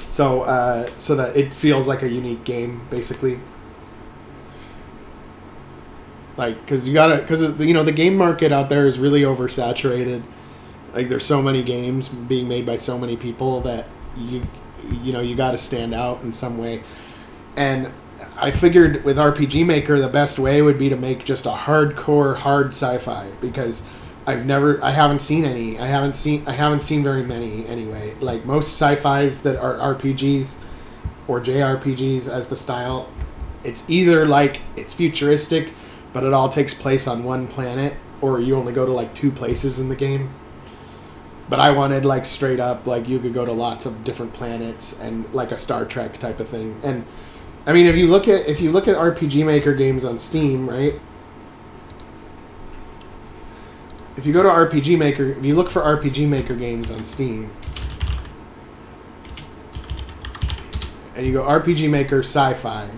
so that it feels like a unique game, basically. Like, because the game market out there is really oversaturated. Like, there's so many games being made by so many people that you got to stand out in some way. And I figured with RPG Maker, the best way would be to make just a hardcore hard sci-fi, because I haven't seen very many anyway. Like, most sci-fis that are RPGs or JRPGs as the style, it's either like it's futuristic, but it all takes place on one planet, or you only go to like 2 places in the game. But I wanted like straight up, like you could go to lots of different planets and like a Star Trek type of thing. And I mean, if you look at RPG Maker games on Steam, right? If you go to RPG Maker, if you look for RPG Maker games on Steam, and you go RPG Maker Sci-Fi,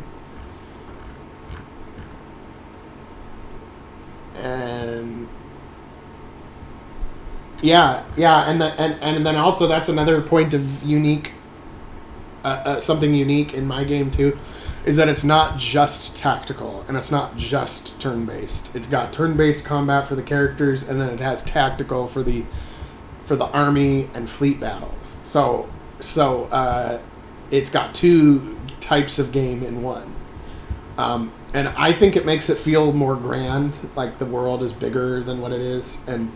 and yeah, and then also that's another point of unique, something unique in my game too, is that it's not just tactical and it's not just turn-based. It's got turn-based combat for the characters, and then it has tactical for the army and fleet battles. So it's got 2 types of game in one. And I think it makes it feel more grand, like the world is bigger than what it is. And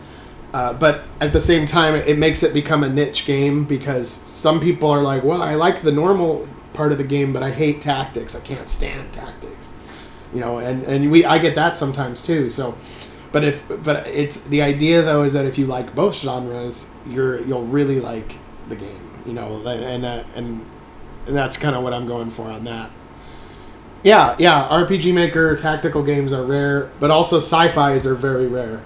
but at the same time, it makes it become a niche game, because some people are like, well, I like the normal part of the game, but I hate tactics. I can't stand tactics. And I get that sometimes too. So, but it's the idea though is that if you like both genres, you'll really like the game. And that's kind of what I'm going for on that. Yeah, RPG Maker tactical games are rare, but also sci-fis are very rare.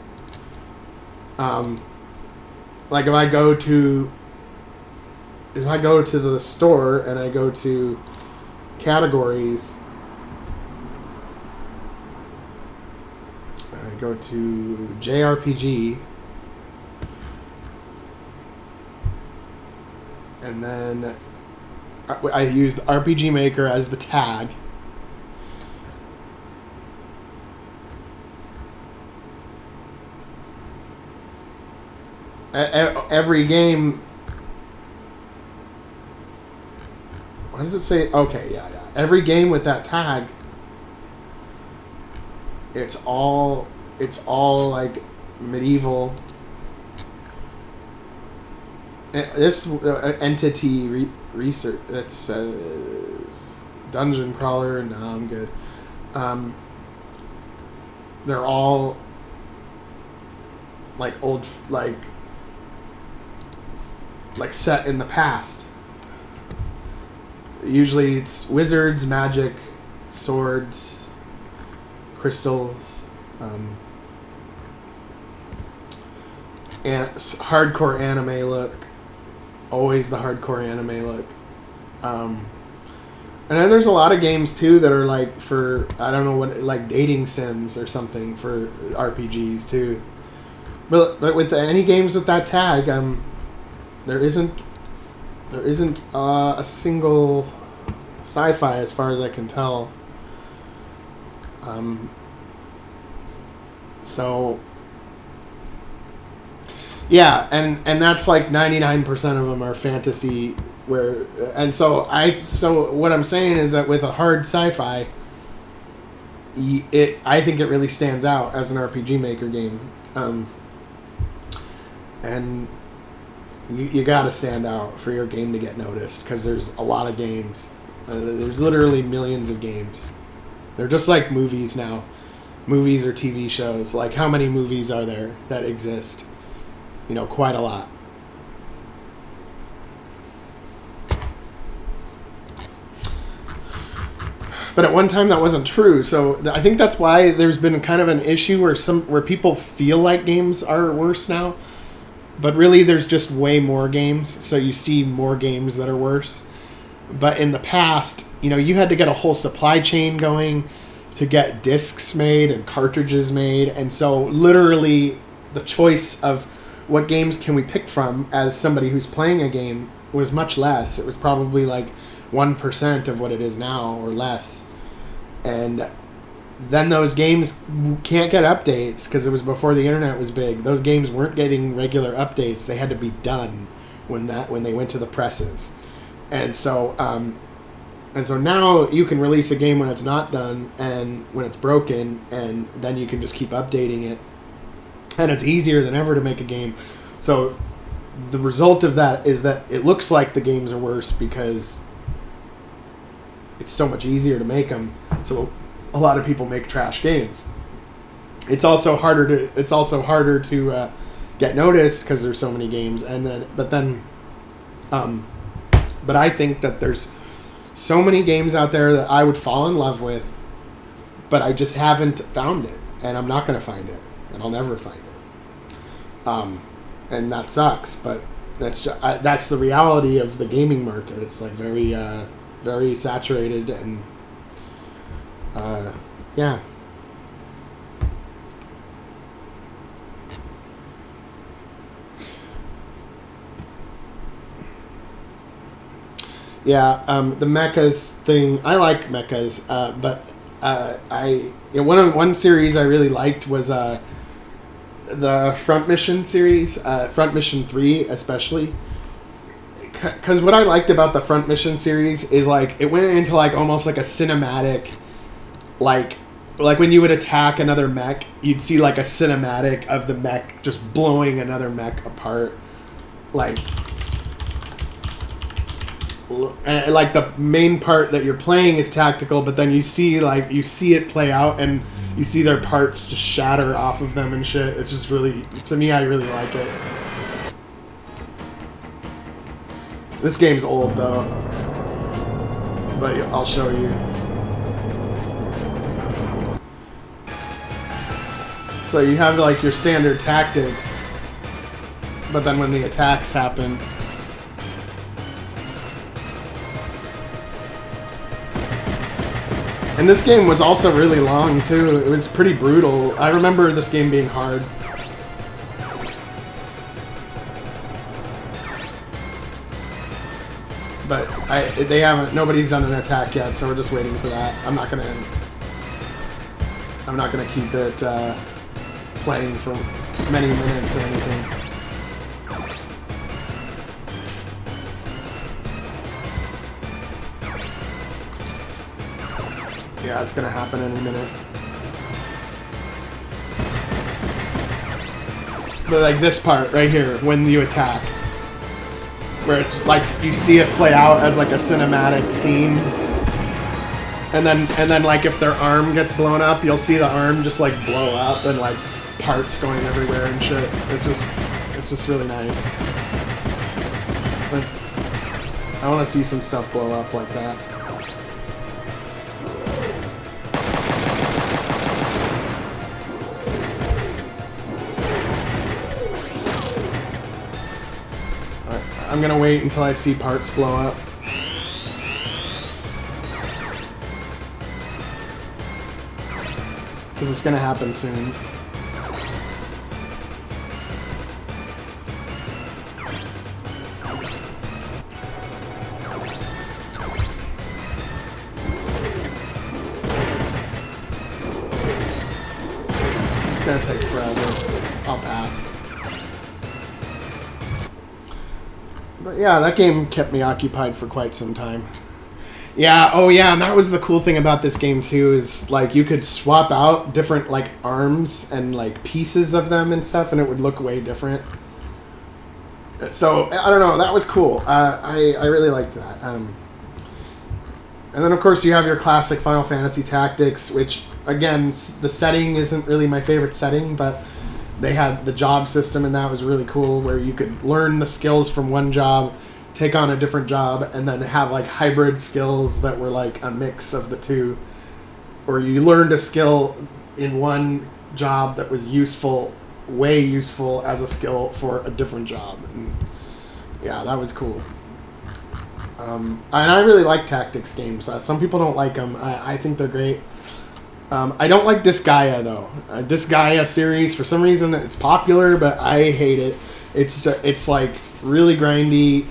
Like if I go to the store and I go to categories, I go to JRPG, and then I used RPG Maker as the tag. Every game What does it say? Okay, yeah. Every game with that tag, it's all like medieval. This entity research, it says dungeon crawler. No, I'm good. They're all like old, like set in the past. Usually it's wizards, magic, swords, crystals, and hardcore anime look. Always the hardcore anime look. And then there's a lot of games too that are like for, I don't know what, like dating sims or something for RPGs too. But with any games with that tag, there isn't a single sci-fi as far as I can tell. So yeah, and that's like 99% of them are fantasy. So what I'm saying is that with a hard sci-fi, I think it really stands out as an RPG Maker game, and you got to stand out for your game to get noticed, because there's a lot of games. There's literally millions of games. They're just like movies now, movies or TV shows. Like, how many movies are there that exist? Quite a lot. But at one time that wasn't true, so I think that's why there's been kind of an issue where people feel like games are worse now, but really there's just way more games, so you see more games that are worse. But in the past, you had to get a whole supply chain going to get discs made and cartridges made, and so literally the choice of what games can we pick from as somebody who's playing a game was much less. It was probably like 1% of what it is now or less. And then those games can't get updates because it was before the internet was big. Those games weren't getting regular updates. They had to be done when they went to the presses. And so now you can release a game when it's not done and when it's broken, and then you can just keep updating it. And it's easier than ever to make a game. So the result of that is that it looks like the games are worse because it's so much easier to make them. So a lot of people make trash games. It's also harder to get noticed because there's so many games. But I think that there's so many games out there that I would fall in love with, but I just haven't found it, and I'm not going to find it, and I'll never find it. And that sucks, but that's the reality of the gaming market. It's like very very saturated, and yeah. The mechas thing, I like mechas, but one series I really liked was the Front Mission series, Front Mission 3 especially. Because what I liked about the Front Mission series is like it went into like almost like a cinematic, like when you would attack another mech, you'd see like a cinematic of the mech just blowing another mech apart, like the main part that you're playing is tactical, but then you see it play out and you see their parts just shatter off of them and shit. It's just really, to me, I really like it. This game's old though, but I'll show you. So you have like your standard tactics, but then when the attacks happen, and this game was also really long too. It was pretty brutal. I remember this game being hard. But nobody's done an attack yet, so we're just waiting for that. I'm not gonna keep it playing for many minutes or anything. Yeah, it's gonna happen any minute. But like this part right here, when you attack, where it, like you see it play out as like a cinematic scene, and then like if their arm gets blown up, you'll see the arm just like blow up and like parts going everywhere and shit. It's just really nice. But I want to see some stuff blow up like that. I'm gonna wait until I see parts blow up. Because it's gonna happen soon. It's gonna take forever. I'll pass. But yeah, that game kept me occupied for quite some time. Yeah, oh yeah, and that was the cool thing about this game too, is like you could swap out different like arms and like pieces of them and stuff, and it would look way different. So I don't know, that was cool. I really liked that. And then of course you have your classic Final Fantasy Tactics, which again the setting isn't really my favorite setting, but they had the job system, and that was really cool, where you could learn the skills from one job, take on a different job, and then have like hybrid skills that were like a mix of the two. Or you learned a skill in one job that was useful, way useful as a skill for a different job. And yeah, that was cool. And I really like tactics games. Some people don't like them. I think they're great. I don't like Disgaea though. Disgaea series, for some reason it's popular, but I hate it. It's like really grindy.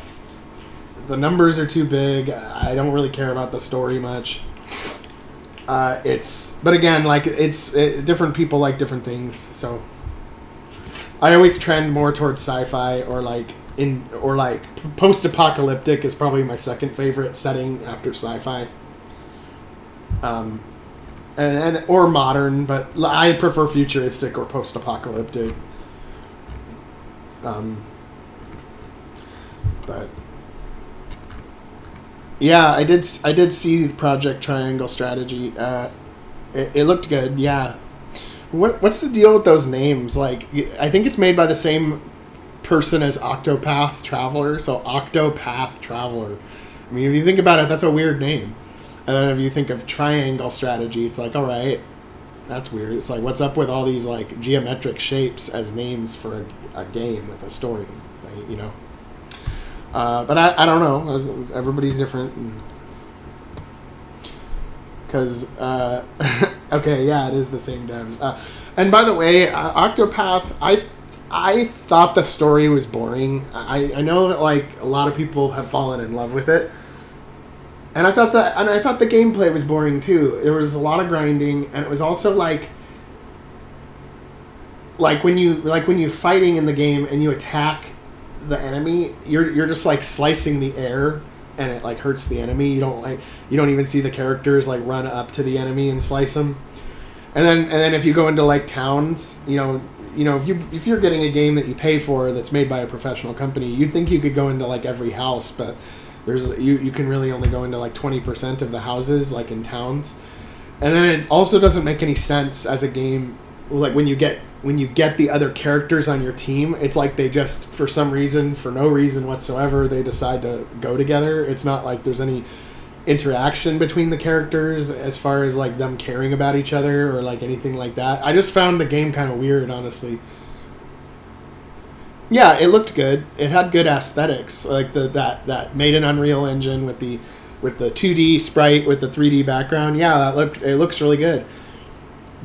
The numbers are too big. I don't really care about the story much. But again, like different people like different things. So I always trend more towards sci-fi or post-apocalyptic is probably my second favorite setting after sci-fi. Or modern, but I prefer futuristic or post-apocalyptic. But yeah, I did see Project Triangle Strategy. It looked good. Yeah. What's the deal with those names? Like, I think it's made by the same person as Octopath Traveler. So Octopath Traveler. I mean, if you think about it, that's a weird name. And then if you think of Triangle Strategy, it's like, all right, that's weird. It's like, what's up with all these like geometric shapes as names for a game with a story, right? You know? But I don't know. Everybody's different. Because, okay, yeah, it is the same devs. And by the way, Octopath, I thought the story was boring. I know that like a lot of people have fallen in love with it. And I thought the gameplay was boring too. There was a lot of grinding, and it was also like when you fighting in the game and you attack the enemy, you're just like slicing the air, and it like hurts the enemy. You don't even see the characters like run up to the enemy and slice them. And then if you go into like towns, you know if you're getting a game that you pay for that's made by a professional company, you'd think you could go into like every house, but you can really only go into like 20% of the houses, like in towns. And then it also doesn't make any sense as a game, like when you get the other characters on your team, it's like they just, for some reason, for no reason whatsoever, they decide to go together. It's not like there's any interaction between the characters as far as like them caring about each other or like anything like that. I just found the game kind of weird, honestly. Yeah, it looked good. It had good aesthetics, like that made an Unreal Engine with the 2D sprite with the 3D background. Yeah, it looks really good.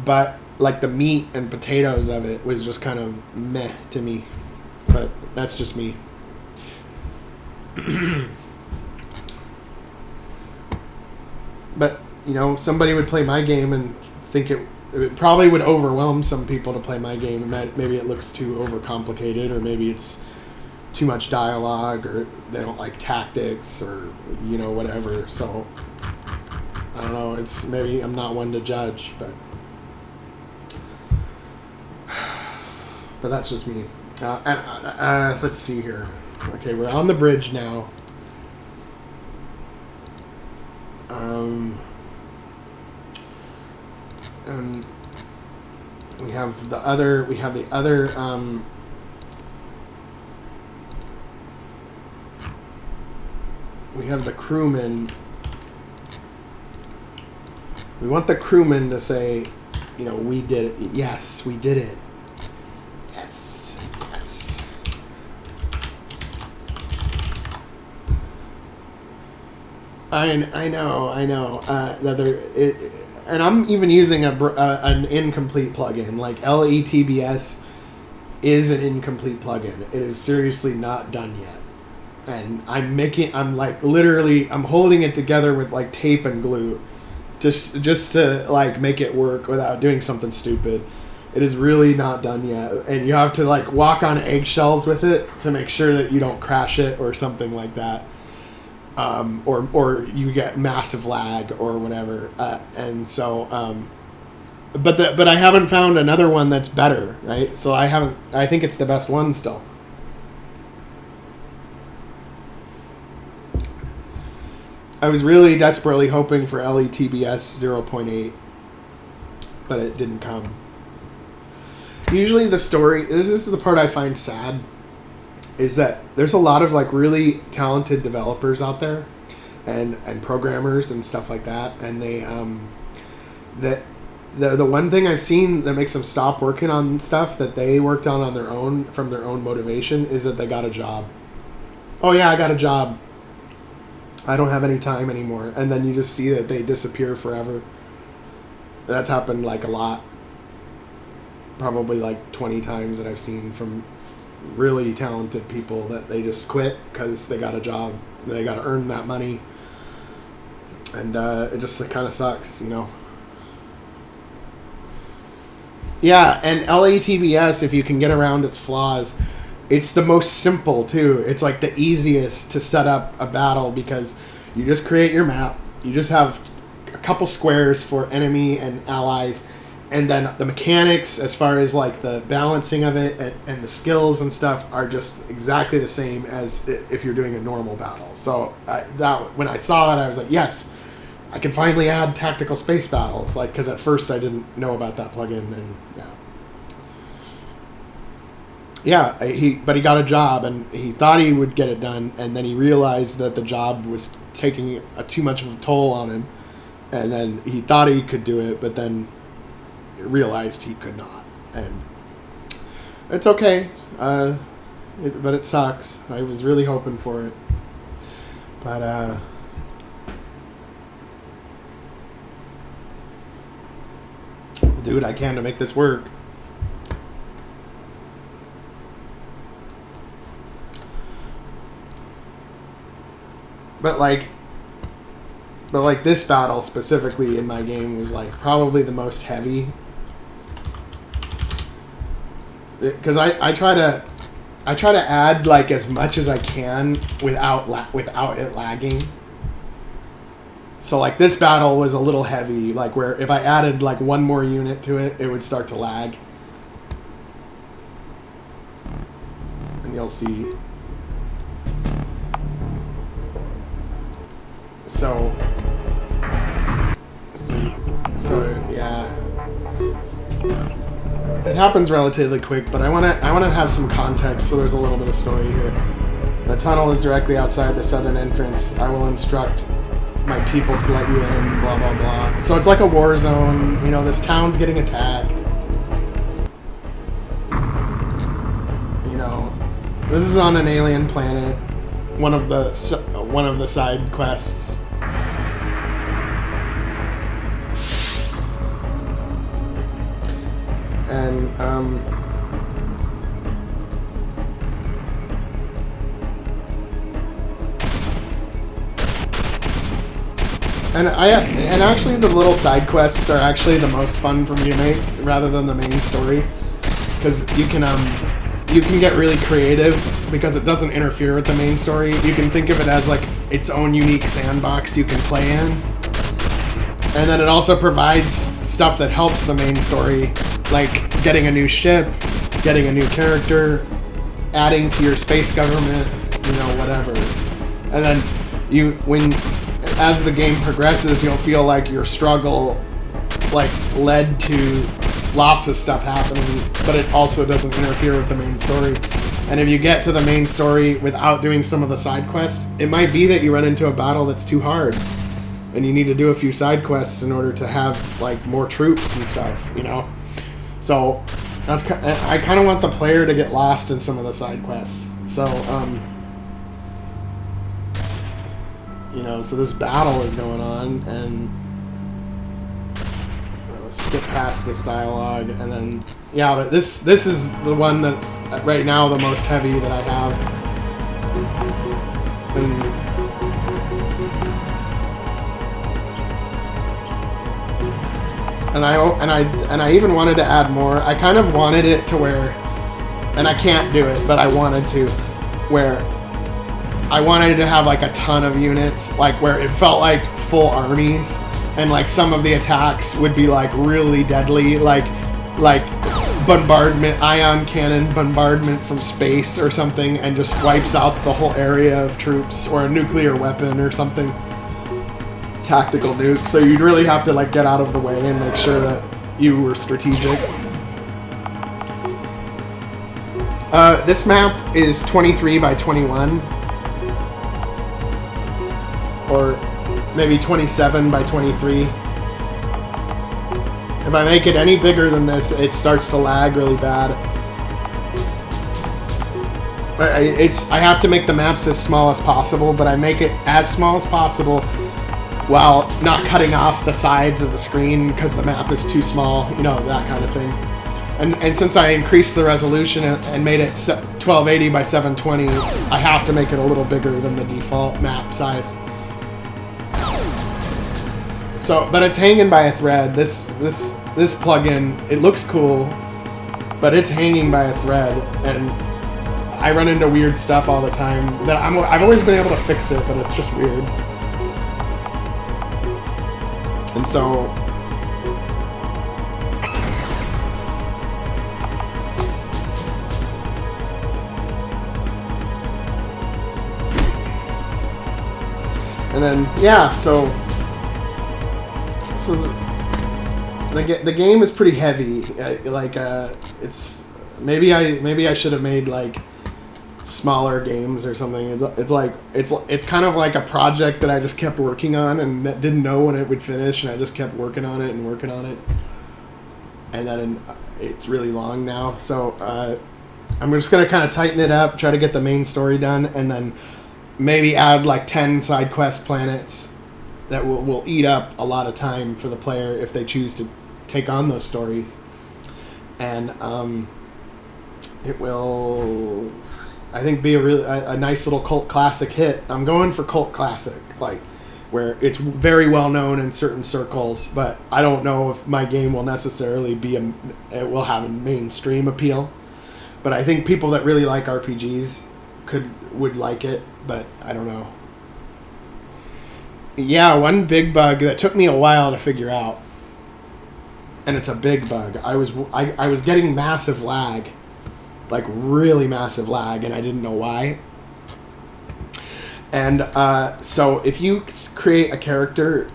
But like the meat and potatoes of it was just kind of meh to me. But that's just me. But somebody would play my game and think it probably would overwhelm some people to play my game. Maybe it looks too overcomplicated, or maybe it's too much dialogue, or they don't like tactics, or whatever. So I don't know. It's maybe I'm not one to judge, but that's just me. Let's see here. Okay, we're on the bridge now. And we have the other. We have the other. We have the crewman. We want the crewman to say, you know, we did it. Yes, we did it. Yes. Yes. I know. And I'm even using an incomplete plugin. Like LETBS is an incomplete plugin. It is seriously not done yet. And I'm like literally, I'm holding it together with like tape and glue. Just to like make it work without doing something stupid. It is really not done yet, and you have to like walk on eggshells with it to make sure that you don't crash it or something like that, or you get massive lag or whatever. And so, but I haven't found another one that's better, right? So I think it's the best one still. I was really desperately hoping for LETBS 0.8, but it didn't come. Usually the story, this is the part I find sad, is that there's a lot of like really talented developers out there and programmers and stuff like that, and they the one thing I've seen that makes them stop working on stuff that they worked on their own from their own motivation is that they got a job. Oh yeah, I got a job. I don't have any time anymore. And then you just see that they disappear forever. That's happened like a lot. Probably like 20 times that I've seen from really talented people that they just quit because they got a job. They got to earn that money. And it just kind of sucks, you know. Yeah, and LATBS, if you can get around its flaws, it's the most simple, too. It's like the easiest to set up a battle because you just create your map. You just have a couple squares for enemy and allies. And then the mechanics, as far as like the balancing of it and the skills and stuff, are just exactly the same as if you're doing a normal battle. So when I saw that, I was like, yes, I can finally add tactical space battles. Like, because at first I didn't know about that plugin, and yeah. Yeah, but he got a job, and he thought he would get it done, and then he realized that the job was taking too much of a toll on him, and then he thought he could do it, but then realized he could not, and it's okay, but it sucks. I was really hoping for it, but dude, I can to make this work. But like this battle specifically in my game was like probably the most heavy, because I try to add like as much as I can without it lagging. So like this battle was a little heavy, like where if I added like one more unit to it, it would start to lag, and you'll see. So yeah, it happens relatively quick, but I want to have some context, so there's a little bit of story here. The tunnel is directly outside the southern entrance. I will instruct my people to let you in, blah blah blah. So it's like a war zone, you know, this town's getting attacked. You know, this is on an alien planet, one of the side quests. And actually the little side quests are actually the most fun for me to make rather than the main story, because you can get really creative because it doesn't interfere with the main story. You can think of it as like its own unique sandbox you can play in. And then it also provides stuff that helps the main story, like getting a new ship, getting a new character, adding to your space government, you know, whatever. And then as the game progresses, you'll feel like your struggle like led to lots of stuff happening, but it also doesn't interfere with the main story. And if you get to the main story without doing some of the side quests, it might be that you run into a battle that's too hard and you need to do a few side quests in order to have like more troops and stuff, you know. So I kind of want the player to get lost in some of the side quests. So you know, so this battle is going on, and let's skip past this dialogue, and then yeah, but this is the one that's right now the most heavy that I have. And I even wanted to add more. I kind of wanted it to where, and I can't do it, but I wanted to, where I wanted to have like a ton of units, like where it felt like full armies, and like some of the attacks would be like really deadly, like bombardment, ion cannon bombardment from space or something, and just wipes out the whole area of troops, or a nuclear weapon or something. Tactical nuke, so you'd really have to like get out of the way and make sure that you were strategic. This map is 23 by 21, or maybe 27 by 23. If I make it any bigger than this, it starts to lag really bad. But I have to make the maps as small as possible, but I make it as small as possible while not cutting off the sides of the screen because the map is too small, you know, that kind of thing. And since I increased the resolution and made it 1280 by 720, I have to make it a little bigger than the default map size. So, but it's hanging by a thread. This plugin, it looks cool, but it's hanging by a thread, and I run into weird stuff all the time that I've always been able to fix it, but it's just weird. And so and then yeah, so the game is pretty heavy. It's maybe I should have made like smaller games or something. It's kind of like a project that I just kept working on and didn't know when it would finish, and I just kept working on it, and then it's really long now. So I'm just gonna kind of tighten it up, try to get the main story done, and then maybe add like 10 side quest planets that will eat up a lot of time for the player if they choose to take on those stories. And it will, I think, be a nice little cult classic hit. I'm going for cult classic, like where it's very well known in certain circles, but I don't know if my game will necessarily it will have a mainstream appeal. But I think people that really like RPGs would like it, but I don't know. Yeah, one big bug that took me a while to figure out, and it's a big bug. I was getting massive lag, like really massive lag, and I didn't know why. And so if you create a character,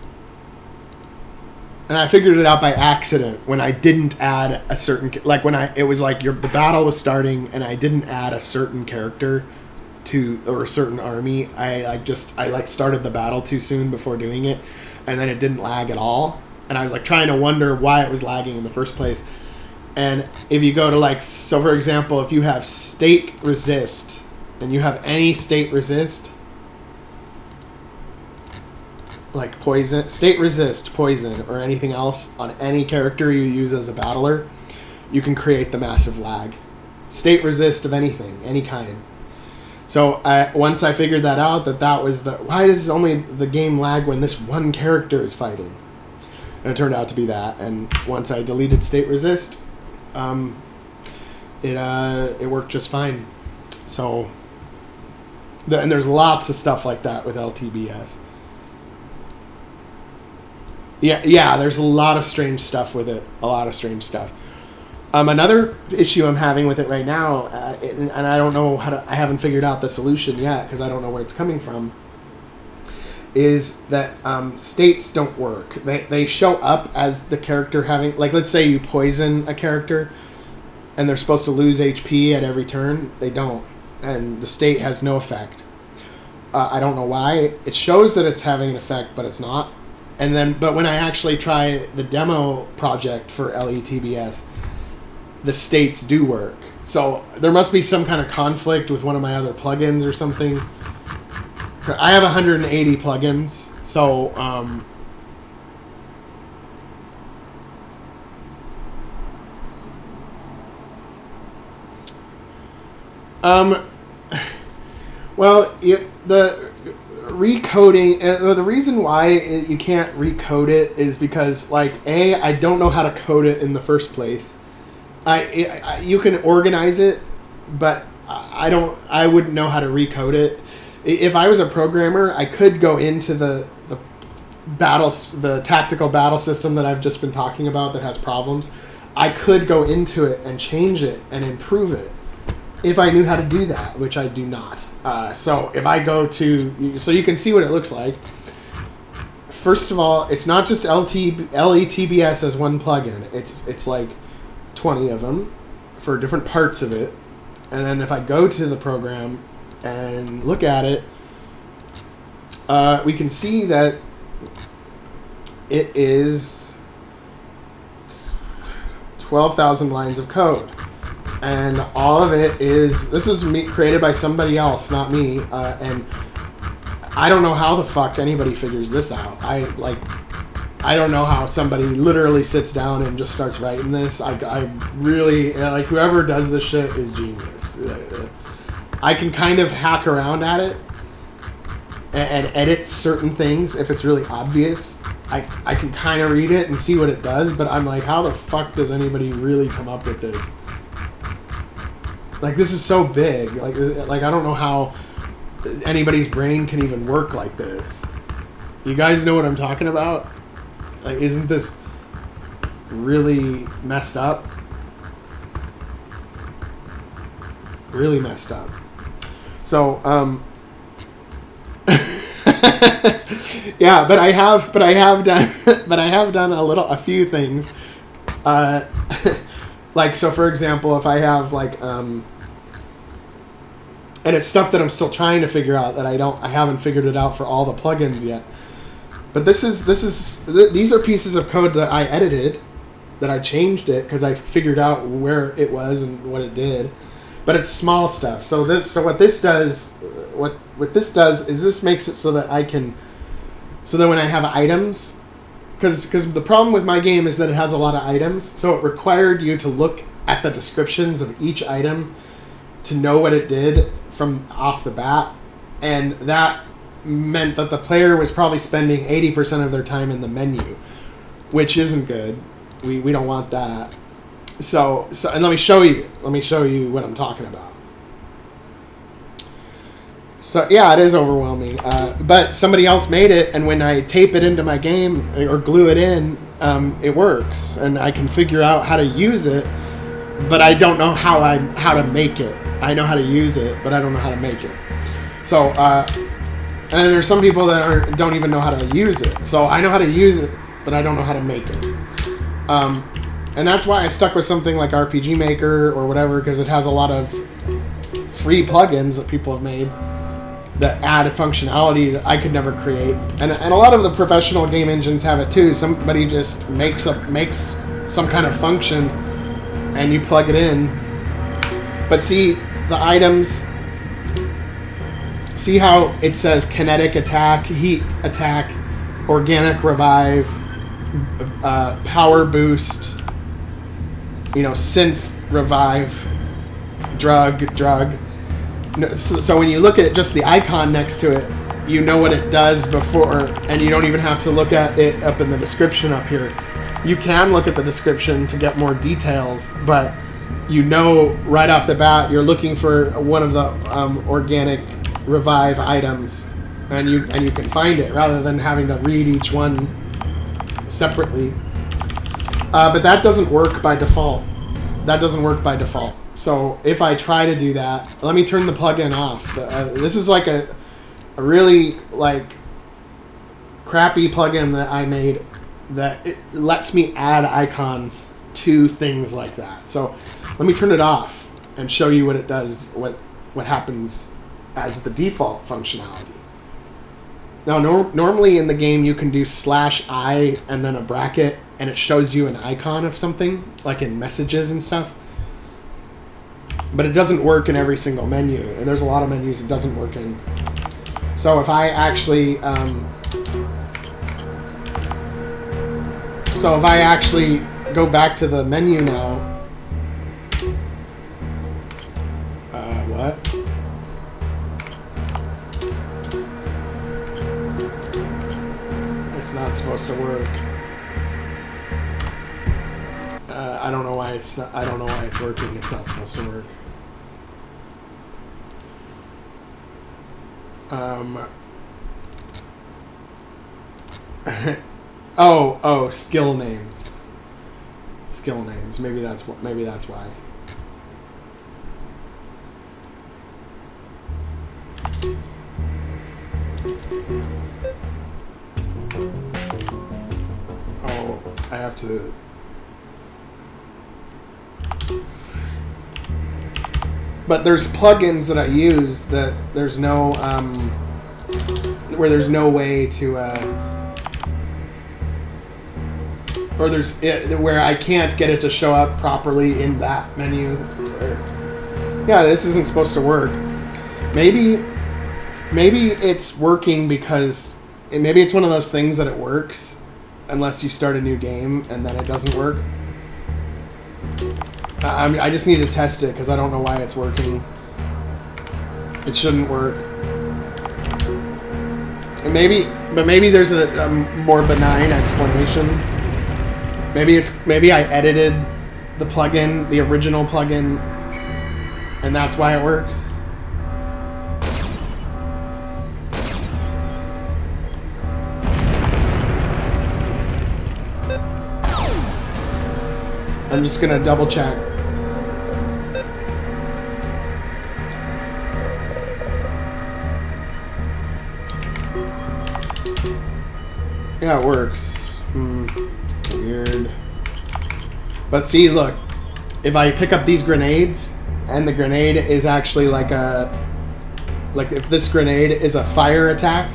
and I figured it out by accident when I didn't add a certain, like when it was like the battle was starting and I didn't add a certain character or a certain army. I started the battle too soon before doing it, and then it didn't lag at all, and I was like trying to wonder why it was lagging in the first place. And if you go to so for example, if you have state resist and you have any state resist, like poison, state resist, poison, or anything else on any character you use as a battler, you can create the massive lag. State resist of anything, any kind. So once I figured that out, that was why does only the game lag when this one character is fighting? And it turned out to be that. And once I deleted state resist, it worked just fine. So, and there's lots of stuff like that with LTBS. Yeah, there's a lot of strange stuff with it. A lot of strange stuff. Another issue I'm having with it right now, and I don't know I haven't figured out the solution yet because I don't know where it's coming from, is that states don't work. They show up as the character having, like, let's say you poison a character and they're supposed to lose HP at every turn. They don't. And the state has no effect. I don't know why. It shows that it's having an effect, but it's not. But when I actually try the demo project for LETBS, the states do work. So there must be some kind of conflict with one of my other plugins or something. I have 180 plugins, so well, the recoding, the reason why you can't recode it is because, like, I don't know how to code it in the first place. You can organize it, but I wouldn't know how to recode it. If I was a programmer, I could go into the tactical battle system that I've just been talking about that has problems. I could go into it and change it and improve it if I knew how to do that, which I do not. So if I go to, so you can see what it looks like. First of all, it's not just LETBS as one plugin. It's like 20 of them for different parts of it. And then if I go to the program and look at it, we can see that it is 12,000 lines of code. And all of it is, this is created by somebody else, not me. And I don't know how the fuck anybody figures this out. I don't know how somebody literally sits down and just starts writing this. I really, like, whoever does this shit is genius. I can kind of hack around at it and edit certain things if it's really obvious. I can kind of read it and see what it does, but I'm like, how the fuck does anybody really come up with this? Like, this is so big. Like I don't know how anybody's brain can even work like this. You guys know what I'm talking about? Like, isn't this really messed up? Really messed up. So, yeah, but I have done a few things. Like, so for example, if I have like, and it's stuff that I'm still trying to figure out that I haven't figured it out for all the plugins yet. But these are pieces of code that I edited, that I changed it because I figured out where it was and what it did. But it's small stuff. So what this does is this makes it so that when I have items, because the problem with my game is that it has a lot of items, so it required you to look at the descriptions of each item to know what it did from off the bat, and that meant that the player was probably spending 80% of their time in the menu, which isn't good. We don't want that. So and let me show you what I'm talking about. So yeah, it is overwhelming. But somebody else made it, and when I tape it into my game or glue it in, it works, and I can figure out how to use it. But I don't know how to make it. I know how to use it, but I don't know how to make it. So and there's some people that don't even know how to use it. So I know how to use it, but I don't know how to make it. And that's why I stuck with something like RPG Maker or whatever, because it has a lot of free plugins that people have made that add a functionality that I could never create. And a lot of the professional game engines have it too. Somebody just makes some kind of function and you plug it in. But see the items, see how it says kinetic attack, heat attack, organic revive, power boost, synth revive, drug. So when you look at just the icon next to it, you know what it does before, and you don't even have to look at it up in the description up here. You can look at the description to get more details, but right off the bat, you're looking for one of the organic revive items, and you can find it rather than having to read each one separately. But that doesn't work by default. That doesn't work by default. So if I try to do that, let me turn the plugin off. This is like a really like crappy plugin that I made that it lets me add icons to things like that. So let me turn it off and show you what it does, what happens as the default functionality. Now, normally in the game you can do /i and then a bracket, and it shows you an icon of something, like in messages and stuff. But it doesn't work in every single menu, and there's a lot of menus it doesn't work in. So if I actually, go back to the menu now, what? It's not supposed to work. I don't know why it's not, I don't know why it's working. It's not supposed to work. Oh, skill names. Skill names. Maybe that's why. Oh, I have to. But there's plugins that I use that there's no where there's no way to or there's where I can't get it to show up properly in that menu. Yeah, this isn't supposed to work. Maybe it's working because maybe it's one of those things that it works unless you start a new game and then it doesn't work. I just need to test it because I don't know why it's working. It shouldn't work. And maybe there's a more benign explanation. Maybe I edited the plugin, the original plugin, and that's why it works. I'm just gonna double check. Yeah, it works. Weird. But see, look. If I pick up these grenades, and the grenade is actually like if this grenade is a fire attack,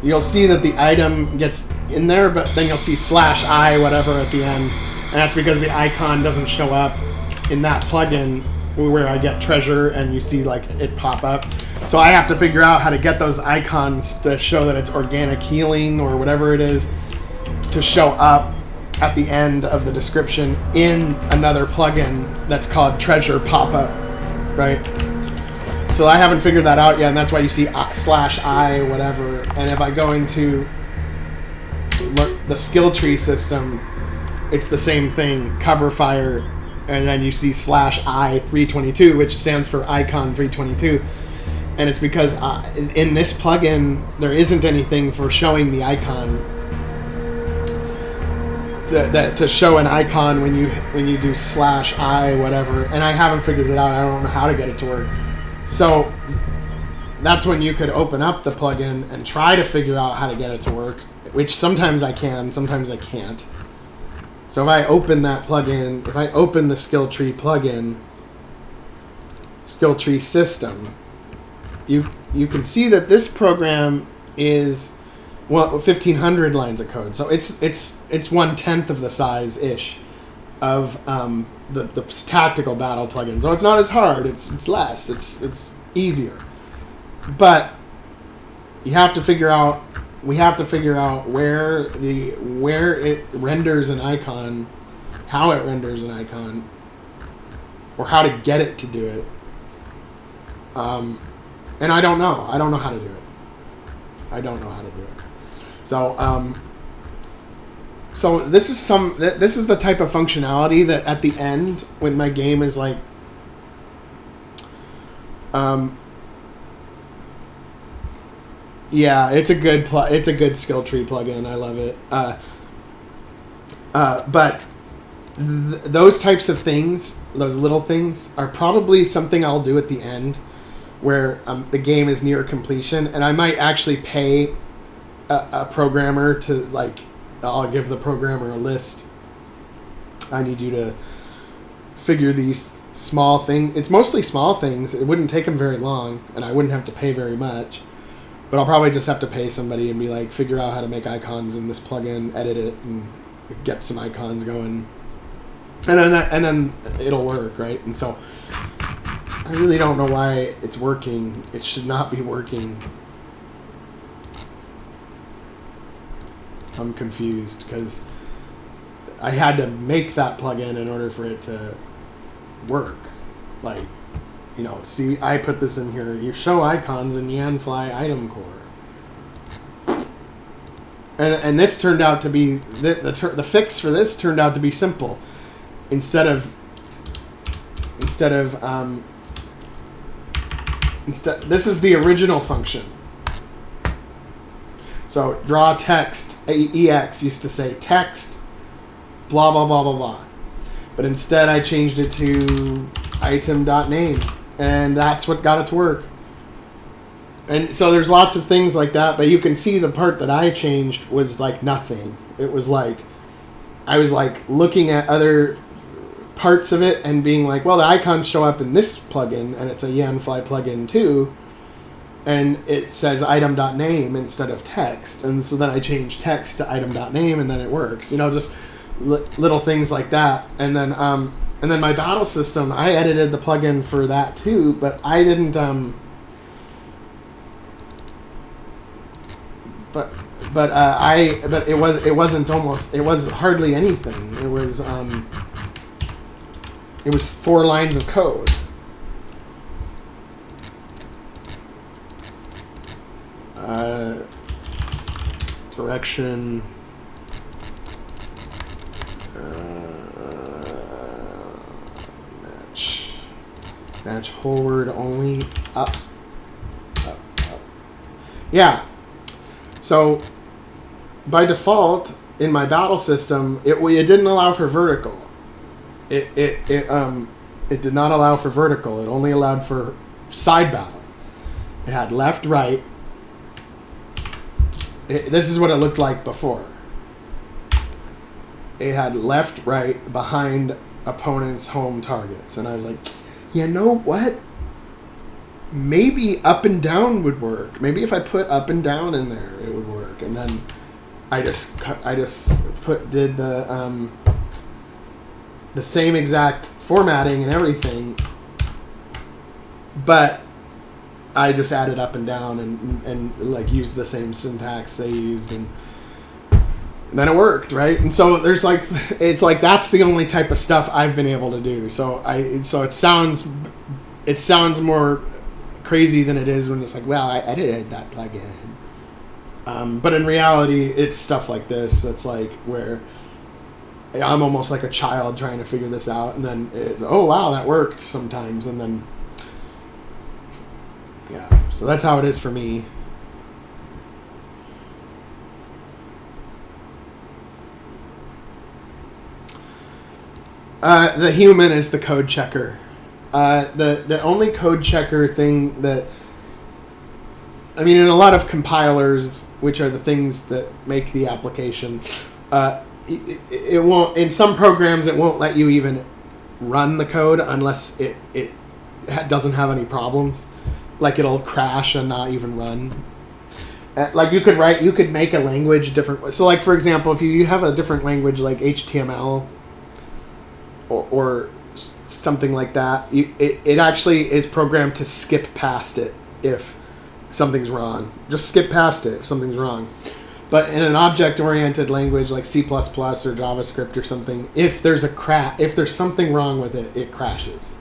you'll see that the item gets in there, but then you'll see /i whatever at the end. And that's because the icon doesn't show up in that plugin where I get treasure and you see like it pop up. So I have to figure out how to get those icons to show that it's organic healing or whatever it is to show up at the end of the description in another plugin that's called treasure pop-up, right? So I haven't figured that out yet, and that's why you see /i whatever. And if I go into the skill tree system, it's the same thing, cover fire, and then you see /i 322, which stands for icon 322. And it's because in this plugin, there isn't anything for showing the icon. To show an icon when you do /i whatever, and I haven't figured it out. I don't know how to get it to work. So that's when you could open up the plugin and try to figure out how to get it to work, which sometimes I can, sometimes I can't. So if I open that plugin, if I open the skill tree plugin, skill tree system, you can see that this program is 1,500 lines of code. So it's 1/10 of the size ish of the tactical battle plugin. So it's not as hard. It's less. It's easier. But you have to figure out. We have to figure out where it renders an icon, how it renders an icon, or how to get it to do it. And I don't know. I don't know how to do it. I don't know how to do it. So, so this is the type of functionality that at the end, when my game is like, Yeah, it's a good skill tree plugin. I love it. But those types of things, those little things, are probably something I'll do at the end, where the game is near completion, and I might actually pay a programmer to, like, I'll give the programmer a list. I need you to figure these small things. It's mostly small things. It wouldn't take them very long, and I wouldn't have to pay very much. But I'll probably just have to pay somebody and be like, figure out how to make icons in this plugin, edit it, and get some icons going. And then it'll work, right? And so I really don't know why it's working. It should not be working. I'm confused because I had to make that plugin in order for it to work. Like, you know, see, I put this in here. You show icons in Yanfly item core. And this turned out to be, the fix for this turned out to be simple. Instead of this is the original function. So draw text, EX used to say text, blah, blah, blah, blah, blah. But instead I changed it to item.name. And that's what got it to work. And so there's lots of things like that, but you can see the part that I changed was like nothing. It was like, I was like looking at other parts of it and being like, well, the icons show up in this plugin, and it's a Yanfly plugin too, and it says item.name instead of text. And so then I changed text to item.name, and then it works. You know, just little things like that. And then my battle system, I edited the plugin for that too, but I didn't but it was hardly anything. It was 4 lines of code. Direction. Match whole word only. Up. Yeah. So by default in my battle system, it didn't allow for vertical. It did not allow for vertical. It only allowed for side battle. It had left, right. This is what it looked like before. It had left, right, behind opponents' home targets. And I was like, you know what? Maybe up and down would work. Maybe if I put up and down in there, it would work. And then I just did the same exact formatting and everything, but I just added up and down and like used the same syntax they used, and then it worked, right? And so there's like, it's like that's the only type of stuff I've been able to do. So it sounds more crazy than it is when it's like, well, I edited that plugin. But in reality, it's stuff like this. It's like where I'm almost like a child trying to figure this out, and then it's, oh wow, that worked sometimes, and then yeah. So that's how it is for me. The human is the code checker. The only code checker thing that, I mean, in a lot of compilers, which are the things that make the application, it won't, in some programs it won't let you even run the code unless it doesn't have any problems. Like it'll crash and not even run. Like you could make a language different. So like, for example, if you have a different language like HTML or something like that, it actually is programmed to skip past it if something's wrong. Just skip past it if something's wrong. But in an object-oriented language like C++ or JavaScript or something, if there's something wrong with it, it crashes.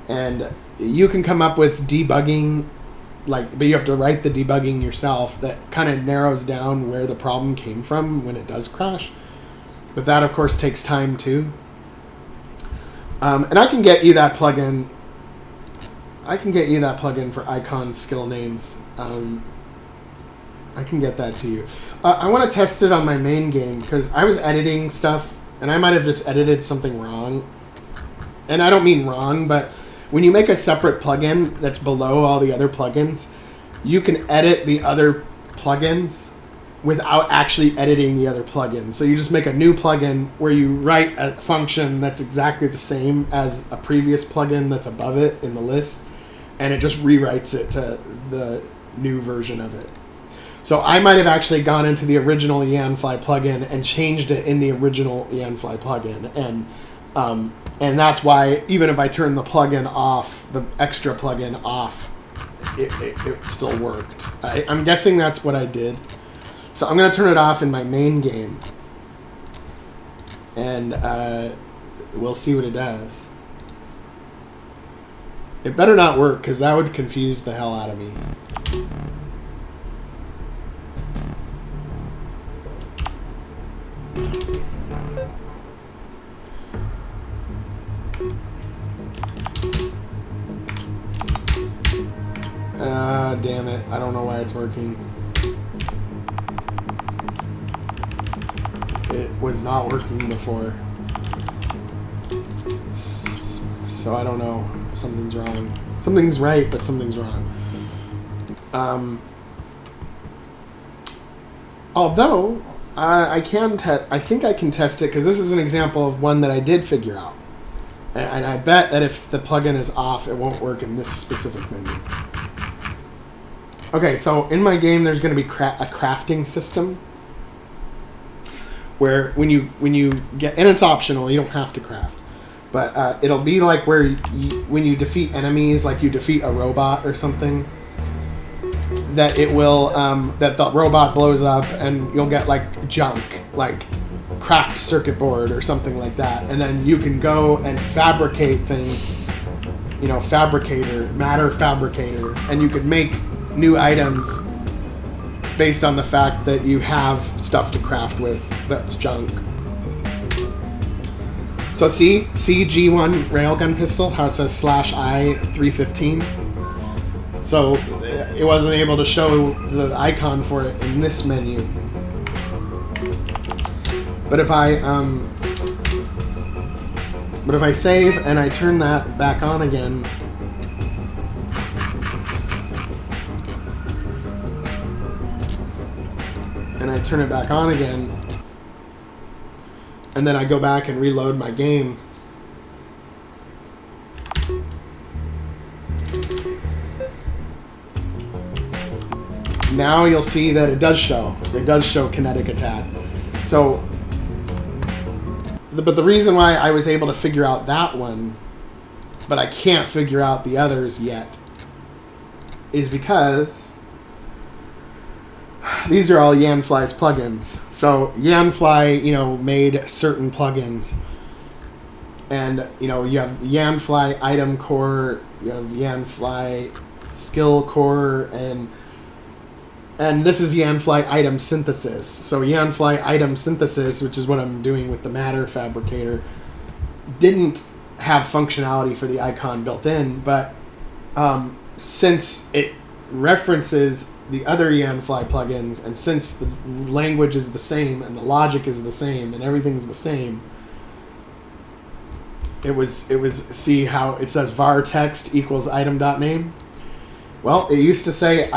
And you can come up with debugging, but you have to write the debugging yourself that kind of narrows down where the problem came from when it does crash. But that, of course, takes time too. And I can get you that plugin. I can get you that plugin for icon skill names. I can get that to you. I want to test it on my main game because I was editing stuff and I might have just edited something wrong. And I don't mean wrong, but when you make a separate plugin that's below all the other plugins, you can edit the other plugins without actually editing the other plugin. So you just make a new plugin where you write a function that's exactly the same as a previous plugin that's above it in the list, and it just rewrites it to the new version of it. So I might have actually gone into the original Yanfly plugin and changed it in the original Yanfly plugin, and that's why even if I turn the plugin off, the extra plugin off, it still worked. I'm guessing that's what I did. So I'm going to turn it off in my main game, and we'll see what it does. It better not work, because that would confuse the hell out of me. Damn it. I don't know why it's working. It was not working before. So I don't know. Something's wrong. Something's right, but something's wrong. Although, I think I can test it, because this is an example of one that I did figure out. And I bet that if the plugin is off, it won't work in this specific menu. Okay, so in my game, there's going to be a crafting system where when you get, and it's optional, you don't have to craft, but it'll be like where when you defeat enemies, like you defeat a robot or something, that it will that the robot blows up and you'll get like junk, like cracked circuit board or something like that, and then you can go and fabricate things, you know, matter fabricator, and you could make new items based on the fact that you have stuff to craft with that's junk. So see G1 railgun pistol, how it says /I 315. So it wasn't able to show the icon for it in this menu. But if I save and I turn that back on again, and I turn it back on again, and then I go back and reload my game, now you'll see that it does show kinetic attack. So, but the reason why I was able to figure out that one, but I can't figure out the others yet, is because these are all Yanfly's plugins. So Yanfly, you know, made certain plugins, and you know, you have Yanfly Item Core, you have Yanfly Skill Core, and this is Yanfly Item Synthesis. So Yanfly Item Synthesis, which is what I'm doing with the Matter Fabricator, didn't have functionality for the icon built in, but since it references the other Yanfly plugins, and since the language is the same and the logic is the same and everything's the same, it was see how it says var text equals item.name. Well, it used to say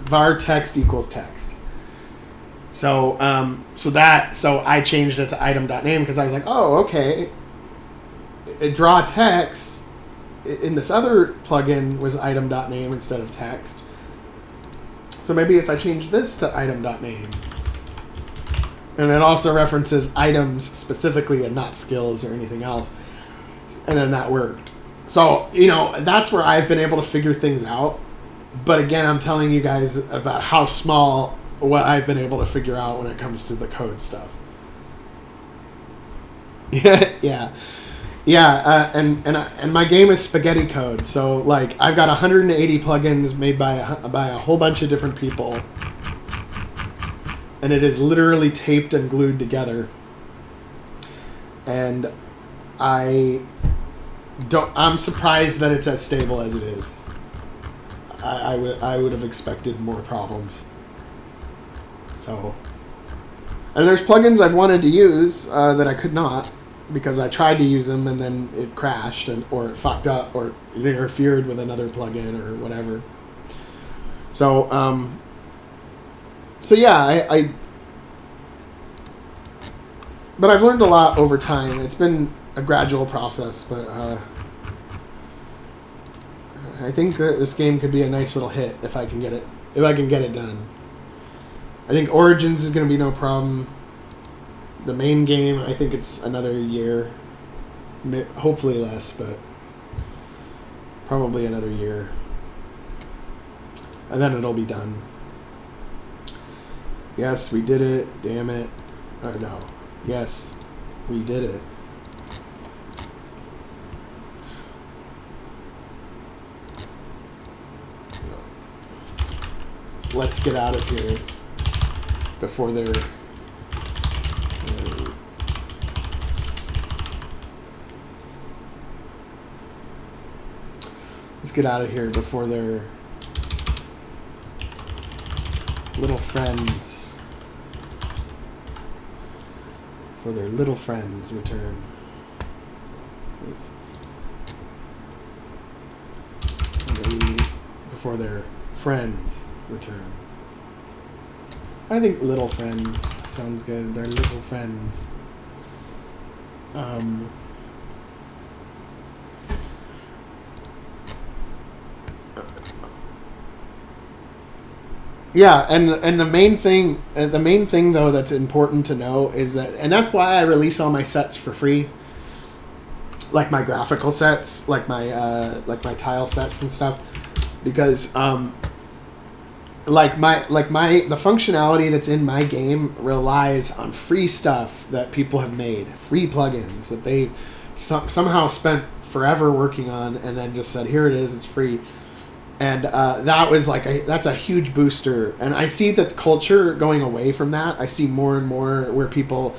var text equals text. So I changed it to item.name because I was like, oh, okay. Draw text in this other plugin was item.name instead of text. So maybe if I change this to item.name, and it also references items specifically and not skills or anything else, and then that worked. So, you know, that's where I've been able to figure things out. But again, I'm telling you guys about how small what I've been able to figure out when it comes to the code stuff. Yeah. And my game is spaghetti code, so like I've got 180 plugins made by a whole bunch of different people, and it is literally taped and glued together. And I'm surprised that it's as stable as it is. I would have expected more problems. So, and there's plugins I've wanted to use that I could not because I tried to use them and then it crashed or it fucked up or it interfered with another plugin or whatever. So, so yeah, but I've learned a lot over time. It's been a gradual process, but I think that this game could be a nice little hit if I can get it done. I think Origins is going to be no problem. The main game, I think it's another year, hopefully less, but probably another year, and then it'll be done. Yes, we did it. Damn it. Or no. Yes, we did it. Let's get out of here before they're... Let's get out of here before their little friends... Before their little friends return. Before their friends return. I think little friends sounds good. They're little friends. Yeah, and the main thing though that's important to know is that, and that's why I release all my sets for free, like my graphical sets, like my tile sets and stuff, because the functionality that's in my game relies on free stuff that people have made, free plugins that they somehow spent forever working on, and then just said, here it is, it's free. And that was that's a huge booster. And I see that culture going away from that. I see more and more where people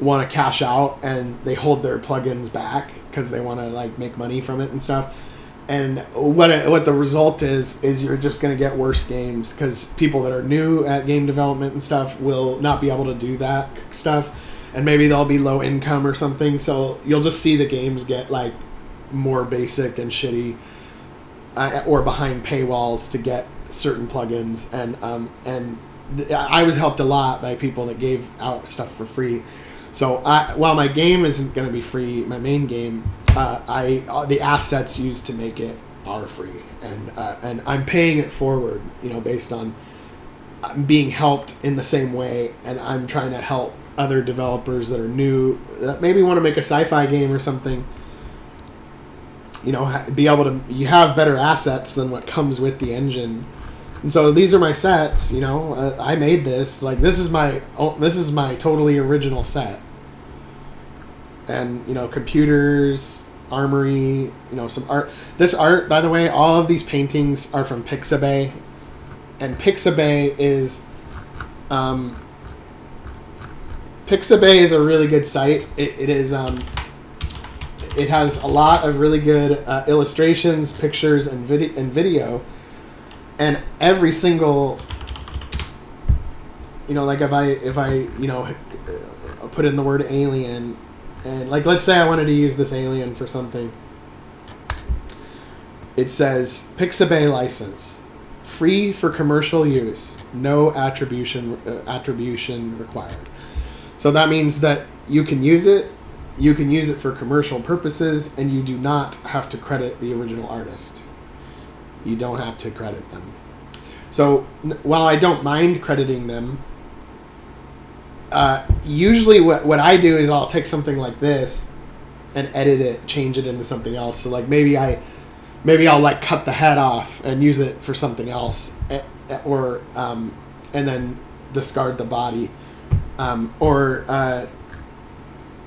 want to cash out and they hold their plugins back because they want to make money from it and stuff. And what the result is you're just going to get worse games because people that are new at game development and stuff will not be able to do that stuff, and maybe they'll be low income or something. So you'll just see the games get more basic and shitty, or behind paywalls to get certain plugins. And I was helped a lot by people that gave out stuff for free. So while my game isn't going to be free, my main game, the assets used to make it are free, and I'm paying it forward, based on being helped in the same way, and I'm trying to help other developers that are new that maybe want to make a sci-fi game or something. Be able to you have better assets than what comes with the engine. And so these are my sets, I made this. This is my totally original set. And, computers, armory, some art. This art, by the way, all of these paintings are from Pixabay. And Pixabay is a really good site. It is, it has a lot of really good illustrations, pictures, and video. And every single, if I put in the word alien, and let's say I wanted to use this alien for something, it says Pixabay license, free for commercial use, no attribution required. So that means that you can use it for commercial purposes, and you do not have to credit the original artist. You don't have to credit them. So while I don't mind crediting them, usually what I do is I'll take something like this and edit it, change it into something else. So maybe I'll cut the head off and use it for something else, or and then discard the body, or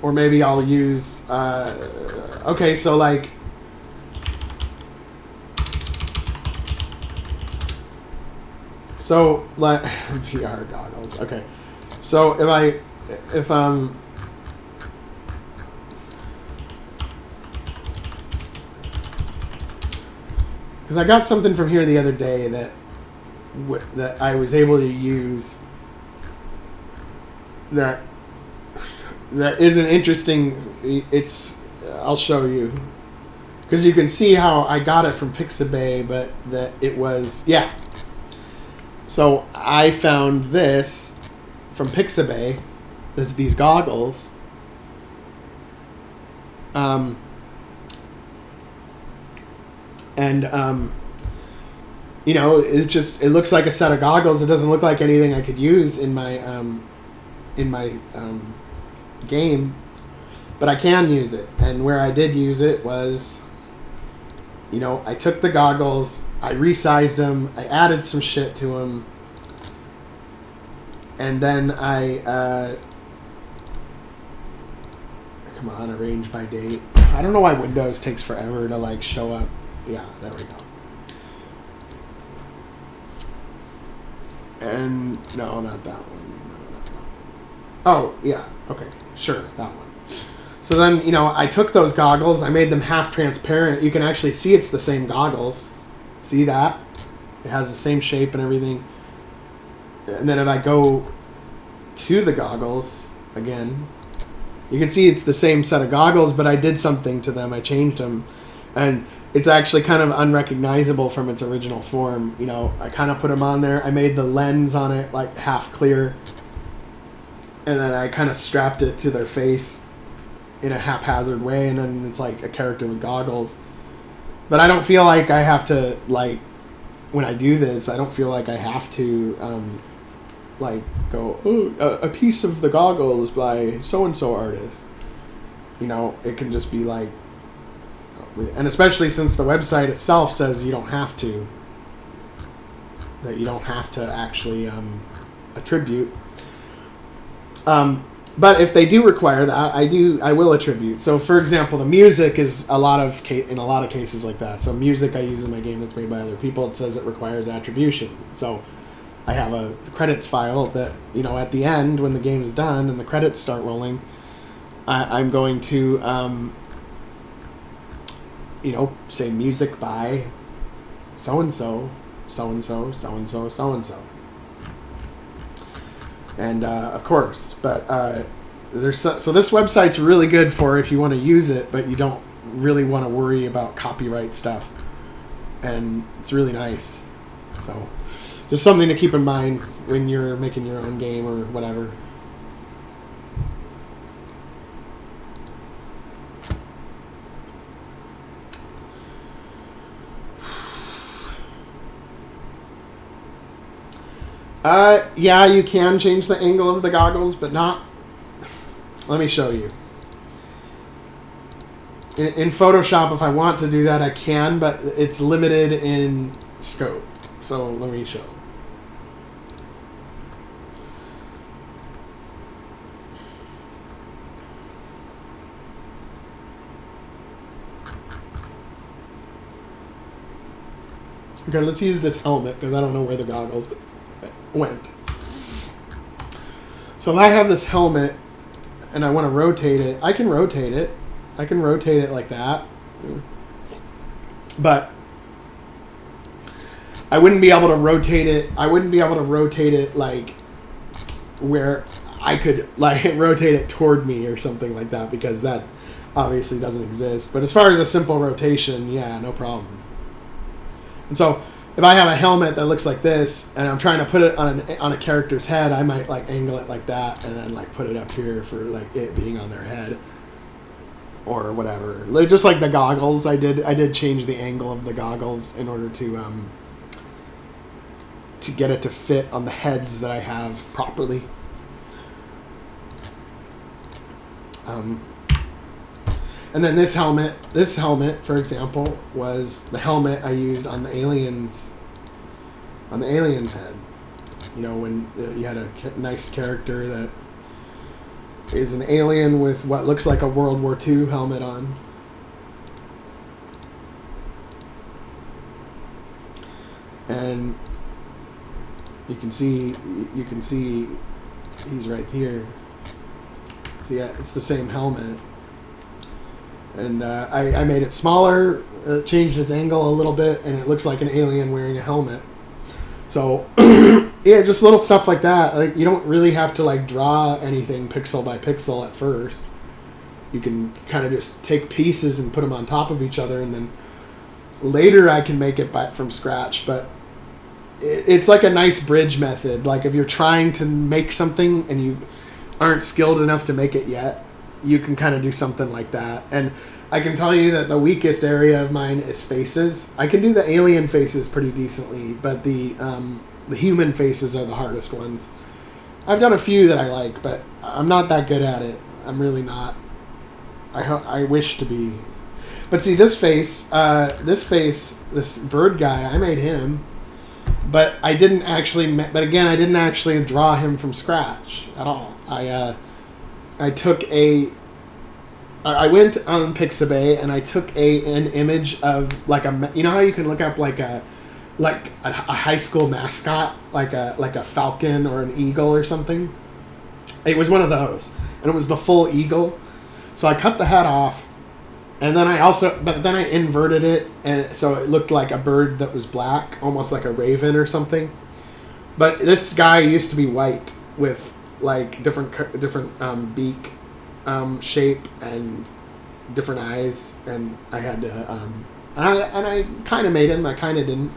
maybe I'll use okay, so VR goggles. Okay, so Because I got something from here the other day that that I was able to use that is an interesting. I'll show you, because you can see how I got it from Pixabay, but that it was So I found this from Pixabay. These goggles. You know, it looks like a set of goggles. It doesn't look like anything I could use in my game, but I can use it. And where I did use it was, you know, I took the goggles, I resized them, I added some shit to them, and then come on, arrange by date. I don't know why Windows takes forever to like show up. Yeah, there we go. And no, not that one. No, not that one. Oh, yeah. Okay, sure, that one. So then, you know, I took those goggles, I made them half transparent. You can actually see it's the same goggles. See that? It has the same shape and everything. And then if I go to the goggles again, you can see it's the same set of goggles, but I did something to them. I changed them. And it's actually kind of unrecognizable from its original form. You know, I kind of put them on there. I made the lens on it like half clear. And then I kind of strapped it to their face in a haphazard way. And then it's like a character with goggles. But I don't feel like I have to, like, when I do this, I don't feel like I have to, like, go, oh, a piece of the goggles by so-and-so artist. You know, it can just be like, and especially since the website itself says you don't have to, that you don't have to actually attribute. But if they do require that, I will attribute. So, for example, the music is in a lot of cases like that. So, music I use in my game that's made by other people, it says it requires attribution. So, I have a credits file that, you know, at the end when the game is done and the credits start rolling, I'm going to you know, say music by so-and-so, so-and-so, so-and-so, so-and-so. And, of course, but so this website's really good for if you want to use it, but you don't really want to worry about copyright stuff. And it's really nice. So, just something to keep in mind when you're making your own game or whatever. Yeah, you can change the angle of the goggles, but not... Let me show you. In Photoshop, if I want to do that, I can, but it's limited in scope. So let me show. Okay, let's use this helmet, because I don't know where the goggles went. So if I have this helmet and I want to rotate it, I can rotate it. I can rotate it like that. But I wouldn't be able to rotate it. I wouldn't be able to rotate it like where I could like rotate it toward me or something like that, because that obviously doesn't exist. But as far as a simple rotation, yeah, no problem. And so if I have a helmet that looks like this, and I'm trying to put it on a character's head, I might like angle it like that, and then like put it up here for like it being on their head, or whatever. Like, just like the goggles, I did change the angle of the goggles in order to get it to fit on the heads that I have properly. And then this helmet, for example, was the helmet I used on the alien's head. You know, when you had a nice character that is an alien with what looks like a World War II helmet on. And you can see he's right here. So yeah, it's the same helmet. And I made it smaller, changed its angle a little bit, and it looks like an alien wearing a helmet. So, yeah, just little stuff like that. Like, you don't really have to like draw anything pixel by pixel at first. You can kind of just take pieces and put them on top of each other, and then later I can make it from scratch. But it's like a nice bridge method. Like if you're trying to make something and you aren't skilled enough to make it yet, you can kind of do something like that. And I can tell you that the weakest area of mine is faces. I can do the alien faces pretty decently, but the human faces are the hardest ones. I've done a few that I like, but I'm not that good at it. I'm really not. I wish to be. But see, this bird guy, I made him, but I didn't actually. But again, I didn't actually draw him from scratch at all. I went on Pixabay and I took an image of like you know how you can look up like a high school mascot, like a falcon or an eagle or something. It was one of those, and it was the full eagle. So I cut the head off, and then I inverted it, and so it looked like a bird that was black, almost like a raven or something. But this guy used to be white with like different beak shape and different eyes, and I had to and I kind of made him, I kind of didn't,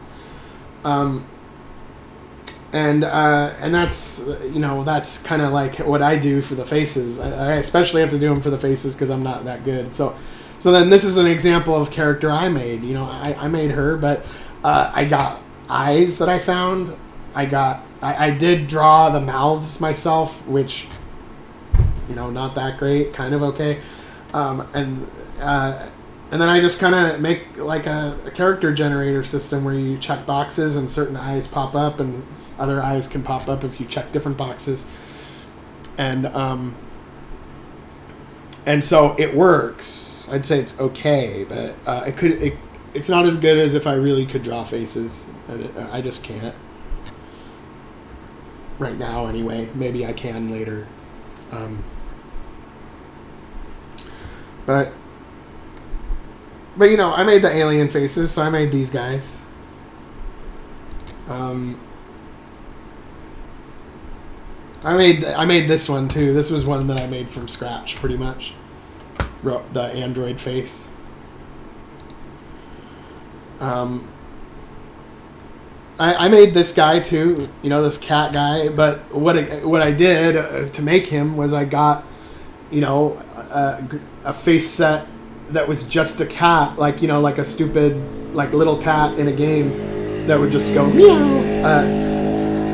and that's, you know, that's kind of like what I do for the faces. I especially have to do them for the faces because I'm not that good. So then this is an example of character I made. You know, I made her, but I got eyes that I found. I did draw the mouths myself, which, you know, not that great, kind of okay. And then I just kind of make like a character generator system where you check boxes and certain eyes pop up and other eyes can pop up if you check different boxes. And so it works. I'd say it's okay, but it's not as good as if I really could draw faces. I just can't. Right now, anyway. Maybe I can later. But you know, I made the alien faces, so I made these guys. I made this one too. This was one that I made from scratch, pretty much. The android face. I made this guy too, you know, this cat guy. But what I did to make him was I got, you know, a face set that was just a cat, like, you know, like a stupid, like, little cat in a game that would just go meow.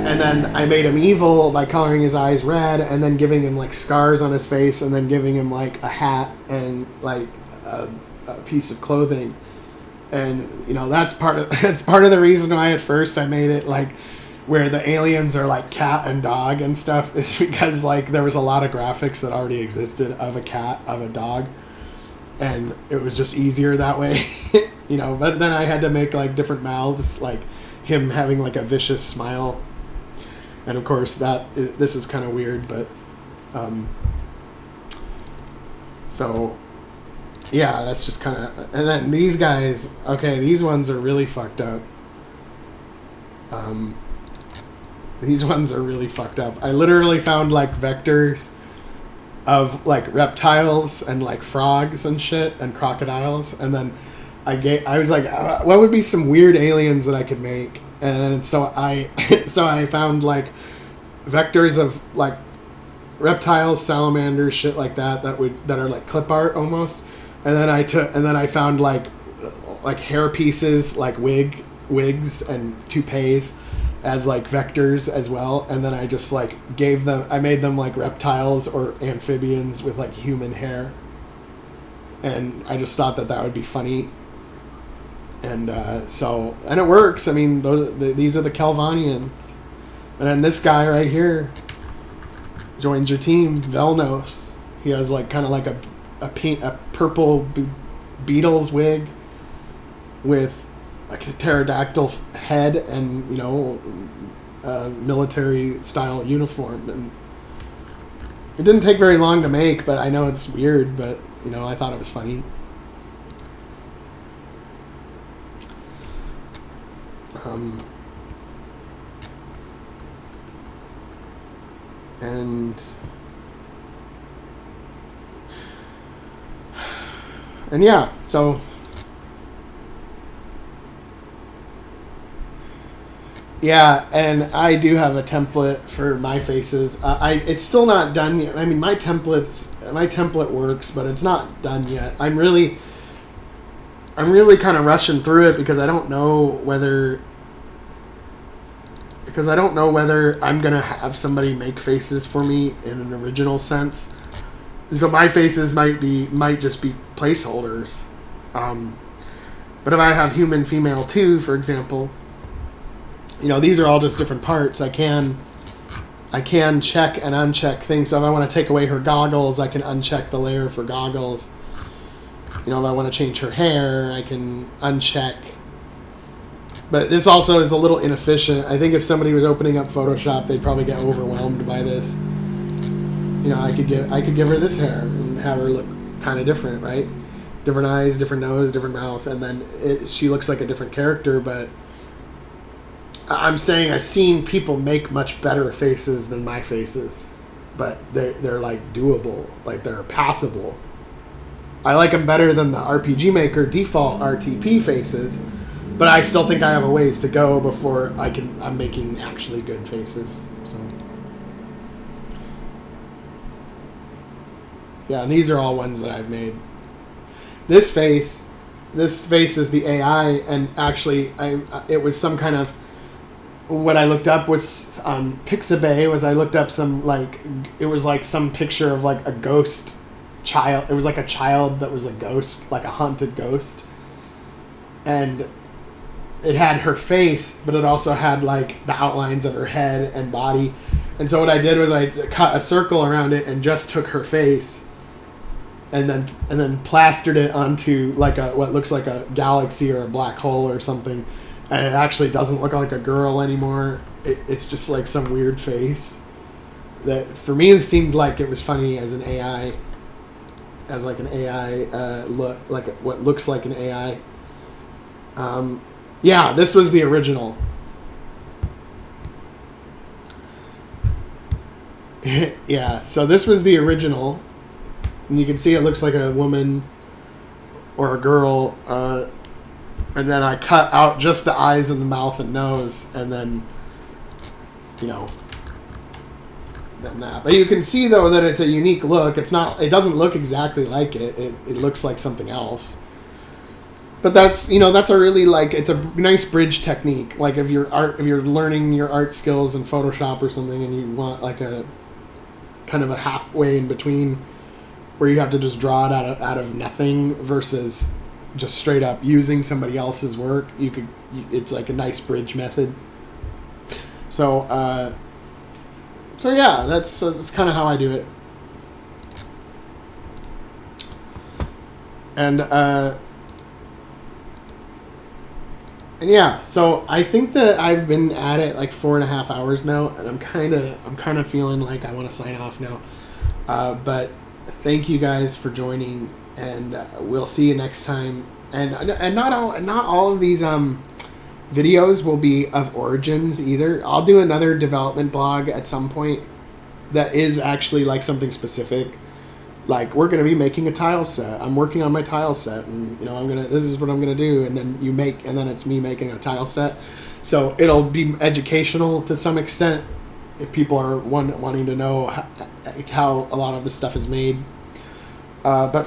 And then I made him evil by coloring his eyes red, and then giving him like scars on his face, and then giving him like a hat and like a piece of clothing. And, you know, that's part of the reason why at first I made it like where the aliens are like cat and dog and stuff, is because like there was a lot of graphics that already existed of a cat, of a dog. And it was just easier that way, you know. But then I had to make like different mouths, like him having like a vicious smile, and of course this is kind of weird, but so yeah, that's just kind of. And then these guys, okay, these ones are really fucked up. These ones are really fucked up. I literally found like vectors of like reptiles and like frogs and shit and crocodiles, and then I was like, what would be some weird aliens that I could make? And so I found like vectors of like reptiles, salamanders, shit like that are like clip art almost. And then I found like hair pieces, like wigs and toupees as like vectors as well, and then I just like I made them like reptiles or amphibians with like human hair, and I just thought that would be funny, and and it works. I mean, these are the Kelvanians, and then this guy right here joins your team, Velnos. He has like kind of like a purple Beatles wig with like a pterodactyl head and, you know, military style uniform. And it didn't take very long to make, but I know it's weird, but, you know, I thought it was funny. And yeah, so yeah, and I do have a template for my faces. It's still not done yet. I mean, my template works, but it's not done yet. I'm really kind of rushing through it because I don't know whether I'm gonna have somebody make faces for me in an original sense. So my faces might just be placeholders. But if I have human, female too, for example, these are all just different parts. I can check and uncheck things. So if I want to take away her goggles, I can uncheck the layer for goggles. If I want to change her hair, I can uncheck. But this also is a little inefficient. I think if somebody was opening up Photoshop, they'd probably get overwhelmed by this. I could give her this hair and have her look kind of different, right? Different eyes, different nose, different mouth, and then she looks like a different character. But I'm saying I've seen people make much better faces than my faces, but they're like doable, like they're passable. I like them better than the RPG Maker default RTP faces, but I still think I have a ways to go before I'm making actually good faces. So. Yeah, and these are all ones that I've made. This face is the AI, and actually, it was some kind of. What I looked up was on Pixabay. I looked up it was like some picture of like a ghost child. It was like a child that was a ghost, like a haunted ghost, and it had her face, but it also had like the outlines of her head and body. And so what I did was I cut a circle around it and just took her face. And then plastered it onto like what looks like a galaxy or a black hole or something, and it actually doesn't look like a girl anymore. It's just like some weird face that for me it seemed like it was funny as an AI, as like an AI look, like what looks like an AI. Yeah, this was the original. Yeah, so this was the original. And you can see it looks like a woman or a girl. And then I cut out just the eyes and the mouth and nose. And then, then that. But you can see, though, that it's a unique look. It doesn't look exactly like it. It looks like something else. But that's a really, it's a nice bridge technique. Like if you're learning your art skills in Photoshop or something and you want like a kind of a halfway in between where you have to just draw it out of nothing versus just straight up using somebody else's work. It's like a nice bridge method. So yeah, that's kind of how I do it. And yeah, so I think that I've been at it like 4.5 hours now, and I'm kind of feeling like I want to sign off now. But thank you guys for joining, and we'll see you next time. And not all of these videos will be of Origins either. I'll do another development blog at some point that is actually like something specific. Like we're gonna be making a tile set. I'm working on my tile set, and this is what I'm gonna do. And then it's me making a tile set. So it'll be educational to some extent if people are wanting to know how a lot of this stuff is made. But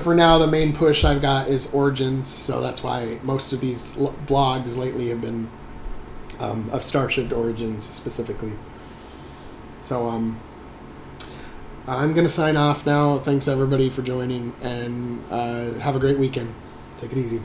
for now, the main push I've got is Origins, so that's why most of these blogs lately have been of Starshift Origins specifically. So I'm going to sign off now. Thanks everybody for joining, and have a great weekend. Take it easy.